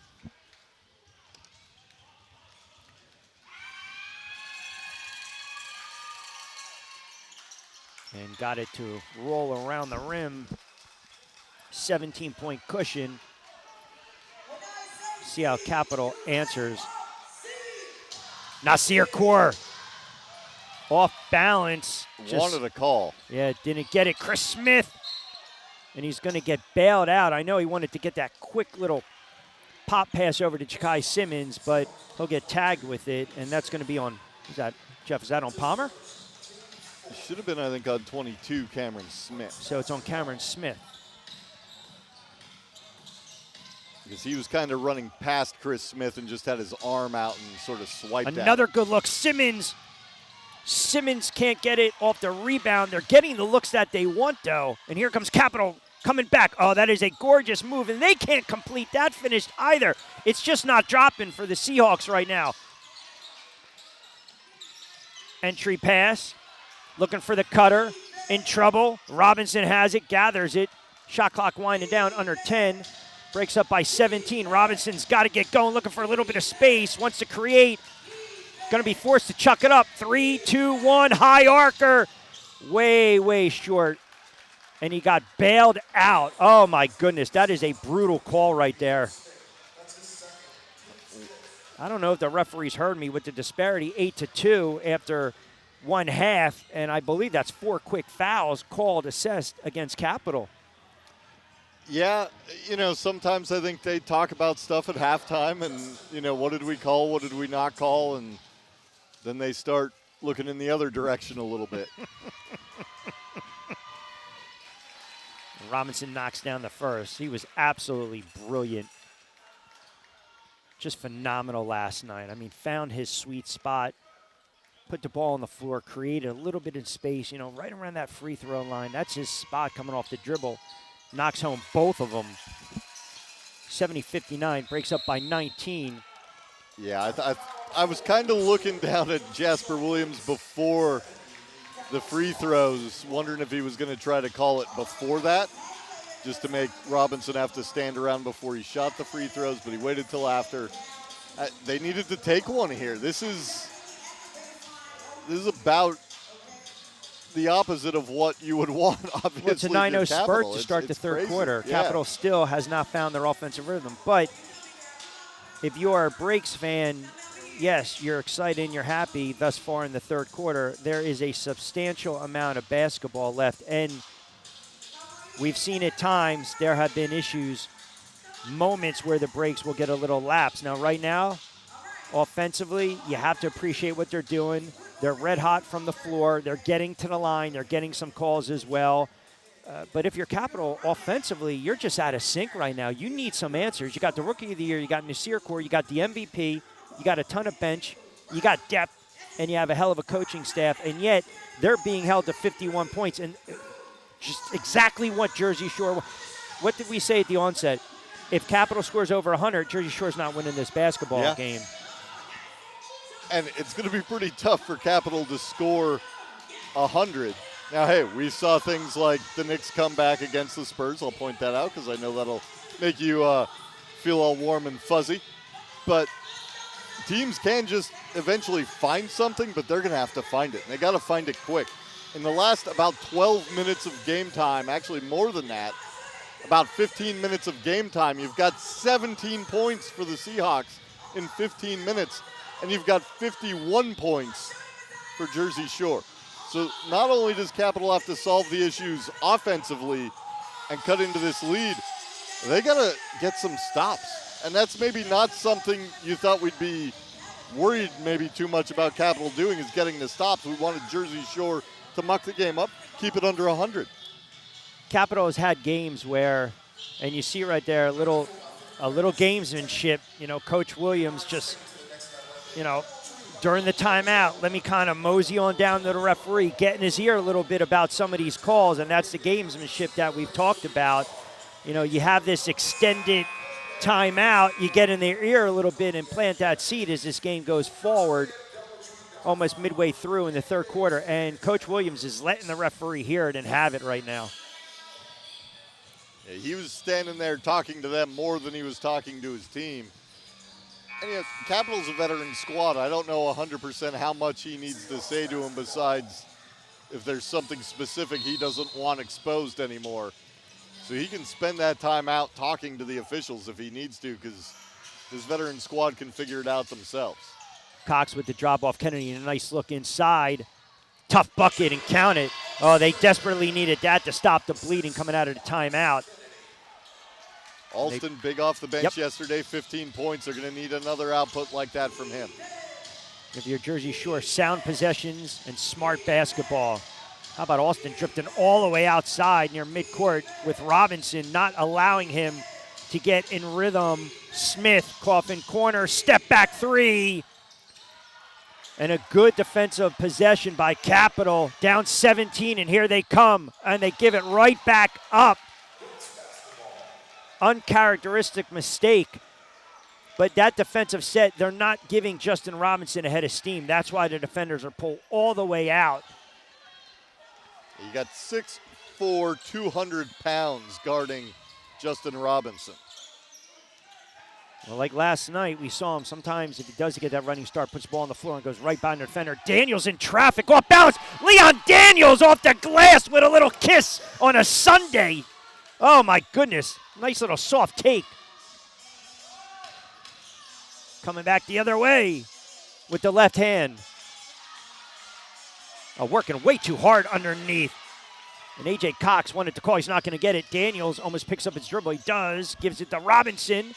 And got it to roll around the rim. 17-point cushion. See how Capital answers. Nasir Kaur off balance. Wanted a call. Yeah, didn't get it. Chris Smith. And he's going to get bailed out. I know he wanted to get that quick little pop pass over to Ja'Kai Simmons, but he'll get tagged with it, and that's going to be on, is that on Palmer? It should have been, I think, on 22, Cameron Smith. So it's on Cameron Smith. Because he was kind of running past Chris Smith and just had his arm out and sort of swiped out. Another good look. Simmons can't get it off the rebound. They're getting the looks that they want, though. And here comes Capital coming back. Oh, that is a gorgeous move, and they can't complete that finish either. It's just not dropping for the Seahawks right now. Entry pass. Looking for the cutter. In trouble. Robinson has it, gathers it. Shot clock winding down under 10. Breaks up by 17. Robinson's got to get going, looking for a little bit of space. Wants to create. Going to be forced to chuck it up. 3, 2, 1. High arcer. Way, way short. And he got bailed out. Oh, my goodness. That is a brutal call right there. I don't know if the referees heard me with the disparity, 8-2 after one half, and I believe that's 4 quick fouls called, assessed against Capital. Yeah, sometimes I think they talk about stuff at halftime and, what did we call, what did we not call, and then they start looking in the other direction a little bit. Robinson knocks down the first. He was absolutely brilliant. Just phenomenal last night. I mean, found his sweet spot, put the ball on the floor, created a little bit of space, right around that free throw line. That's his spot coming off the dribble. Knocks home both of them. 70-59, breaks up by 19. Yeah, I was kind of looking down at Jasper Williams before the free throws, wondering if he was going to try to call it before that. just to make Robinson have to stand around before he shot the free throws, but he waited till after. They needed to take one here. This is about the opposite of what you would want, obviously. Well, it's a 9-0 spurt to start the third crazy. quarter. Yeah. Capital still has not found their offensive rhythm. But if you are a Breaks fan, yes, you're excited and you're happy thus far in the third quarter. There is a substantial amount of basketball left. And we've seen at times there have been issues, moments where the Breaks will get a little lapse. Now, right now, offensively, you have to appreciate what they're doing. They're red hot from the floor. They're getting to the line. They're getting some calls as well. But if you're Capital offensively, you're just out of sync right now. You need some answers. You got the Rookie of the Year. You got Nasir Kaur. You got the MVP. You got a ton of bench. You got depth. And you have a hell of a coaching staff. And yet, they're being held to 51 points. And just exactly what Jersey Shore – what did we say at the onset? If Capital scores over 100, Jersey Shore's not winning this basketball game. And it's going to be pretty tough for Capital to score 100. Now, hey, we saw things like the Knicks come back against the Spurs. I'll point that out because I know that'll make you feel all warm and fuzzy. But teams can just eventually find something, but they're going to have to find it. And they got to find it quick. In the last about 12 minutes of game time, actually more than that, about 15 minutes of game time, you've got 17 points for the Seahawks in 15 minutes. And you've got 51 points for Jersey Shore. So not only does Capital have to solve the issues offensively and cut into this lead, they got to get some stops. And that's maybe not something you thought we'd be worried maybe too much about Capital doing, is getting the stops. We wanted Jersey Shore to muck the game up, keep it under 100. Capital has had games where, and you see right there, a little gamesmanship. You know, Coach Williams just, during the timeout, let me kind of mosey on down to the referee, get in his ear a little bit about some of these calls, and that's the gamesmanship that we've talked about. You have this extended timeout, you get in their ear a little bit and plant that seed as this game goes forward almost midway through in the third quarter, and Coach Williams is letting the referee hear it and have it right now. Yeah, he was standing there talking to them more than he was talking to his team. And Capital's a veteran squad. I don't know 100% how much he needs to say to him besides if there's something specific he doesn't want exposed anymore. So he can spend that time out talking to the officials if he needs to, because this veteran squad can figure it out themselves. Cox with the drop off. Kennedy, a nice look inside. Tough bucket and count it. Oh, they desperately needed that to stop the bleeding coming out of the timeout. Alston, big off the bench yesterday, 15 points. They're going to need another output like that from him. If you're Jersey Shore, sound possessions and smart basketball. How about Alston drifting all the way outside near midcourt with Robinson not allowing him to get in rhythm. Smith, coffin corner, step back three. And a good defensive possession by Capital. Down 17, and here they come. And they give it right back up. Uncharacteristic mistake. But that defensive set, they're not giving Justin Robinson a head of steam. That's why the defenders are pulled all the way out. You got 6'4", 200 pounds guarding Justin Robinson. Well, like last night, we saw him sometimes, if he does get that running start, puts the ball on the floor and goes right by the defender. Daniels in traffic, off balance. Leon Daniels off the glass with a little kiss on a Sunday. Oh, my goodness. Nice little soft take. Coming back the other way with the left hand. Working way too hard underneath. And A.J. Cox wanted to call. He's not going to get it. Daniels almost picks up his dribble. He does. Gives it to Robinson.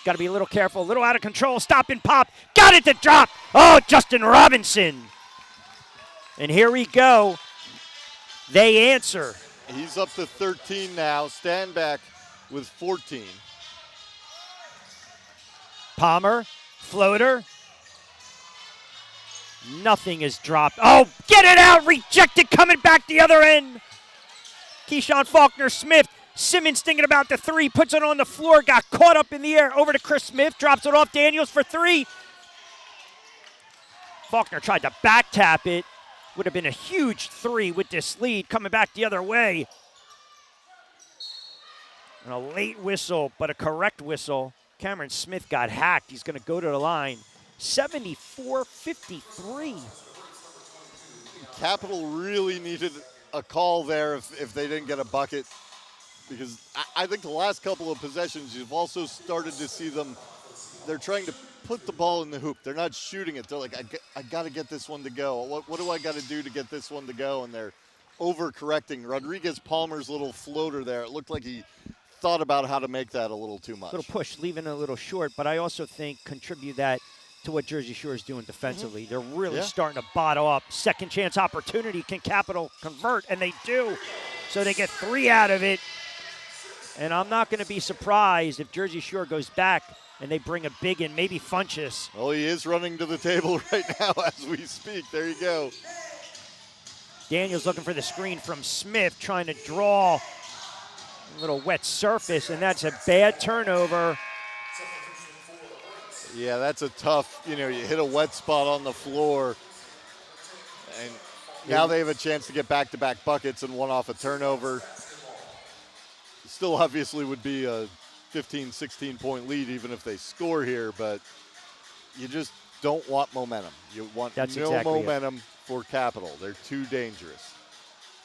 Got to be a little careful. A little out of control. Stop and pop. Got it to drop. Oh, Justin Robinson. And here we go. They answer. He's up to 13 now. Stand back with 14. Palmer. Floater. Nothing is dropped. Oh, get it out. Rejected. Coming back the other end. Keyshawn Faulkner Smith. Simmons thinking about the three. Puts it on the floor. Got caught up in the air. Over to Chris Smith. Drops it off Daniels for three. Faulkner tried to back tap it. Would have been a huge three with this lead. Coming back the other way. And a late whistle, but a correct whistle. Cameron Smith got hacked. He's going to go to the line. 74-53. Capital really needed a call there if they didn't get a bucket, because I think the last couple of possessions, you've also started to see them, they're trying to put the ball in the hoop. They're not shooting it. They're like, I got to get this one to go. What do I got to do to get this one to go? And they're overcorrecting. Rodriguez Palmer's little floater there, it looked like he thought about how to make that a little too much. Little push, leaving it a little short, but I also think contribute that to what Jersey Shore is doing defensively. They're really starting to bottle up. Second chance opportunity. Can Capital convert? And they do. So they get 3 out of it. And I'm not going to be surprised if Jersey Shore goes back and they bring a big in, maybe Funchess. Well, he is running to the table right now as we speak. There you go. Daniels looking for the screen from Smith, trying to draw a little wet surface, and that's a bad turnover. Yeah, that's a tough, you hit a wet spot on the floor, and now they have a chance to get back-to-back buckets and one off a turnover. Still obviously would be a 15, 16-point lead even if they score here, but you just don't want momentum. You want momentum for Capital. They're too dangerous.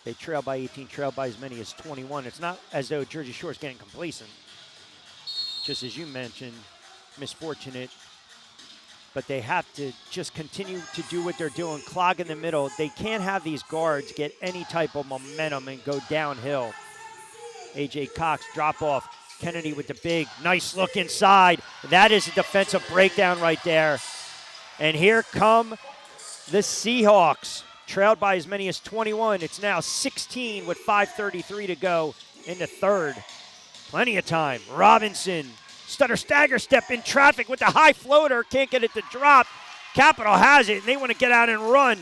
They trail by 18, trail by as many as 21. It's not as though Jersey Shore is getting complacent. Just as you mentioned, misfortunate, but they have to just continue to do what they're doing, clog in the middle. They can't have these guards get any type of momentum and go downhill. A.J. Cox drop off. Kennedy with the big, nice look inside. That is a defensive breakdown right there. And here come the Seahawks, trailed by as many as 21. It's now 16 with 5:33 to go in the third. Plenty of time. Robinson, stutter stagger step in traffic with the high floater. Can't get it to drop. Capital has it, and they want to get out and run.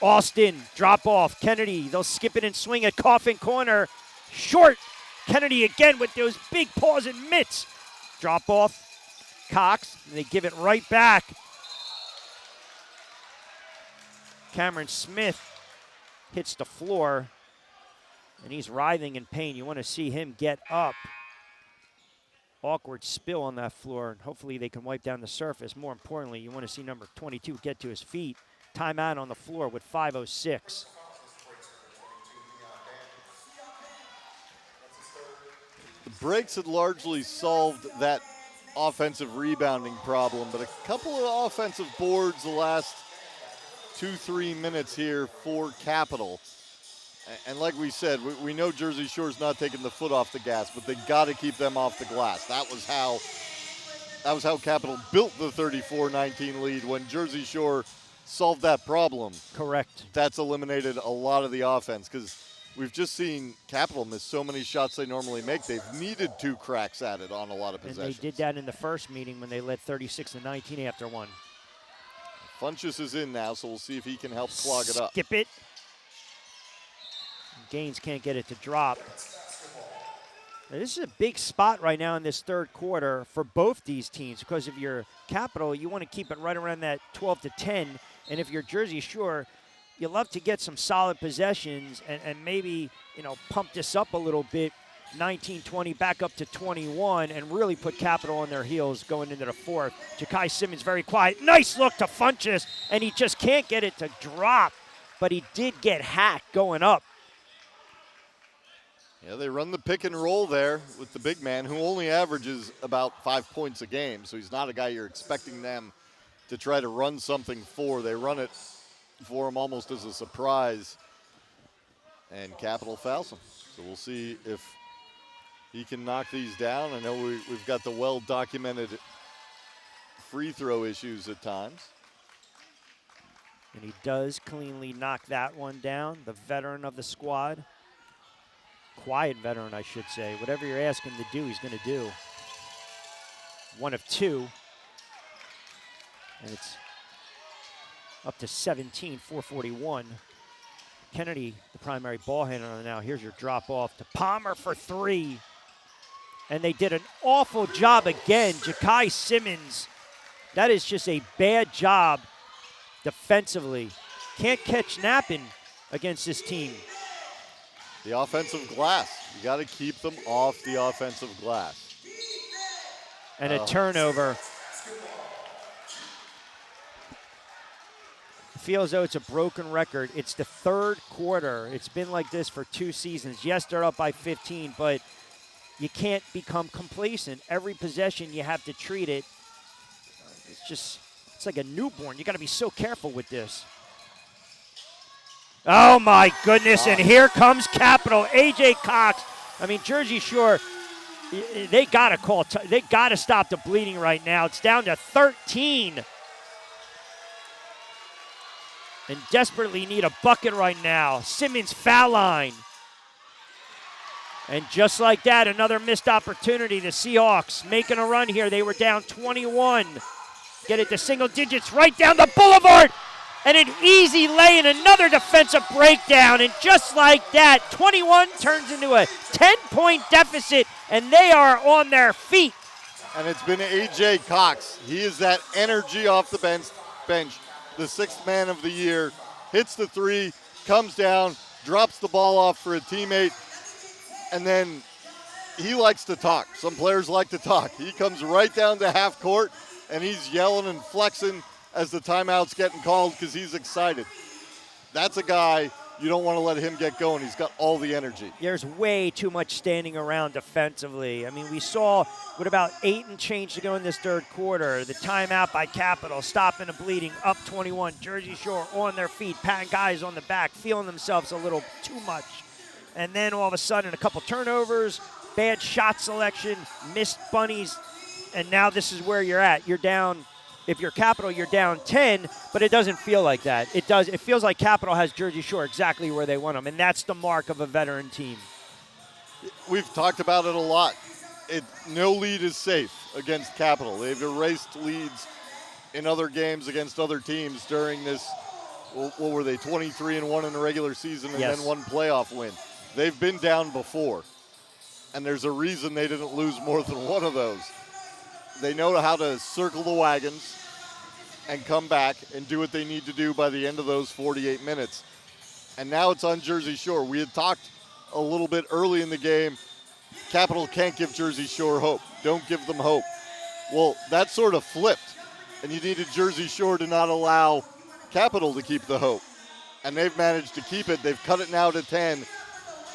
Austin, drop off. Kennedy, they'll skip it and swing at Coffin corner. Short. Kennedy again with those big paws and mitts. Drop off. Cox, and they give it right back. Cameron Smith hits the floor, and he's writhing in pain. You want to see him get up. Awkward spill on that floor, and hopefully they can wipe down the surface. More importantly, you want to see number 22 get to his feet. Timeout on the floor with 5:06. The breaks had largely solved that offensive rebounding problem, but a couple of offensive boards the last 2-3 minutes here for Capital. And like we said, we know Jersey Shore's not taking the foot off the gas, but they got to keep them off the glass. That was how Capital built the 34-19 lead when Jersey Shore solved that problem. Correct. That's eliminated a lot of the offense because we've just seen Capital miss so many shots they normally make. They've needed 2 cracks at it on a lot of possessions. And they did that in the first meeting when they led 36-19 after one. Funchess is in now, so we'll see if he can help clog it up. Skip it. Gaines can't get it to drop. Now, this is a big spot right now in this third quarter for both these teams because if you're Capital, you want to keep it right around that 12-10. And if you're Jersey Shore, you love to get some solid possessions and maybe, pump this up a little bit, 19-20 back up to 21, and really put Capital on their heels going into the fourth. Ja'Kai Simmons very quiet. Nice look to Funchess, and he just can't get it to drop, but he did get hacked going up. Yeah, they run the pick and roll there with the big man who only averages about 5 points a game, so he's not a guy you're expecting them to try to run something for. They run it for him almost as a surprise, and Capital fouls him. So we'll see if he can knock these down. I know we've got the well-documented free throw issues at times. And he does cleanly knock that one down, the veteran of the squad. Quiet veteran, I should say. Whatever you're asking him to do, he's going to do. 1 of 2. And it's up to 17, 4:41. Kennedy, the primary ball handler now. Here's your drop off to Palmer for 3. And they did an awful job again. Ja'Kai Simmons, that is just a bad job defensively. Can't catch napping against this team. The offensive glass You got to keep them off the offensive glass. And a turnover. Feels as though it's a broken record. It's the third quarter. It's been like this for 2 seasons. Yes, they're up by 15, but you can't become complacent. Every possession you have to treat it. It's like a newborn. You got to be so careful with this. Oh my goodness, and here comes Capital. A.J. Cox. I mean, Jersey Shore, they got to they got to stop the bleeding right now. It's down to 13. And desperately need a bucket right now. Simmons foul line. And just like that, another missed opportunity. The Seahawks making a run here. They were down 21. Get it to single digits right down the boulevard. And an easy lay and another defensive breakdown. And just like that, 21 turns into a 10-point deficit, and they are on their feet. And it's been A.J. Cox. He is that energy off the bench. The 6th man of the year, hits the 3, comes down, drops the ball off for a teammate, and then he likes to talk. Some players like to talk. He comes right down to half court, and he's yelling and flexing as the timeout's getting called because he's excited. That's a guy you don't want to let him get going. He's got all the energy. There's way too much standing around defensively. I mean, we saw with about 8 and change to go in this third quarter, the timeout by Capital, stopping the bleeding, up 21. Jersey Shore on their feet, patting guys on the back, feeling themselves a little too much. And then all of a sudden, a couple turnovers, bad shot selection, missed bunnies, and now this is where you're at. You're down. If you're Capital, you're down 10, but it doesn't feel like that. It does. It feels like Capital has Jersey Shore exactly where they want them, and that's the mark of a veteran team. We've talked about it a lot. No lead is safe against Capital. They've erased leads in other games against other teams during this, what were they, 23-1 in the regular season and then one playoff win. They've been down before, and there's a reason they didn't lose more than one of those. They know how to circle the wagons and come back and do what they need to do by the end of those 48 minutes. And now it's on Jersey Shore. We had talked a little bit early in the game. Capital can't give Jersey Shore hope. Don't give them hope. Well, that sort of flipped, and you needed Jersey Shore to not allow Capital to keep the hope. And they've managed to keep it. They've cut it now to 10.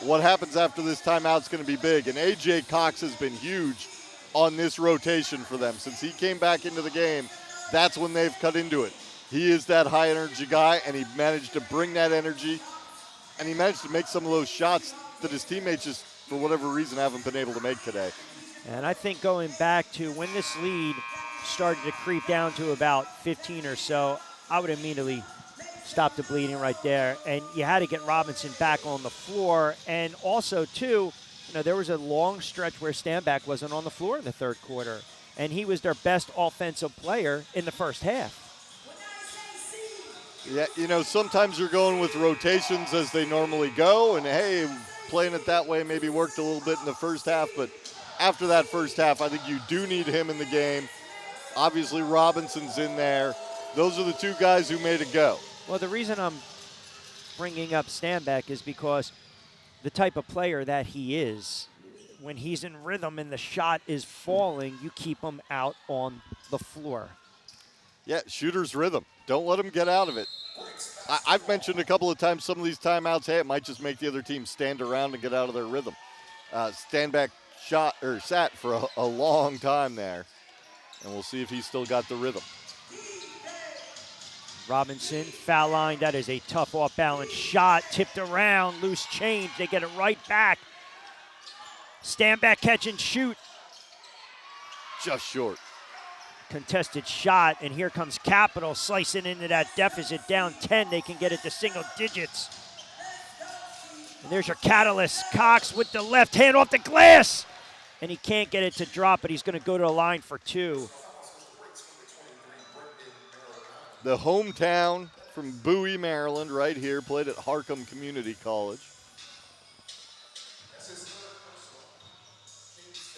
What happens after this timeout is going to be big. And A.J. Cox has been huge on this rotation for them. Since he came back into the game, that's when they've cut into it. He is that high-energy guy, and he managed to bring that energy, and he managed to make some of those shots that his teammates just, for whatever reason, haven't been able to make today. And I think going back to when this lead started to creep down to about 15 or so, I would immediately stop the bleeding right there. And you had to get Robinson back on the floor. And also, too, there was a long stretch where Stanback wasn't on the floor in the third quarter, and he was their best offensive player in the first half. Yeah, sometimes you're going with rotations as they normally go, and hey, playing it that way maybe worked a little bit in the first half, but after that first half, I think you do need him in the game. Obviously, Robinson's in there. Those are the 2 guys who made it go. Well, the reason I'm bringing up Stanback is because the type of player that he is, when he's in rhythm and the shot is falling, you keep him out on the floor. Yeah, shooter's rhythm. Don't let him get out of it. I've mentioned a couple of times some of these timeouts, hey, it might just make the other team stand around and get out of their rhythm. Stanback sat for a long time there, and we'll see if he's still got the rhythm. Robinson, foul line. That is a tough off-balance shot. Tipped around, loose change. They get it right back. Stand back, catch and shoot. Just short. Contested shot, and here comes Capital slicing into that deficit. Down 10, they can get it to single digits. And there's your catalyst. Cox with the left hand off the glass. And he can't get it to drop, but he's going to go to the line for 2. The hometown from Bowie, Maryland, right here, played at Harcum Community College.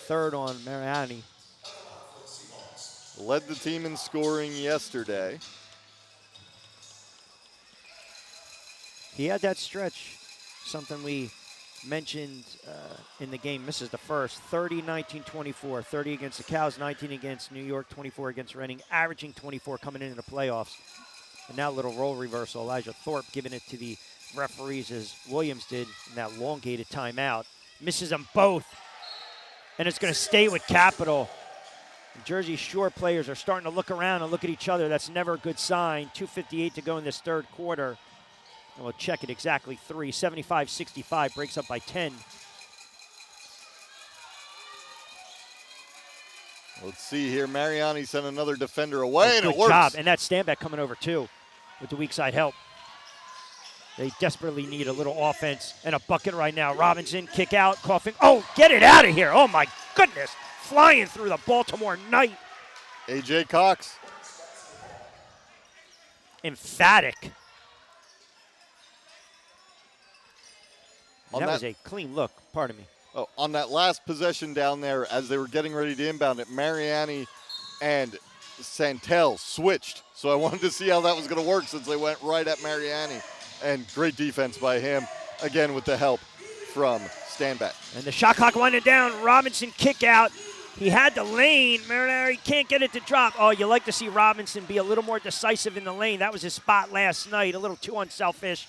Third on Mariani. Led the team in scoring yesterday. He had that stretch, something we mentioned in the game, misses the first, 30, 19, 24, 30 against the Cows, 19 against New York, 24 against Reading, averaging 24 coming into the playoffs. And now a little role reversal. Elijah Thorpe giving it to the referees as Williams did in that elongated timeout. Misses them both, and it's going to stay with Capital. The Jersey Shore players are starting to look around and look at each other. That's never a good sign. 2:58 to go in this third quarter. And we'll check it exactly 3. 75-65, breaks up by 10. Let's see here. Mariani sent another defender away, and Good it works. job. And that Stanback coming over, too, with the weak side help. They desperately need a little offense and a bucket right now. Robinson, kick out, coughing. Oh, get it out of here. Oh, my goodness. Flying through the Baltimore night. A.J. Cox. Emphatic. On That that- was a clean look. Pardon me. Oh, on that last possession down there, as they were getting ready to inbound it, Mariani and Santel switched. So I wanted to see how that was going to work since they went right at Mariani. And great defense by him, again with the help from Stanback. And the shot clock winding down. Robinson kick out. He had the lane. Marinari can't get it to drop. Oh, you like to see Robinson be a little more decisive in the lane. That was his spot last night. A little too unselfish.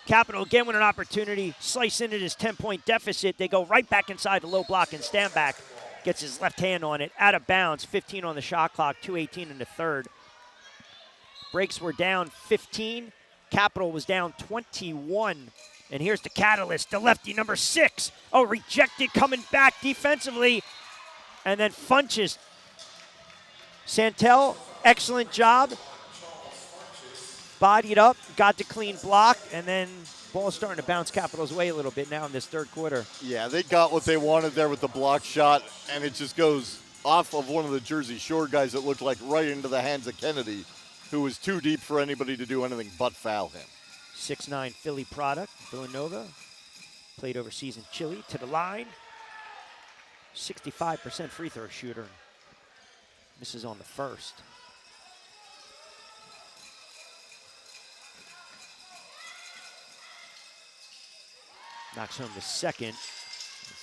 Capital again with an opportunity. Slice into this 10-point deficit. They go right back inside the low block, and Stanback gets his left hand on it. Out of bounds. 15 on the shot clock. 2:18 in the third. Breaks were down 15. Capital was down 21. And here's the catalyst, the lefty, number 6. Oh, rejected, coming back defensively. And then Funches. Santel, excellent job. Bodied up, got the clean block, and then ball starting to bounce Capital's way a little bit now in this third quarter. Yeah, they got what they wanted there with the block shot, and it just goes off of one of the Jersey Shore guys that looked like right into the hands of Kennedy, who was too deep for anybody to do anything but foul him. 6'9" Philly product, Villanova. Played overseas in Chile, to the line. 65% free throw shooter. Misses on the first. Knocks home the second.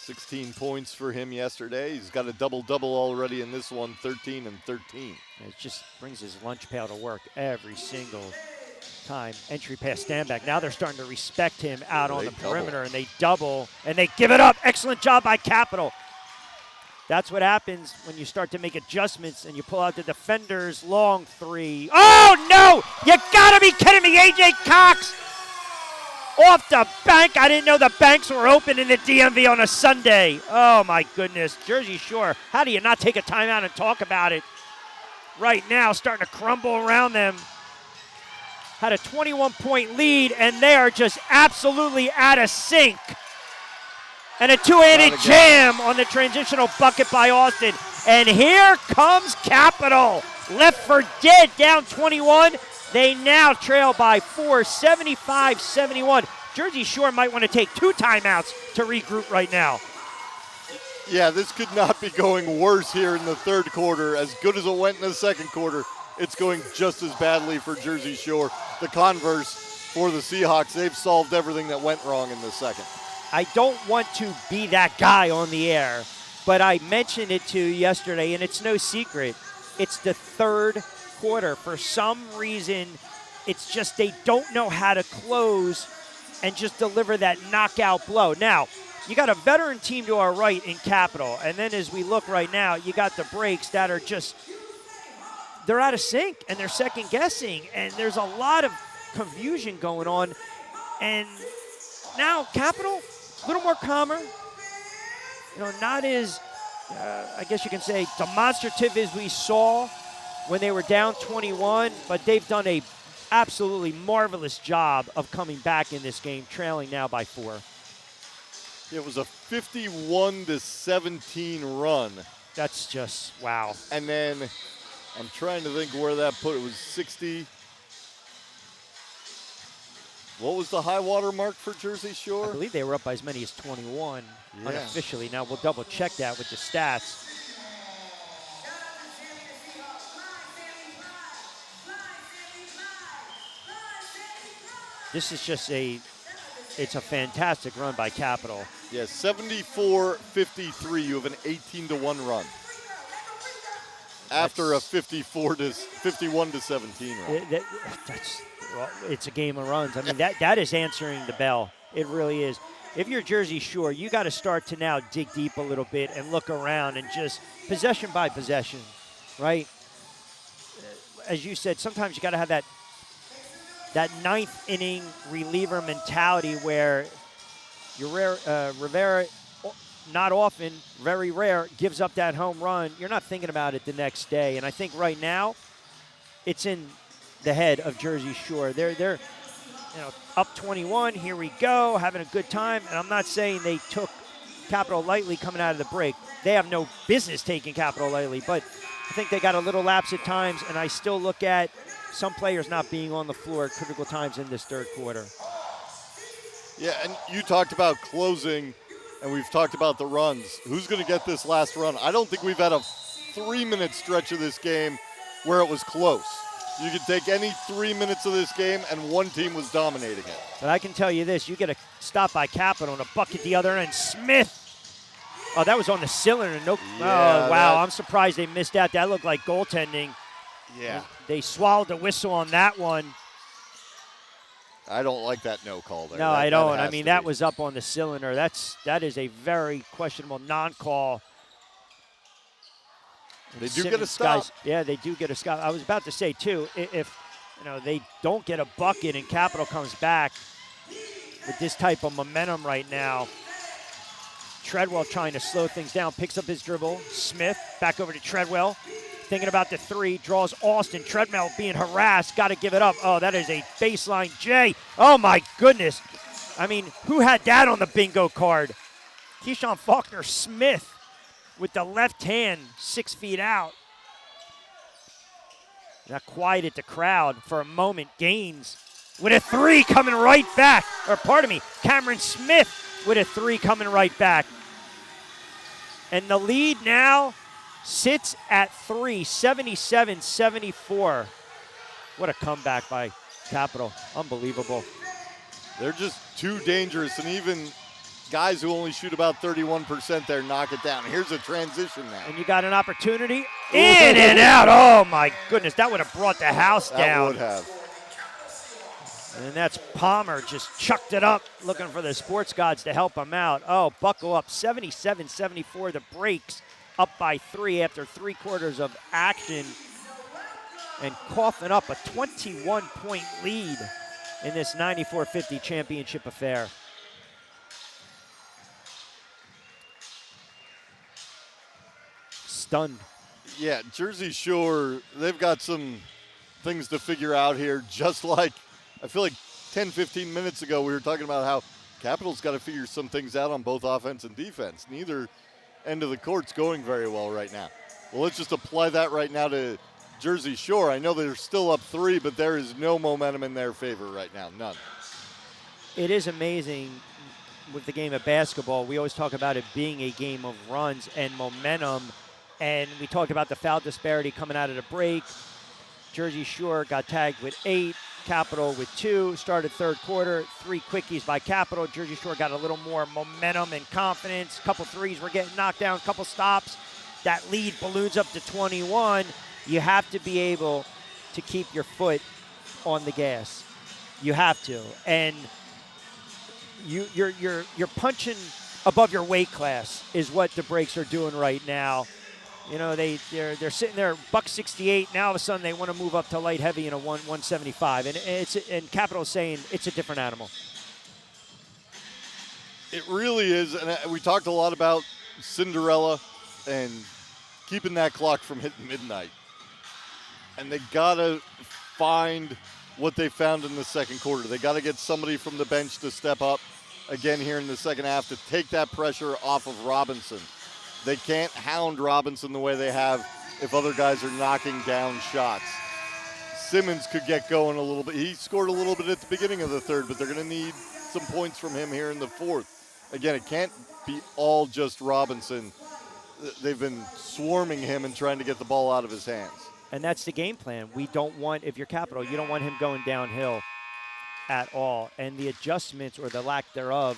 16 points for him yesterday. He's got a double-double already in this one, 13 and 13. It just brings his lunch pail to work every single time. Entry pass Stanback. Now they're starting to respect him out on the perimeter, and they double, and they give it up. Excellent job by Capital. That's what happens when you start to make adjustments and you pull out the defender's long three. Oh, no! You gotta be kidding me, A.J. Cox! Off the bank. I didn't know the banks were open in the DMV on a Sunday. Oh, my goodness. Jersey Shore, how do you not take a timeout and talk about it? Right now, starting to crumble around them. Had a 21-point lead, and they are just absolutely out of sync. And a two-handed jam on the transitional bucket by Austin. And here comes Capital. Left for dead, down 21. They now trail by 4, 75-71. Jersey Shore might want to take 2 timeouts to regroup right now. Yeah, this could not be going worse here in the third quarter. As good as it went in the second quarter, it's going just as badly for Jersey Shore. The converse for the Seahawks, they've solved everything that went wrong in the second. I don't want to be that guy on the air, but I mentioned it to you yesterday, and it's no secret. It's the third quarter. For some reason, it's just they don't know how to close and just deliver that knockout blow. Now, you got a veteran team to our right in Capital, and then as we look right now, you got the breaks that are just, they're out of sync, and they're second-guessing, and there's a lot of confusion going on. And now Capital, a little more calmer, not as, I guess you can say, demonstrative as we saw when they were down 21, but they've done a absolutely marvelous job of coming back in this game, trailing now by 4. It was a 51-17 run. That's just, wow. And then I'm trying to think where that put it. Was 60. What was the high water mark for Jersey Shore? I believe they were up by as many as 21 unofficially. Now we'll double check that with the stats. This is just a it's a fantastic run by Capital. Yeah, 74-53. You have an 18-1 run. After a 51-17 run. Well, it's a game of runs. I mean, that is answering the bell. It really is. If you're Jersey Shore, you got to start to now dig deep a little bit and look around and just possession by possession, right? As you said, sometimes you got to have that ninth inning reliever mentality where Rivera, not often, very rare, gives up that home run. You're not thinking about it the next day. And I think right now, it's in the head of Jersey Shore. They're up 21. Here we go, having a good time. And I'm not saying they took Capital lightly coming out of the break. They have no business taking Capital lightly, but I think they got a little lapse at times. And I still look at some players not being on the floor at critical times in this third quarter. Yeah, and you talked about closing, and we've talked about the runs. Who's going to get this last run? I don't think we've had a 3-minute stretch of this game where it was close. You could take any 3 minutes of this game, and one team was dominating it. But I can tell you this, you get a stop by Capital and a bucket the other end. Smith. Oh, that was on the cylinder. Nope. Yeah, oh, wow. I'm surprised they missed that. That looked like goaltending. Yeah. They swallowed the whistle on that one. I don't like that no call there. No, I don't. I mean, that was up on the cylinder. That is a very questionable non-call. They do get a stop. Yeah, they do get a stop. I was about to say, too, if they don't get a bucket and Capital comes back with this type of momentum right now, Treadwell trying to slow things down, picks up his dribble. Smith back over to Treadwell. Thinking about the three, draws Austin. Treadwell being harassed, got to give it up. Oh, that is a baseline J. Oh, my goodness. I mean, who had that on the bingo card? Keyshawn Faulkner Smith with the left hand 6 feet out. That quieted the crowd for a moment. Gaines with a three coming right back. Or pardon me, Cameron Smith with a three coming right back. And the lead now sits at 3, 77-74. What a comeback by Capital. Unbelievable. They're just too dangerous, and even guys who only shoot about 31% there knock it down. Here's a transition now. And you got an opportunity. In and out. Oh, my goodness. That would have brought the house down. That would have. And that's Palmer just chucked it up, looking for the sports gods to help him out. Oh, buckle up. 77-74, the breaks. Up by 3 after 3 quarters of action and coughing up a 21-point lead in this 94-50 championship affair. Stunned. Yeah, Jersey Shore, they've got some things to figure out here, just like I feel like 10, 15 minutes ago we were talking about how Capital's got to figure some things out on both offense and defense. Neither end of the court's going very well right now. Well, let's just apply that right now to Jersey Shore. I know they're still up 3, but there is no momentum in their favor right now, none. It is amazing with the game of basketball. We always talk about it being a game of runs and momentum, and we talked about the foul disparity coming out of the break. Jersey Shore got tagged with 8, Capital with 2, started third quarter, 3 quickies by Capital. Jersey Shore got a little more momentum and confidence. Couple threes were getting knocked down, couple stops. That lead balloons up to 21. You have to be able to keep your foot on the gas. You have to. And you're punching above your weight class is what the Breaks are doing right now. You know, they're sitting there $168. Now all of a sudden they want to move up to light heavy in a 175, and Capital's saying it's a different animal. It really is, and we talked a lot about Cinderella and keeping that clock from hitting midnight. And they gotta find what they found in the second quarter. They gotta get somebody from the bench to step up again here in the second half to take that pressure off of Robinson. They can't hound Robinson the way they have if other guys are knocking down shots. Simmons could get going a little bit. He scored a little bit at the beginning of the third, but they're going to need some points from him here in the fourth. Again, it can't be all just Robinson. They've been swarming him and trying to get the ball out of his hands. And that's the game plan. We don't want, if you're Capital, you don't want him going downhill. at all. And the adjustments or the lack thereof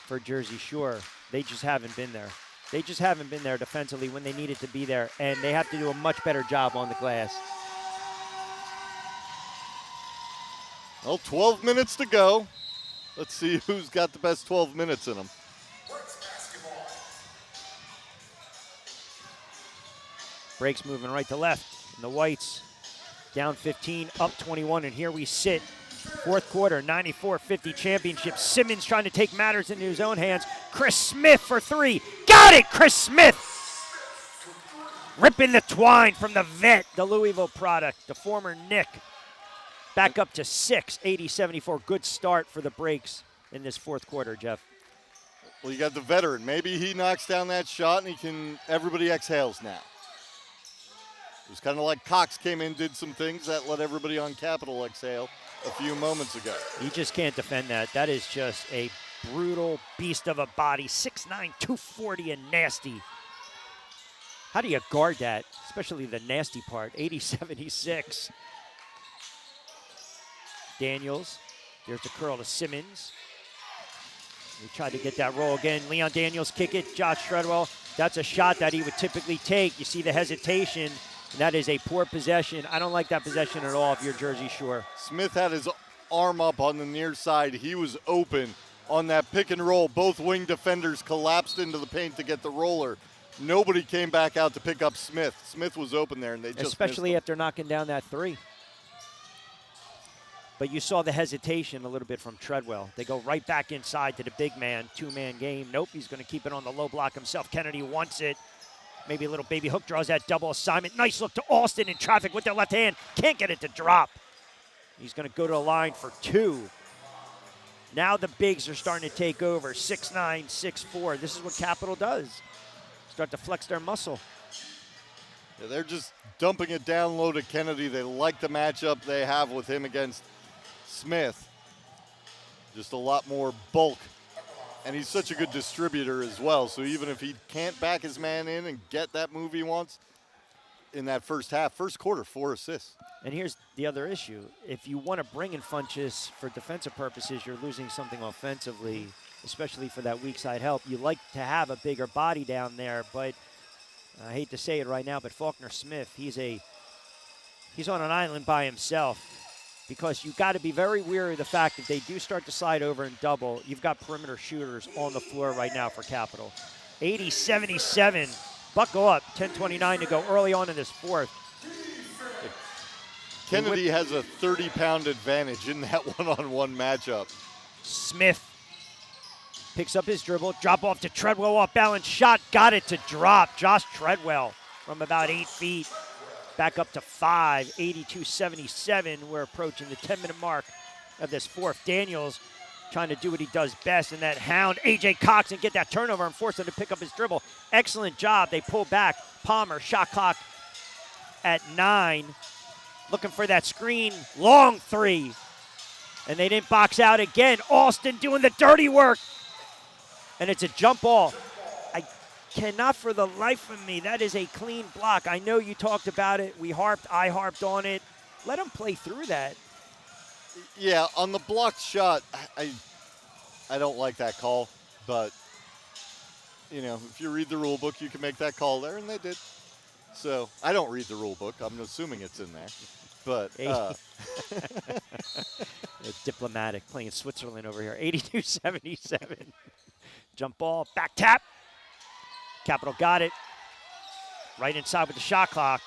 for Jersey Shore, they just haven't been there. They just haven't been there defensively when they needed to be there, and they have to do a much better job on the glass. Well, 12 minutes to go. Let's see who's got the best 12 minutes in them. Breaks moving right to left, and the Whites down 15, up 21, and here we sit. Fourth quarter, 94-50 championship. Simmons trying to take matters into his own hands. Chris Smith for three. Got it, Chris Smith! Ripping the twine from the vet, the Louisville product, the former Knick. Back up to 6, 80-74. Good start for the Breaks in this fourth quarter, Jeff. Well, you got the veteran. Maybe he knocks down that shot and everybody exhales now. It was kind of like Cox came in, did some things that let everybody on Capitol exhale a few moments ago. He just can't defend that. That is just a brutal beast of a body. 6'9", 240 and nasty. How do you guard that, especially the nasty part? 80-76. Daniels, there's the curl to Simmons. He tried to get that roll again. Leon Daniels kick it. Josh Treadwell, that's a shot that he would typically take. You see the hesitation. That is a poor possession. I don't like that possession at all if you're Jersey Shore. Smith had his arm up on the near side. He was open on that pick and roll. Both wing defenders collapsed into the paint to get the roller. Nobody came back out to pick up Smith. Smith was open there, and they just especially after knocking down that three. But you saw the hesitation a little bit from Treadwell. They go right back inside to the big man, two-man game. Nope, he's going to keep it on the low block himself. Kennedy wants it. Maybe a little baby hook, draws that double assignment. Nice look to Austin in traffic with the left hand. Can't get it to drop. He's going to go to the line for two. Now the bigs are starting to take over. 6'9", 6'4". This is what Capitol does. Start to flex their muscle. Yeah, they're just dumping it down low to Kennedy. They like the matchup they have with him against Smith. Just a lot more bulk. And he's such a good distributor as well. So even if he can't back his man in and get that move he wants in that first half, first quarter, 4 assists. And here's the other issue. If you want to bring in Funchess for defensive purposes, you're losing something offensively, especially for that weak side help. You like to have a bigger body down there, but I hate to say it right now, but Faulkner Smith, he's on an island by himself. Because you've got to be very wary of the fact that they do start to slide over and double. You've got perimeter shooters on the floor right now for Capitol. 80-77. Buckle up. 10:29 to go early on in this fourth. Kennedy has a 30-pound advantage in that one-on-one matchup. Smith picks up his dribble. Drop off to Treadwell off balance. Shot. Got it to drop. Josh Treadwell from about 8 feet. Back up to 5, 82-77. We're approaching the 10-minute mark of this fourth. Daniels trying to do what he does best, and that hound A.J. Cox and get that turnover and force him to pick up his dribble. Excellent job. They pull back. Palmer, shot clock at 9. Looking for that screen. Long three. And they didn't box out again. Austin doing the dirty work. And it's a jump ball. Cannot for the life of me. That is a clean block. I know you talked about it. I harped on it. Let him play through that. Yeah, on the blocked shot, I don't like that call. But, you know, if you read the rule book, you can make that call there, and they did. So I don't read the rule book. I'm assuming it's in there. But it's diplomatic, playing in Switzerland over here. 82-77. Jump ball, back tap. Capitol got it. Right inside with the shot clock.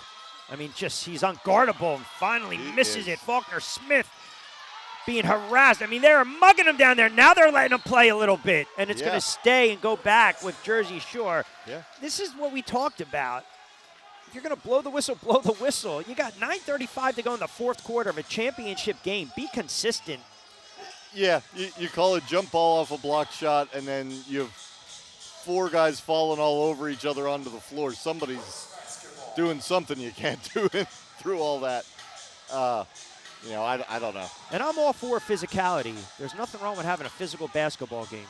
I mean, he's unguardable and finally misses it. Faulkner Smith being harassed. I mean, they're mugging him down there. Now they're letting him play a little bit, and it's going to stay and go back with Jersey Shore. Yeah. This is what we talked about. If you're going to blow the whistle, blow the whistle. You got 9:35 to go in the fourth quarter of a championship game. Be consistent. Yeah, you call a jump ball off a blocked shot, and then you have 4 guys falling all over each other onto the floor. Somebody's doing something you can't do through all that. You know, I don't know. And I'm all for physicality. There's nothing wrong with having a physical basketball game.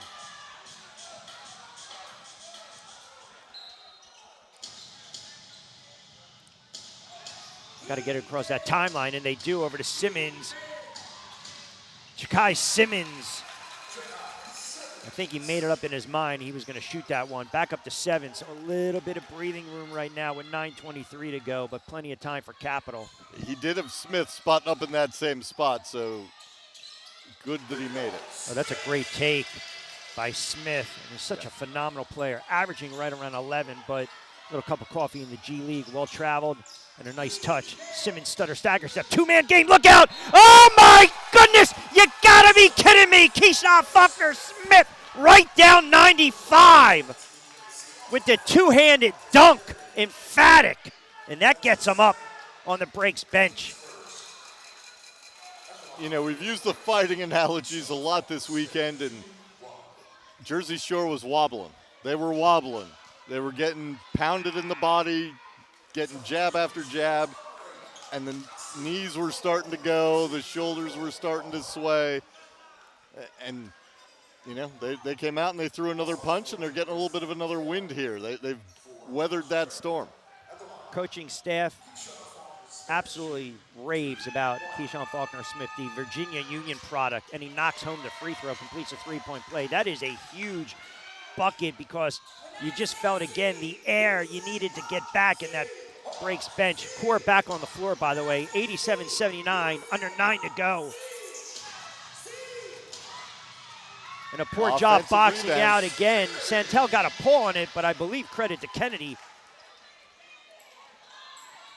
Got to get it across that timeline, and they do over to Simmons. Ja'Kai Simmons. I think he made it up in his mind he was going to shoot that one. Back up to 7, so a little bit of breathing room right now with 9:23 to go, but plenty of time for Capital. He did have Smith spotting up in that same spot, so good that he made it. Oh, that's a great take by Smith. And he's such a phenomenal player, averaging right around 11, but a little cup of coffee in the G League, well-traveled, and a nice touch. Simmons stutter stagger step, 2-man game, look out! Oh my goodness! You gotta be kidding me! Keyshawn Faulkner Smith right down 95 with the two-handed dunk, emphatic, and that gets him up on the breaks bench. You know, we've used the fighting analogies a lot this weekend, and Jersey Shore was wobbling. They were wobbling. They were getting pounded in the body, getting jab after jab, and the knees were starting to go, the shoulders were starting to sway, and you know, they came out and they threw another punch, and they're getting a little bit of another wind here. They've weathered that storm. Coaching staff absolutely raves about Keyshawn Faulkner Smith, the Virginia Union product, and he knocks home the free throw, completes a three-point play. That is a huge bucket because you just felt, again, the air you needed to get back in that breaks bench. Core back on the floor, by the way, 87-79, under 9 to go. And a poor job Offensive boxing rebound. out again. Santel got a pull on it, but I believe credit to Kennedy.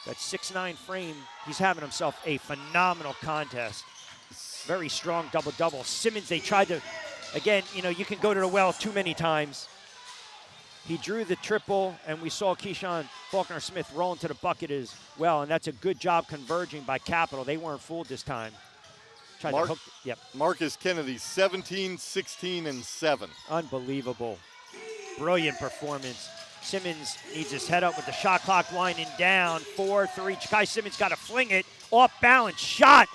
That 6'9" frame, he's having himself a phenomenal contest. Very strong double-double. Simmons, they tried to, again, you know, you can go to the well too many times. He drew the triple, and we saw Keyshawn Faulkner Smith roll into the bucket as well, and that's a good job converging by Capital. They weren't fooled this time. Tried to hook, yep. Marcus Kennedy, 17, 16, and 7. Unbelievable. Brilliant performance. Simmons needs his head up with the shot clock winding down. 4-3. Ja'Kai Simmons got to fling it. Off balance shot.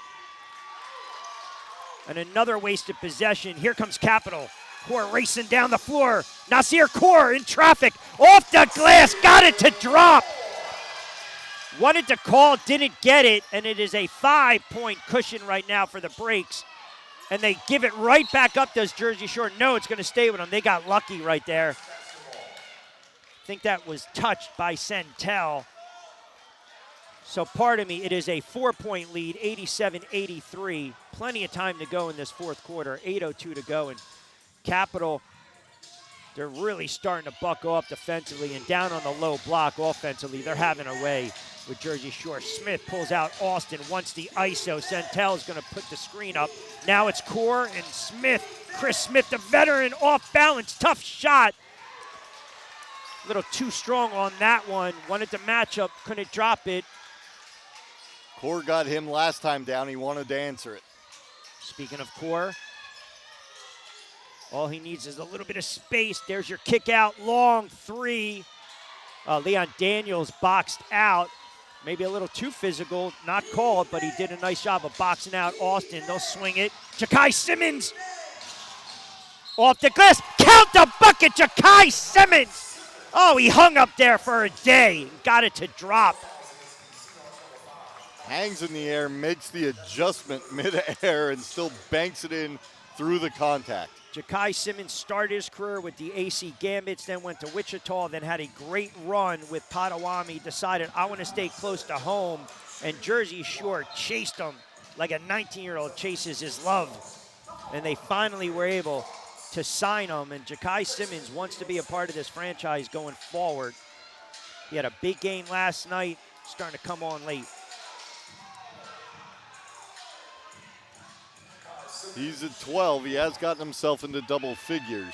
And another wasted possession. Here comes Capital. Core racing down the floor. Nasir Core in traffic. Off the glass. Got it to drop. Wanted to call, didn't get it, and it is a 5-point cushion right now for the breaks. And they give it right back up. Does Jersey Shore? No, it's going to stay with them. They got lucky right there. I think that was touched by Santel. So pardon me, it is a 4-point lead, 87-83. Plenty of time to go in this fourth quarter, 8:02 to go. And Capital, they're really starting to buckle up defensively and down on the low block offensively. They're having a way with Jersey Shore. Smith pulls out Austin, wants the ISO. Santel's going to put the screen up. Now it's Core and Smith. Chris Smith, the veteran, off balance, tough shot. A little too strong on that one. Wanted to match up, couldn't drop it. Core got him last time down. He wanted to answer it. Speaking of Core, all he needs is a little bit of space. There's your kick out, long three. Leon Daniels boxed out. Maybe a little too physical, not called, but he did a nice job of boxing out Austin. They'll swing it. Ja'Kai Simmons off the glass. Count the bucket, Ja'Kai Simmons. Oh, he hung up there for a day. Got it to drop. Hangs in the air, makes the adjustment mid-air, and still banks it in through the contact. Ja'Kai Simmons started his career with the AC Gambits, then went to Wichita, then had a great run with Potawatomi, decided, I want to stay close to home, and Jersey Shore chased him like a 19-year-old chases his love. And they finally were able to sign him, and Ja'Kai Simmons wants to be a part of this franchise going forward. He had a big game last night, starting to come on late. He's at 12. He has gotten himself into double figures.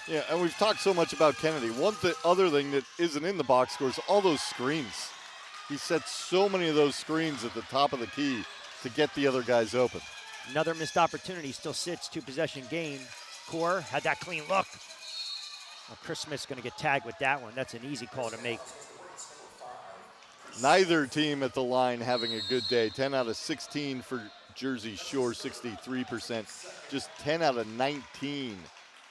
Yeah, and we've talked so much about Kennedy. Other thing that isn't in the box score is all those screens. He sets so many of those screens at the top of the key to get the other guys open. Another missed opportunity, still sits, two-possession game. Core had that clean look. Well, Chris Smith's going to get tagged with that one. That's an easy call to make. Neither team at the line having a good day. 10 out of 16 for Jersey Shore, 63%. Just 10 out of 19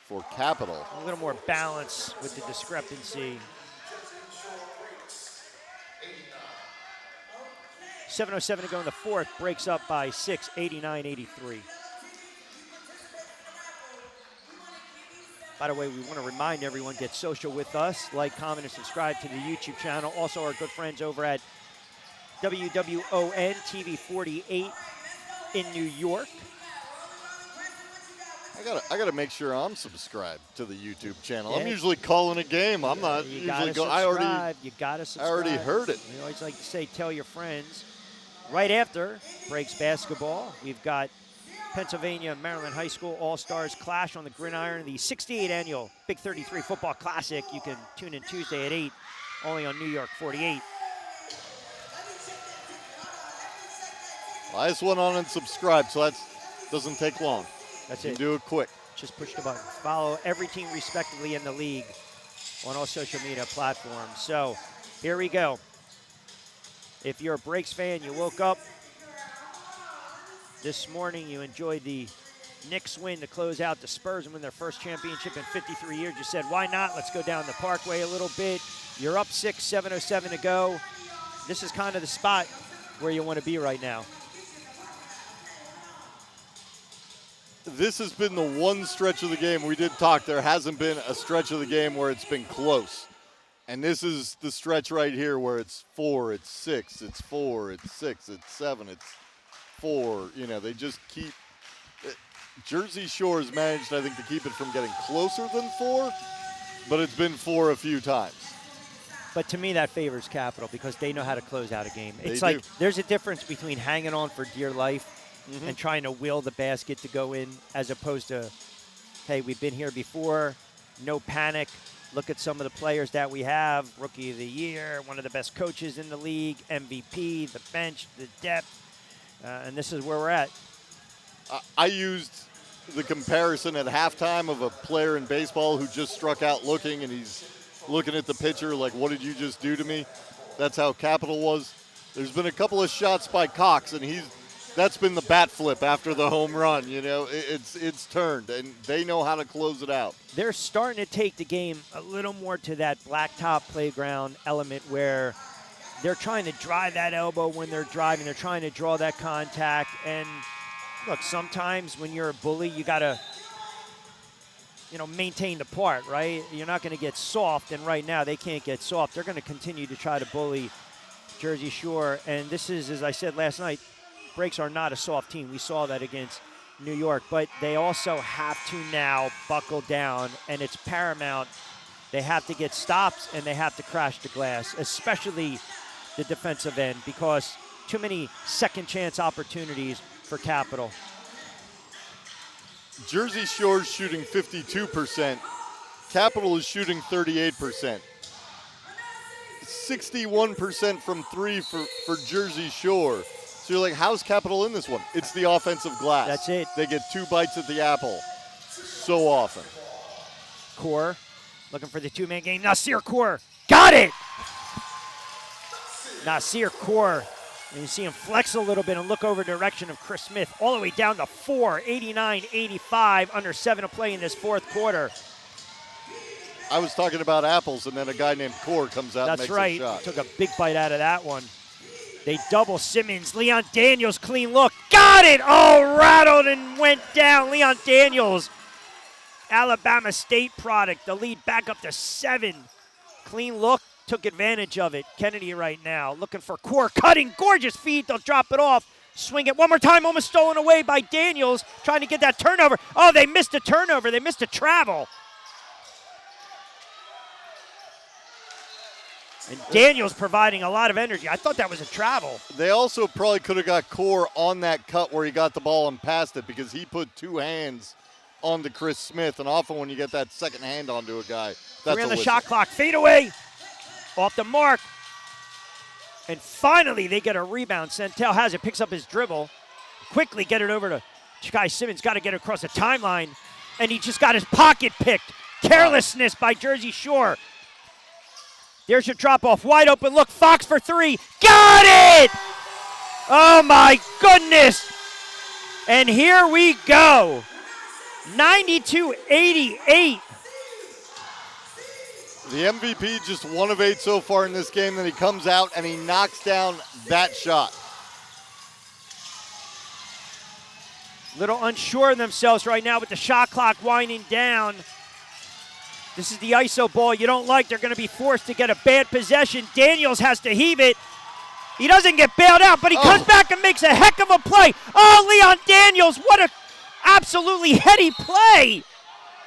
for Capital. A little more balance with the discrepancy. 7:07 to go in the fourth. Breaks up by 6, 89-83. By the way, we want to remind everyone, get social with us, like, comment, and subscribe to the YouTube channel. Also, our good friends over at WWON TV 48 in New York. I gotta make sure I'm subscribed to the YouTube channel. Yeah. I'm usually calling a game. I'm not You usually gotta going. subscribe. You gotta subscribe. I already heard it. We always like to say, tell your friends. Right after Breaks basketball, we've got Pennsylvania Maryland High School All-Stars clash on the Gridiron, the 68th annual Big 33 Football Classic. You can tune in Tuesday at 8, only on New York 48. I just went on and subscribed, so that doesn't take long. That's you it. can do it quick. Just push the button. Follow every team respectively in the league on all social media platforms. So here we go. If you're a Breaks fan, you woke up this morning, you enjoyed the Knicks win to close out the Spurs and win their first championship in 53 years. You said, why not? Let's go down the Parkway a little bit. You're up 6, 7:07 to go. This is kind of the spot where you want to be right now. This has been the one stretch of the game. We did talk. There hasn't been a stretch of the game where it's been close. And this is the stretch right here where it's 4, it's 6, it's 4, it's 6, it's 7, it's 4. You know, they just keep Jersey Shore has managed, I think, to keep it from getting closer than 4, but it's been 4 a few times. But to me, that favors Capital because they know how to close out a game. It's They like do. there's a difference between hanging on for dear life and trying to will the basket to go in as opposed to, hey, we've been here before, no panic. Look at some of the players that we have, Rookie of the Year, one of the best coaches in the league, MVP, the bench, the depth, and this is where we're at. I used the comparison at halftime of a player in baseball who just struck out looking, and he's looking at the pitcher like, what did you just do to me? That's how Capital was. There's been a couple of shots by Cox, and that's been the bat flip after the home run. You know, it's turned, and they know how to close it out. They're starting to take the game a little more to that blacktop playground element where they're trying to drive that elbow when they're driving. They're trying to draw that contact. And look, sometimes when you're a bully, you got to, maintain the part, right? You're not going to get soft, and right now they can't get soft. They're going to continue to try to bully Jersey Shore. And this is, as I said last night, Breaks are not a soft team. We saw that against New York, but they also have to now buckle down, and it's paramount. They have to get stops, and they have to crash the glass, especially the defensive end, because too many second chance opportunities for Capital. Jersey Shore's shooting 52%. Capital is shooting 38%. 61% from 3 for Jersey Shore. So you're like, how's Capital in this one? It's the offensive glass. That's it. They get 2 bites at the apple so often. Core looking for the two-man game. Nasir Core got it! Nasir Core. And you see him flex a little bit and look over direction of Chris Smith all the way down to 4, 89-85, under 7 to play in this fourth quarter. I was talking about apples, and then a guy named Core comes out and That's makes right. a shot. Took a big bite out of that one. They double Simmons. Leon Daniels, clean look. Got it! Oh, rattled and went down. Leon Daniels, Alabama State product. The lead back up to 7. Clean look. Took advantage of it. Kennedy right now looking for Core. Cutting. Gorgeous feed. They'll drop it off. Swing it one more time. Almost stolen away by Daniels. Trying to get that turnover. Oh, they missed a turnover. They missed a travel. And Daniels providing a lot of energy. I thought that was a travel. They also probably could have got Core on that cut where he got the ball and passed it, because he put 2 hands onto Chris Smith, and often when you get that second hand onto a guy, that's 3 on a the whistle. shot clock. Fade away. Off the mark. And finally they get a rebound. Santel has it, picks up his dribble. Quickly get it over to Sky Simmons. Got to get it across the timeline. And he just got his pocket picked. Carelessness by Jersey Shore. There's your drop off. Wide open look. Fox for 3. Got it! Oh my goodness. And here we go. 92-88. The MVP just 1 of 8 so far in this game. Then he comes out and he knocks down that shot. Little unsure of themselves right now with the shot clock winding down. This is the ISO ball you don't like. They're going to be forced to get a bad possession. Daniels has to heave it. He doesn't get bailed out, but he comes back and makes a heck of a play. Oh, Leon Daniels, what a absolutely heady play.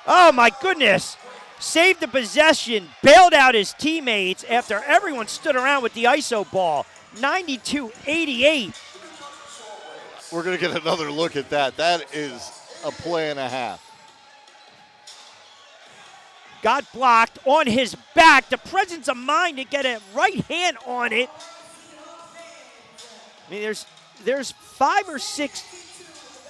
Oh, my goodness. Saved the possession, bailed out his teammates after everyone stood around with the ISO ball. 92-88. We're going to get another look at that. That is a play and a half. Got blocked on his back. The presence of mind to get a right hand on it. I mean, there's 5 or 6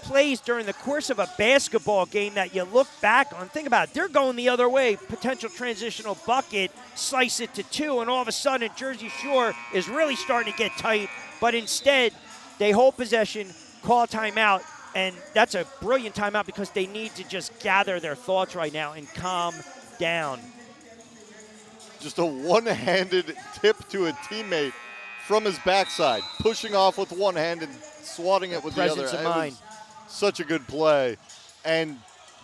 plays during the course of a basketball game that you look back on. Think about it. They're going the other way. Potential transitional bucket, slice it to 2, and all of a sudden Jersey Shore is really starting to get tight. But instead, they hold possession, call timeout, and that's a brilliant timeout because they need to just gather their thoughts right now and calm down. Just a one-handed tip to a teammate from his backside, pushing off with one hand and swatting it with the other. Presence of mind. Such a good play, and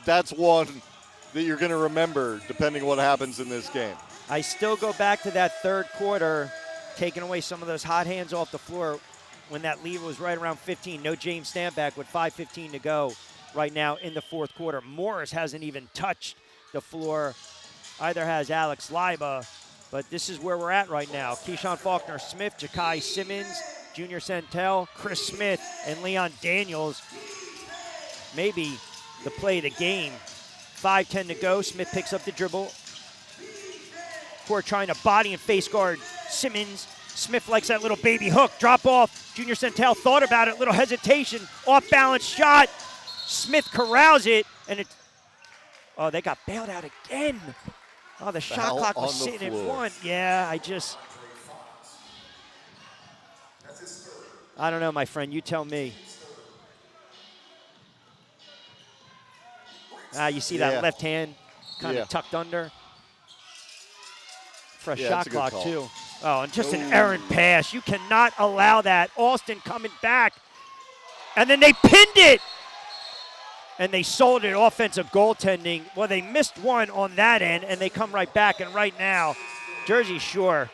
that's one that you're going to remember depending what happens in this game. I still go back to that third quarter, taking away some of those hot hands off the floor when that lead was right around 15. No James Stanback with 5:15 to go right now in the fourth quarter. Morris hasn't even touched the floor. Either has Alex Leiba, but this is where we're at right now. Keyshawn Faulkner Smith, Ja'Kai Simmons, Junior Santel, Chris Smith, and Leon Daniels. Maybe the play of the game. 5:10 to go. Smith picks up the dribble. Court trying to body and face guard Simmons. Smith likes that little baby hook. Drop off. Junior Santel thought about it. Little hesitation. Off balance shot. Smith corrals it. And it. Oh, they got bailed out again. Oh, the shot Foul clock was on the sitting at floor. 1. Yeah, I don't know, my friend. You tell me. You see that left hand kind of tucked under for a shot clock, too. Oh, and just an errant pass. You cannot allow that. Austin coming back. And then they pinned it. And they sold it offensive goaltending. Well, they missed one on that end, and they come right back. And right now, Jersey Shore.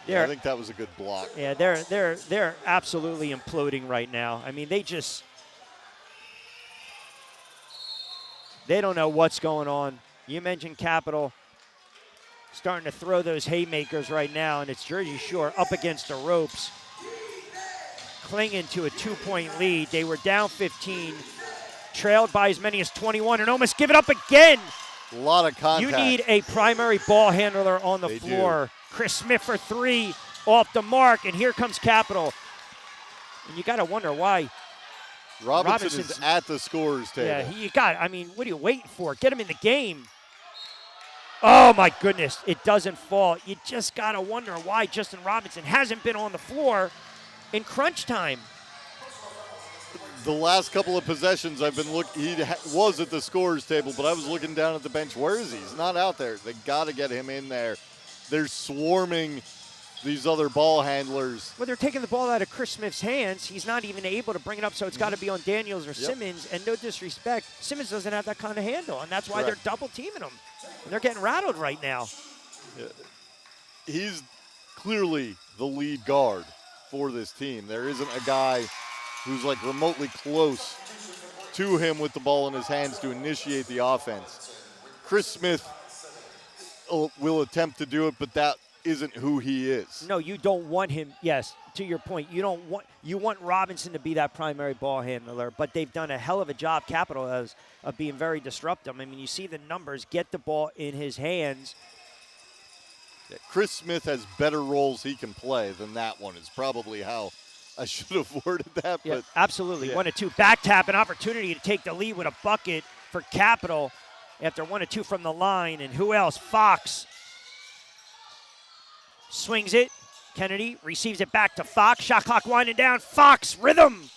Yeah, I think that was a good block. Yeah, they're absolutely imploding right now. I mean, they don't know what's going on. You mentioned Capital starting to throw those haymakers right now, and it's Jersey Shore up against the ropes, clinging to a 2-point lead. They were down 15, trailed by as many as 21, and almost give it up again. A lot of contact. You need a primary ball handler on the floor. Chris Smith for 3, off the mark, and here comes Capital. And you got to wonder why. Robinson is at the scorer's table. Yeah, what are you waiting for? Get him in the game. Oh, my goodness. It doesn't fall. You just got to wonder why Justin Robinson hasn't been on the floor in crunch time. The last couple of possessions I've been looking, he was at the scorer's table, but I was looking down at the bench. Where is he? He's not out there. They got to get him in there. They're swarming these other ball handlers. Well, they're taking the ball out of Chris Smith's hands. He's not even able to bring it up, so it's got to be on Daniels or Simmons. And no disrespect, Simmons doesn't have that kind of handle, and that's why they're double teaming him. And they're getting rattled right now. Yeah. He's clearly the lead guard for this team. There isn't a guy who's like remotely close to him with the ball in his hands to initiate the offense. Chris Smith will attempt to do it, but that isn't who he is. No, you don't want him. Yes, to your point, you want Robinson to be that primary ball handler, but they've done a hell of a job, Capital of being very disruptive. I mean, you see the numbers, get the ball in his hands. Yeah, Chris Smith has better roles he can play than that one is probably how I should have worded that. Yeah, but absolutely. 1-2 back tap, an opportunity to take the lead with a bucket for Capital after 1-2 from the line. And who else? Fox swings it. Kennedy receives it back to Fox. Shot clock winding down. Fox rhythm.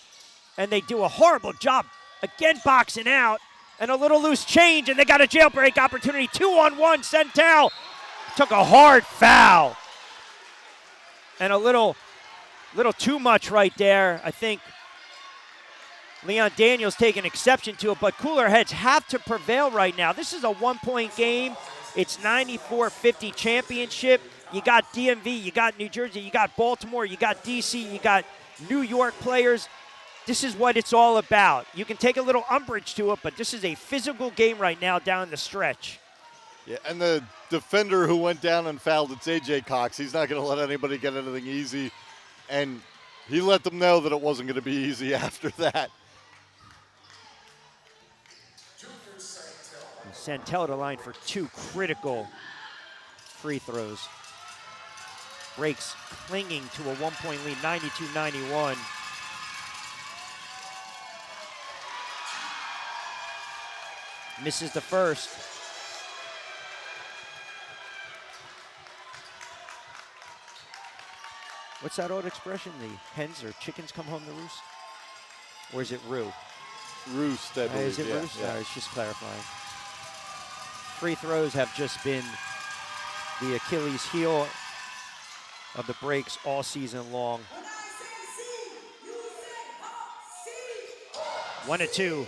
And they do a horrible job again boxing out. And a little loose change, and they got a jailbreak opportunity. 2-on-1. Santel took a hard foul. And a little too much right there. I think Leon Daniels taking exception to it, but cooler heads have to prevail right now. This is a 1-point game. It's 94-50 championship. You got DMV, you got New Jersey, you got Baltimore, you got DC, you got New York players. This is what it's all about. You can take a little umbrage to it, but this is a physical game right now down the stretch. Yeah, and the defender who went down and fouled, it's A.J. Cox. He's not going to let anybody get anything easy. And he let them know that it wasn't going to be easy after that. Santel to line for 2 critical free throws. Breaks clinging to a 1-point lead, 92-91. Misses the first. What's that old expression? The hens or chickens come home to roost? Or is it roo? Roost, I believe. Is it yeah, roost? yeah. It's just clarifying. Free throws have just been the Achilles heel of the breaks all season long. 1 and 2.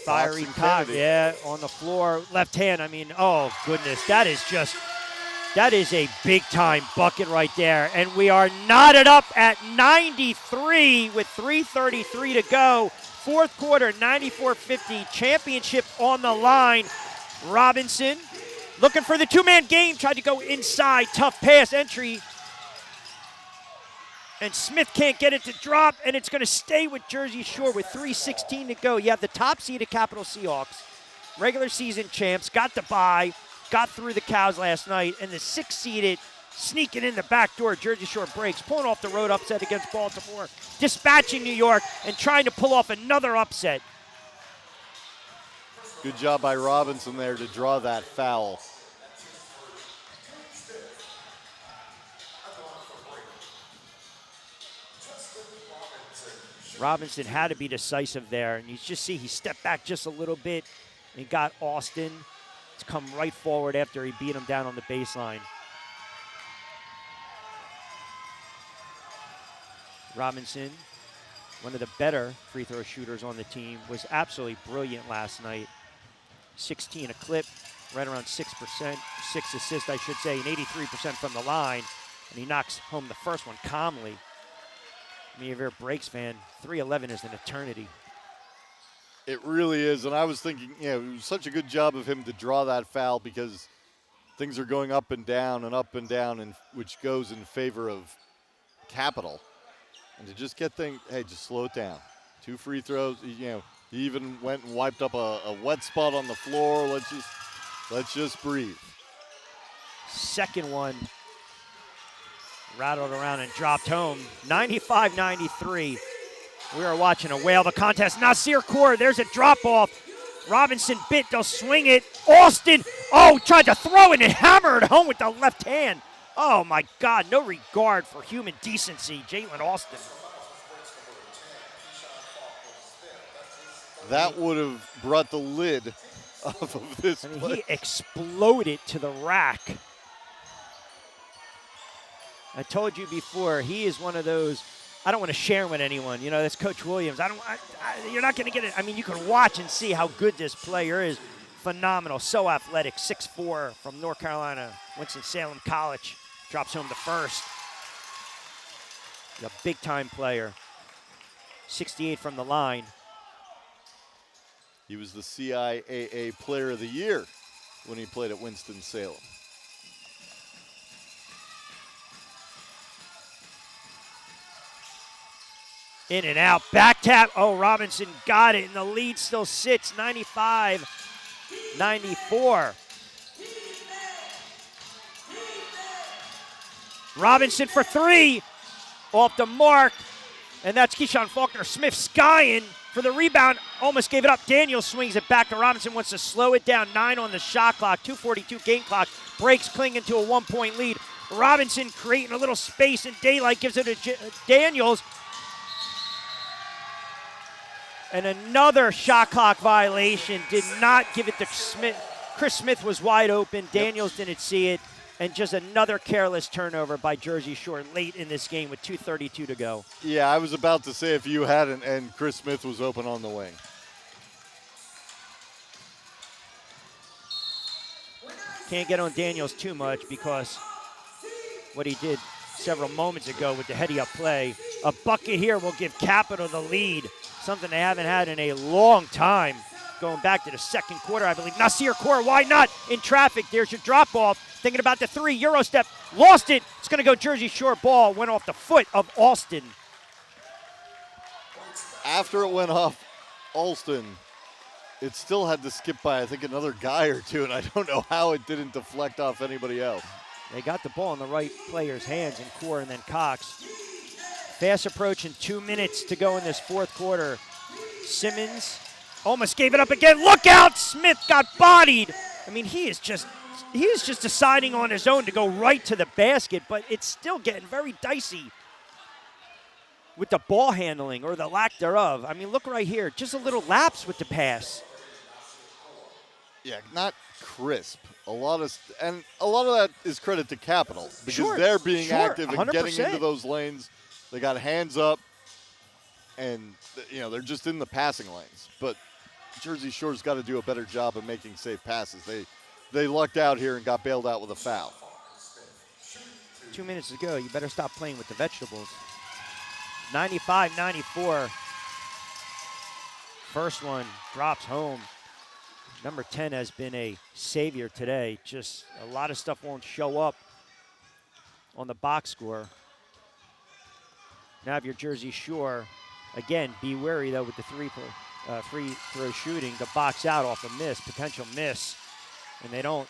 Fiery Fox and Cox, Kennedy. yeah, on the floor, left hand. I mean, oh goodness, that is a big time bucket right there. And we are knotted up at 93 with 3:33 to go. Fourth quarter, 94-50, championship on the line. Robinson looking for the 2-man game, tried to go inside, tough pass entry. And Smith can't get it to drop, and it's going to stay with Jersey Shore with 3:16 to go. You have the top-seeded Capital Seahawks, regular season champs, got the bye, got through the Cows last night, and the 6th-seeded sneaking in the back door, Jersey Shore breaks, pulling off the road upset against Baltimore, dispatching New York, and trying to pull off another upset. Good job by Robinson there to draw that foul. Robinson had to be decisive there, and you just see he stepped back just a little bit and got Austin to come right forward after he beat him down on the baseline. Robinson, one of the better free throw shooters on the team, was absolutely brilliant last night. 16 a clip, right around 6%, 6 assists, I should say, and 83% from the line, and he knocks home the first one calmly. I mean, if you're a Breaks fan, 3:11 is an eternity. It really is, and I was thinking, it was such a good job of him to draw that foul because things are going up and down, and which goes in favor of Capital. And to just get just slow it down. 2 free throws, he even went and wiped up a wet spot on the floor. Let's just breathe. Second one rattled around and dropped home. 95-93. We are watching a whale of a contest. Nasir Kaur, there's a drop-off. Robinson bit, they'll swing it. Austin, tried to throw it and hammer it home with the left hand. Oh, my God, no regard for human decency, Jalen Austin. That would have brought the lid off of this play. He exploded to the rack. I told you before, he is one of those, I don't want to share him with anyone. That's Coach Williams. You're not going to get it. I mean, you can watch and see how good this player is. Phenomenal, so athletic, 6'4", from North Carolina, Winston-Salem College. Drops home the first. He's a big-time player. 68 from the line. He was the CIAA Player of the Year when he played at Winston-Salem. In and out, back tap. Robinson got it, and the lead still sits 95-94. Robinson for 3, off the mark, and that's Keyshawn Faulkner. Smith skying for the rebound, almost gave it up. Daniels swings it back to Robinson, wants to slow it down. 9 on the shot clock, 2:42 game clock. Breaks clinging to a 1-point lead. Robinson creating a little space, and daylight gives it to Daniels. And another shot clock violation, did not give it to Smith. Chris Smith was wide open. Daniels didn't see it. And just another careless turnover by Jersey Shore late in this game with 2:32 to go. Yeah, I was about to say if you hadn't, and Chris Smith was open on the wing. Can't get on Daniels too much because what he did several moments ago with the heady up play. A bucket here will give Capital the lead, something they haven't had in a long time. Going back to the second quarter, I believe. Nasir Kaur, why not? In traffic, there's your drop off. Thinking about the 3, Euro step, lost it. It's going to go Jersey Shore ball, went off the foot of Alston. After it went off Alston, it still had to skip by, I think, another guy or two, and I don't know how it didn't deflect off anybody else. They got the ball in the right player's hands in Kaur and then Cox. Fast approach and 2 minutes to go in this fourth quarter. Simmons almost gave it up again. Look out! Smith got bodied. I mean, he is just deciding on his own to go right to the basket, but it's still getting very dicey with the ball handling or the lack thereof. I mean, look right here. Just a little lapse with the pass. Yeah, not crisp. A lot of that is credit to Capital because they're being active and 100%. getting into those lanes. They got hands up, and they're just in the passing lanes. But Jersey Shore's got to do a better job of making safe passes. They lucked out here and got bailed out with a foul. 2 minutes to go. You better stop playing with the vegetables. 95-94. First one drops home. Number 10 has been a savior today. Just a lot of stuff won't show up on the box score. Now if you're Jersey Shore, again, be wary though with the free throw shooting. The box out off a miss, potential miss, and they don't.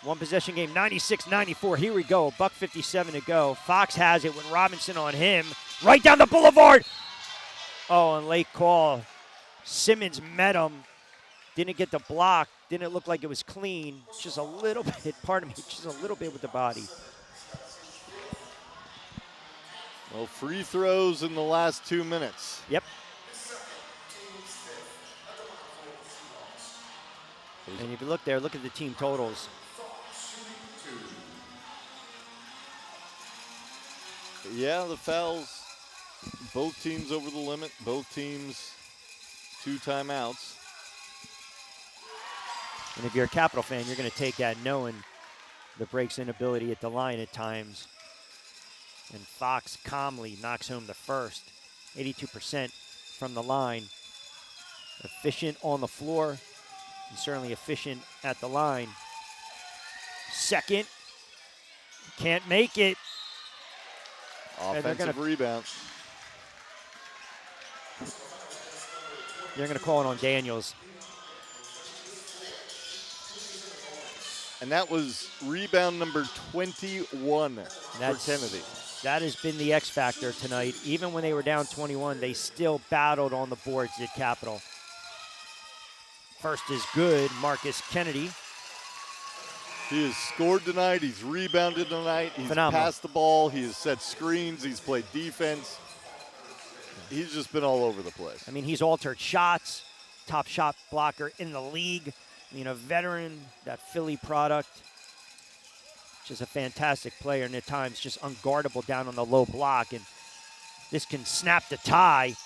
One possession game, 96-94. Here we go, $1:57 to go. Fox has it with Robinson on him. Right down the boulevard. Oh, and late call. Simmons met him. Didn't get the block. Didn't look like it was clean. Just a little bit, pardon me, just a little bit with the body. Well, free throws in the last 2 minutes. Yep. And if you look there, look at the team totals. Yeah, the fouls, both teams over the limit, both teams 2 timeouts. And if you're a Capital fan, you're going to take that knowing the break's inability at the line at times. And Fox calmly knocks home the first. 82% from the line. Efficient on the floor. And certainly efficient at the line. Second. Can't make it. Offensive rebound. They're going to call it on Daniels. And that was rebound number 21 for Kennedy. That has been the X factor tonight. Even when they were down 21, they still battled on the boards at Capital. First is good, Marcus Kennedy. He has scored tonight. He's rebounded tonight. He's Phenomenal. passed the ball. He has set screens. He's played defense. He's just been all over the place. I mean, he's altered shots. Top shot blocker in the league. Veteran, that Philly product. Just a fantastic player, and at times just unguardable down on the low block. And this can snap the tie.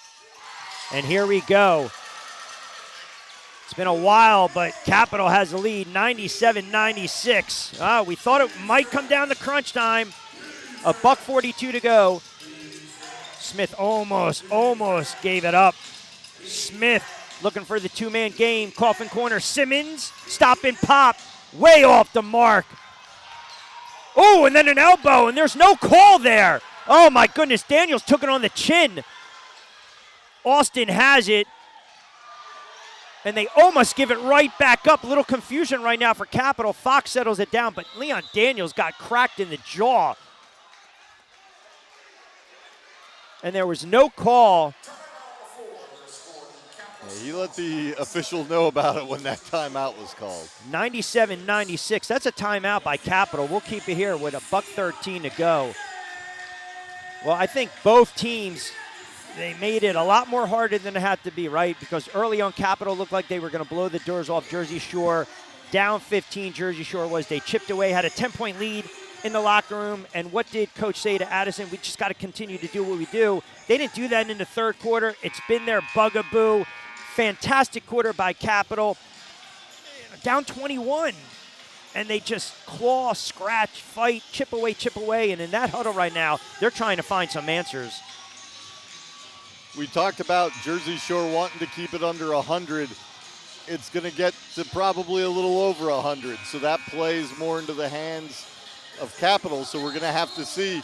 And here we go. It's been a while, but Capital has the lead, 97-96. We thought it might come down to crunch time. $1:42 to go. Smith almost gave it up. Smith looking for the two-man game. Coffin corner, Simmons, stop and pop, way off the mark. Oh, and then an elbow, and there's no call there. Oh, my goodness, Daniels took it on the chin. Austin has it. And they almost give it right back up. A little confusion right now for Capital. Fox settles it down, but Leon Daniels got cracked in the jaw. And there was no call. Yeah, he let the official know about it when that timeout was called. 97-96. That's a timeout by Capital. We'll keep it here with $1:13 to go. Well, I think both teams, they made it a lot more harder than it had to be, right? Because early on, Capital looked like they were going to blow the doors off Jersey Shore. Down 15, Jersey Shore was. They chipped away, had a 10-point lead in the locker room. And what did Coach say to Addison? We just got to continue to do what we do. They didn't do that in the third quarter. It's been their bugaboo. Fantastic quarter by Capital. down 21. And they just claw, scratch, fight, chip away. And in that huddle right now, they're trying to find some answers. We talked about Jersey Shore wanting to keep it under 100. It's going to get to probably a little over 100. So that plays more into the hands of Capital. So we're going to have to see,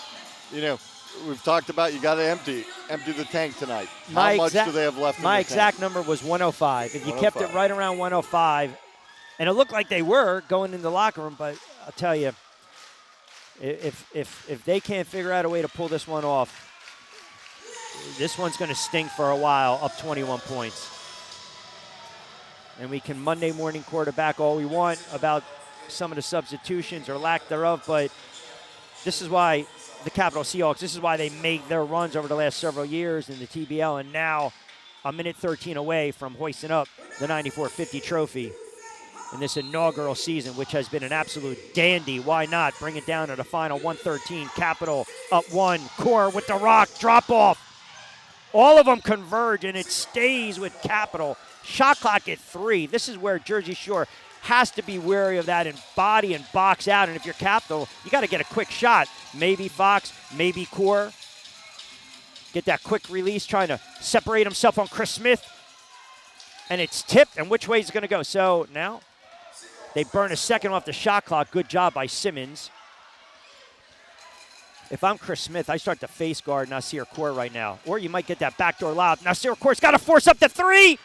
we've talked about you got to empty the tank tonight. How much do they have left in the tank? My exact number was 105. If you kept it right around 105, and it looked like they were going in the locker room, but I'll tell you, if they can't figure out a way to pull this one off, this one's going to sting for a while, up 21 points. And we can Monday morning quarterback all we want about some of the substitutions or lack thereof, but this is why the Capital Seahawks, this is why they made their runs over the last several years in the TBL, and now a minute 13 away from hoisting up the 94-50 trophy in this inaugural season, which has been an absolute dandy. Why not bring it down to the final 113? Capital up one. Core with the rock. Drop off. All of them converge, and it stays with Capital. Shot clock at 3. This is where Jersey Shore has to be wary of that and body and box out. And if you're Capital, you got to get a quick shot. Maybe Fox, maybe Core. Get that quick release, trying to separate himself on Chris Smith. And it's tipped, and which way is it going to go? So now they burn a second off the shot clock. Good job by Simmons. If I'm Chris Smith, I start to face guard Nasir Kaur right now. Or you might get that backdoor lob. Nasir Kaur's got to force up the 3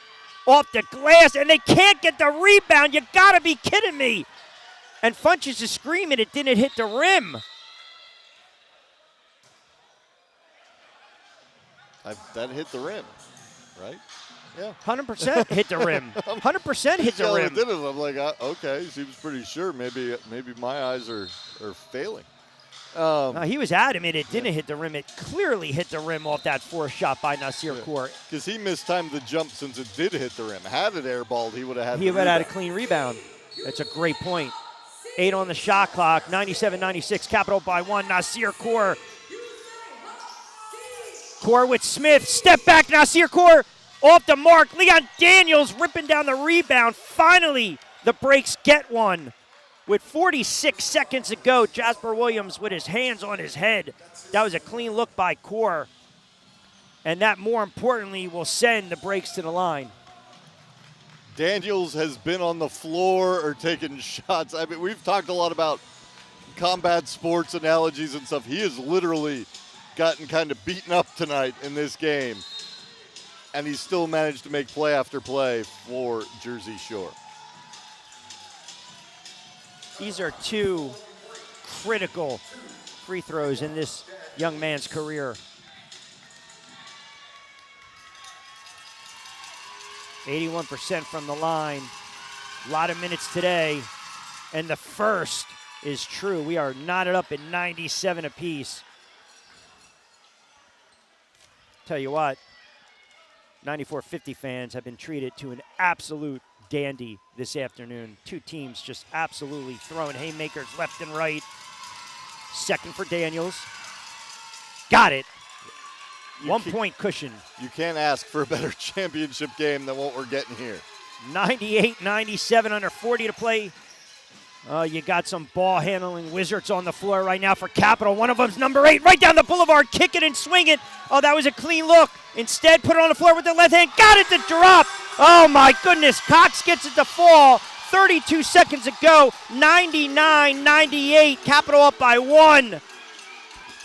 off the glass, and they can't get the rebound. You got to be kidding me. And Funches is screaming it didn't hit the rim. That hit the rim, right? Yeah. 100% hit the rim. 100% hit the rim. Did it. I'm like, okay, seems pretty sure. Maybe my eyes are failing. He was adamant it didn't hit the rim. It clearly hit the rim off that forced shot by Nasir Kaur. Because he mistimed the jump since it did hit the rim. Had it airballed, he would have had He would have had a clean rebound. That's a great point. 8 on the shot clock. 97-96. Capital by 1. Nasir Kaur. Kaur with Smith. Step back. Nasir Kaur off the mark. Leon Daniels ripping down the rebound. Finally, the breaks get one. With 46 seconds to go, Jasper Williams with his hands on his head. That was a clean look by Kaur. And that, more importantly, will send the breaks to the line. Daniels has been on the floor or taking shots. I mean, we've talked a lot about combat sports analogies and stuff. He has literally gotten kind of beaten up tonight in this game. And he's still managed to make play after play for Jersey Shore. These are 2 critical free throws in this young man's career. 81% from the line. A lot of minutes today. And the first is true. We are knotted up at 97 apiece. Tell you what, 94-50 fans have been treated to an absolute dandy this afternoon. 2 teams just absolutely throwing haymakers left and right. Second for Daniels. Got it. 1 point cushion. You can't ask for a better championship game than what we're getting here. 98-97, under 40 to play. You got some ball handling wizards on the floor right now for Capital. One of them's number 8, right down the boulevard, kick it and swing it. Oh, that was a clean look. Instead, put it on the floor with the left hand. Got it to drop. Oh, my goodness. Cox gets it to fall. 32 seconds to go. 99-98. Capital up by 1.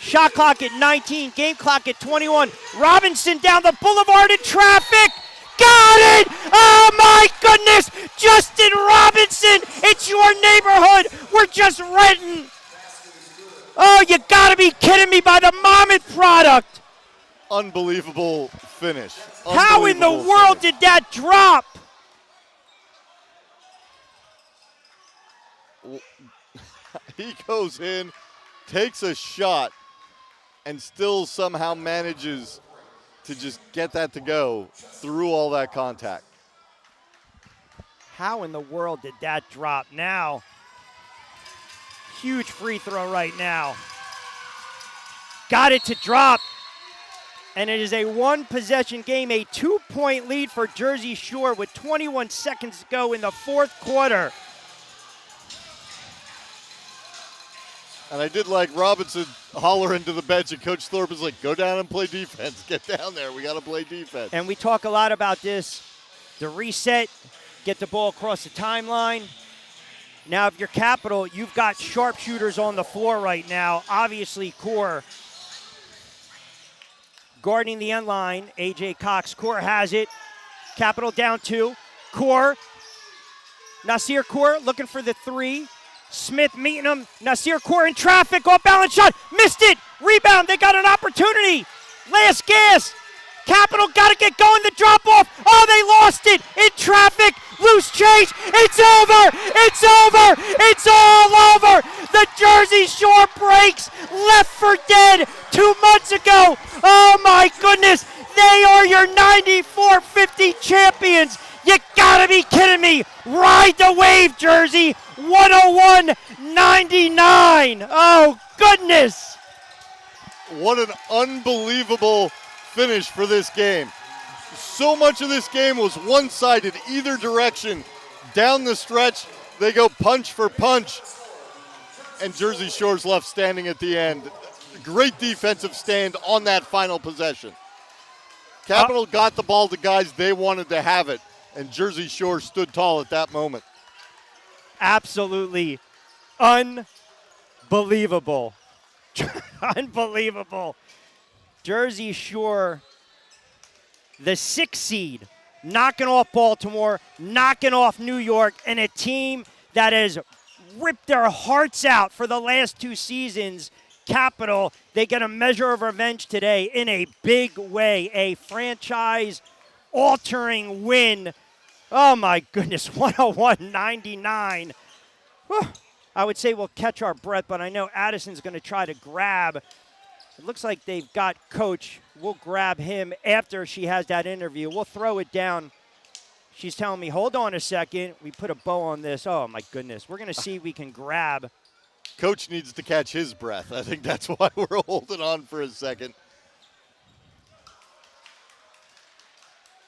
Shot clock at 19. Game clock at 21. Robinson down the boulevard in traffic. Got it! Oh, my goodness! Justin Robinson, it's your neighborhood. We're just renting. Oh, you got to be kidding me, by the Monmouth product. Unbelievable finish. How in the world did that drop? He goes in, takes a shot, and still somehow manages to just get that to go through all that contact. How in the world did that drop? Now, huge free throw right now. Got it to drop. And it is a one-possession game, a 2-point lead for Jersey Shore with 21 seconds to go in the fourth quarter. And I did like Robinson hollering to the bench, and Coach Thorpe is like, go down and play defense. Get down there. We got to play defense. And we talk a lot about this, the reset, get the ball across the timeline. Now, if you're Capital, you've got sharpshooters on the floor right now. Obviously, Core guarding the end line. A.J. Cox. Core has it. Capital down 2. Core. Nasir Core looking for the 3. Smith meeting him. Nasir Core in traffic. Off balance shot. Missed it. Rebound. They got an opportunity. Last gas. Capital got to get going. The drop off. Oh, they lost it in traffic. Loose change. It's over. It's over. It's all over. The Jersey Shore breaks. Left for dead 2 months ago. Oh, my goodness. They are your 94-50 champions. You got to be kidding me. Ride the wave, Jersey. 101-99. Oh, goodness. What an unbelievable finish for this game. So much of this game was one-sided, either direction. Down the stretch, they go punch for punch. And Jersey Shore's left standing at the end. Great defensive stand on that final possession. Capital got the ball to guys they wanted to have it, and Jersey Shore stood tall at that moment. Absolutely unbelievable. Unbelievable. Jersey Shore, the 6th seed, knocking off Baltimore, knocking off New York, and a team that has ripped their hearts out for the last 2 seasons. Capital, they get a measure of revenge today in a big way, a franchise-altering win. Oh, my goodness, 101-99. I would say we'll catch our breath, but I know Addison's going to try to grab. It looks like they've got Coach. We'll grab him after she has that interview. We'll throw it down. She's telling me, hold on a second. We put a bow on this. Oh, my goodness. We're going to see if we can grab. Coach needs to catch his breath. I think that's why we're holding on for a second.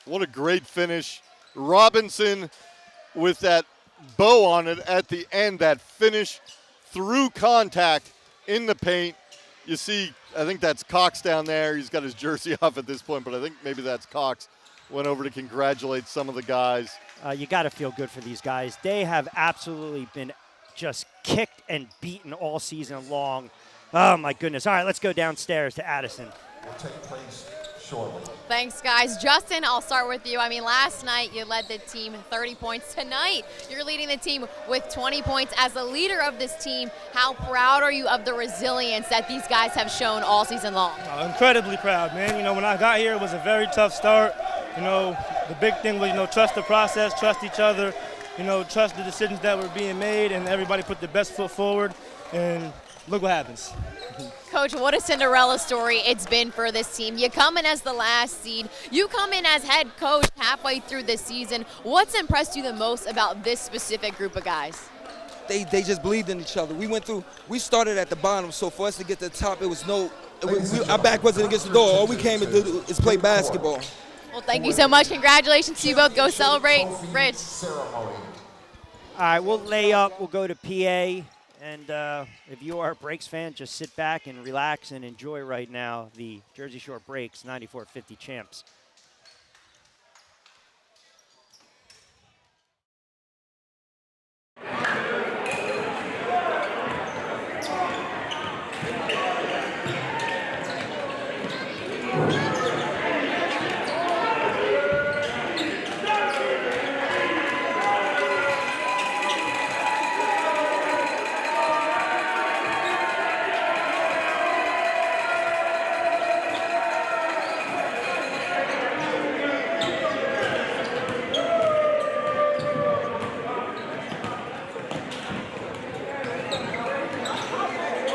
What a great finish. Robinson with that bow on it at the end, that finish through contact in the paint. You see, I think that's Cox down there. He's got his jersey off at this point, but I think maybe that's Cox. Went over to congratulate some of the guys. You got to feel good for these guys. They have absolutely been just kicked and beaten all season long. Oh, my goodness. All right, let's go downstairs to Addison. Will take place shortly. Thanks, guys. Justin, I'll start with you. I mean, last night you led the team 30 points. Tonight you're leading the team with 20 points. As the leader of this team, how proud are you of the resilience that these guys have shown all season long? Incredibly proud, man. You know, when I got here, it was a very tough start. You know, the big thing was, trust the process, trust each other, trust the decisions that were being made, and everybody put their best foot forward, and look what happens. Coach, what a Cinderella story it's been for this team. You come in as the last seed. You come in as head coach halfway through this season. What's impressed you the most about this specific group of guys? They just believed in each other. We started at the bottom, so for us to get to the top, it was our back wasn't against the door. All we came to do is play basketball. Well, thank you so much. Congratulations to you both. Go celebrate. Rich. All right, we'll lay up. We'll go to PA. And if you are a Breaks fan, just sit back and relax and enjoy right now the Jersey Shore Breaks 94-50 champs.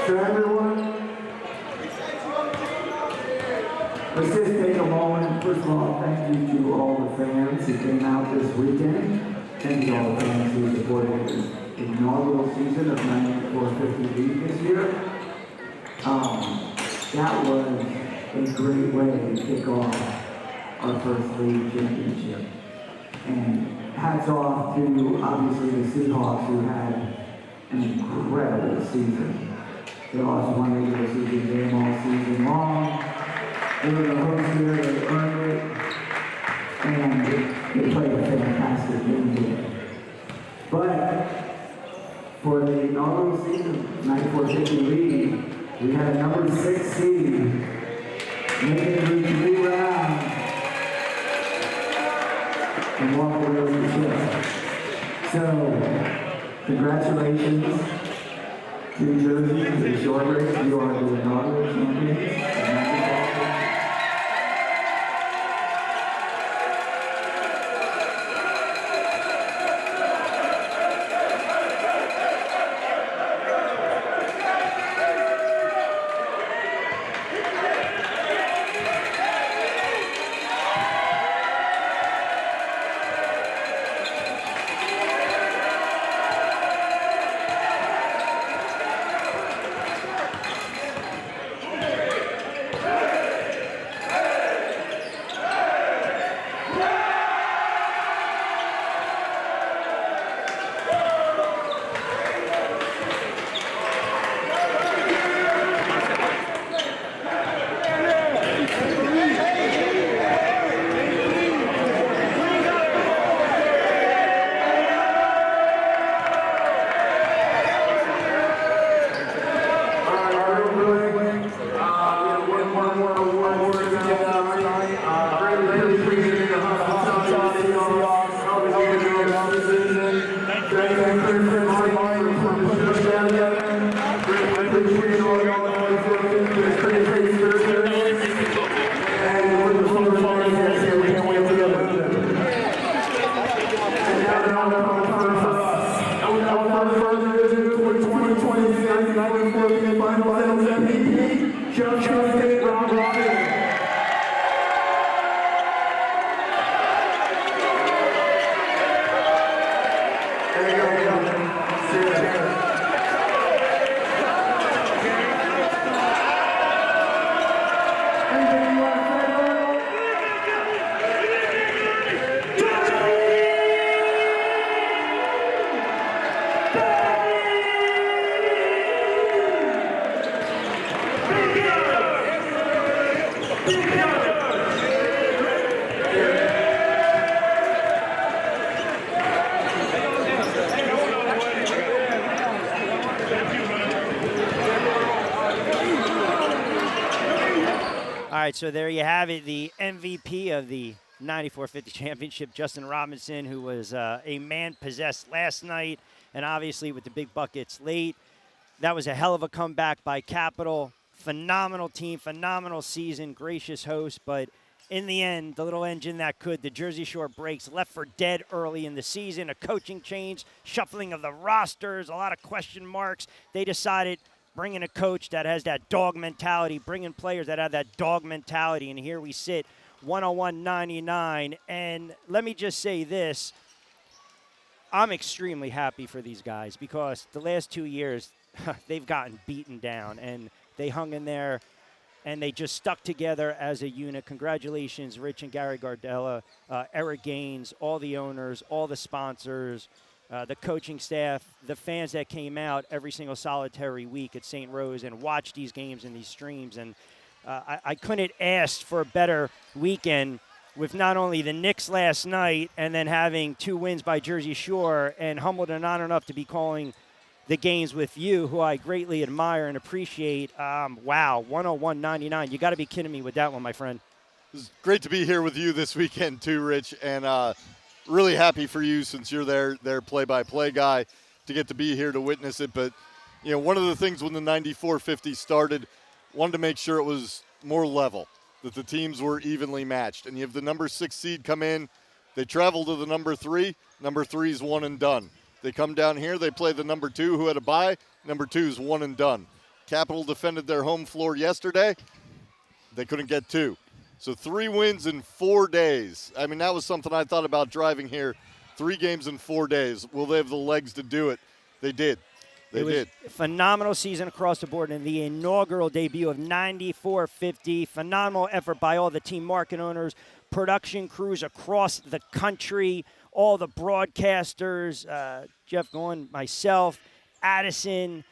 For everyone, let's just take a moment. First of all, thank you to all the fans who came out this weekend. Thank you to all the fans who supported this inaugural season of 94-50 League this year. a great way to kick off our first league championship. And hats off to, obviously, the Seahawks, who had an incredible season. They lost one regular season game all season long. They were the hosts here, they earned it, and they played a fantastic game today. But for the inaugural season, 94-50 lead, we had a number 6 seed, making it through 3 rounds, and walk away with the chip. So, congratulations to New Jersey, to the Shorebreaks. You are the inaugural champions. All right, so there you have it, the MVP of the 94-50 championship, Justin Robinson, who was a man possessed last night, and obviously with the big buckets late. That was a hell of a comeback by Capital. Phenomenal team, phenomenal season, gracious host, but in the end, the little engine that could, the Jersey Shore Breaks, left for dead early in the season. A coaching change, shuffling of the rosters, a lot of question marks. They decided bringing a coach that has that dog mentality, bringing players that have that dog mentality, and here we sit, 101-99. And let me just say this, I'm extremely happy for these guys because the last 2 years, they've gotten beaten down, and they hung in there, and they just stuck together as a unit. Congratulations, Rich and Gary Gardella, Eric Gaines, all the owners, all the sponsors, the coaching staff, the fans that came out every single solitary week at St. Rose and watched these games and these streams. And I couldn't ask for a better weekend with not only the Knicks last night and then having 2 wins by Jersey Shore, and humbled and honored enough to be calling the games with you, who I greatly admire and appreciate. Wow, 101-99. You got to be kidding me with that one, my friend. It's great to be here with you this weekend too, Rich, and really happy for you since you're their play-by-play guy to get to be here to witness it. But, you know, one of the things when the 94-50 started, wanted to make sure it was more level, that the teams were evenly matched. And you have the number 6 seed come in, they travel to the number 3, number 3's one and done. They come down here, they play the number 2 who had a bye, number 2's one and done. Capital defended their home floor yesterday, they couldn't get 2. So 3 wins in 4 days. I mean, that was something I thought about driving here. 3 games in 4 days. Will they have the legs to do it? They did. They it was did. a phenomenal season across the board, and the inaugural debut of 9450. Phenomenal effort by all the team market owners, production crews across the country, all the broadcasters, Jeff Gordon, myself, Addison.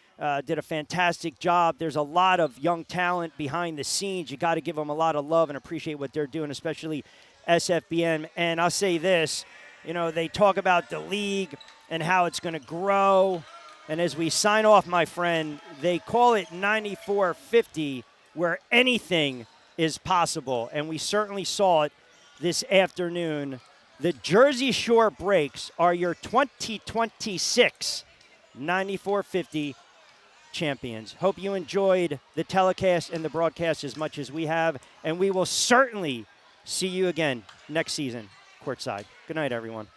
Did a fantastic job. There's a lot of young talent behind the scenes. You got to give them a lot of love and appreciate what they're doing, especially SFBN. And I'll say this, they talk about the league and how it's going to grow. And as we sign off, my friend, they call it 9450, where anything is possible. And we certainly saw it this afternoon. The Jersey Shore Breaks are your 2026 9450 champions. Hope you enjoyed the telecast and the broadcast as much as we have, and we will certainly see you again next season courtside. Good night, everyone.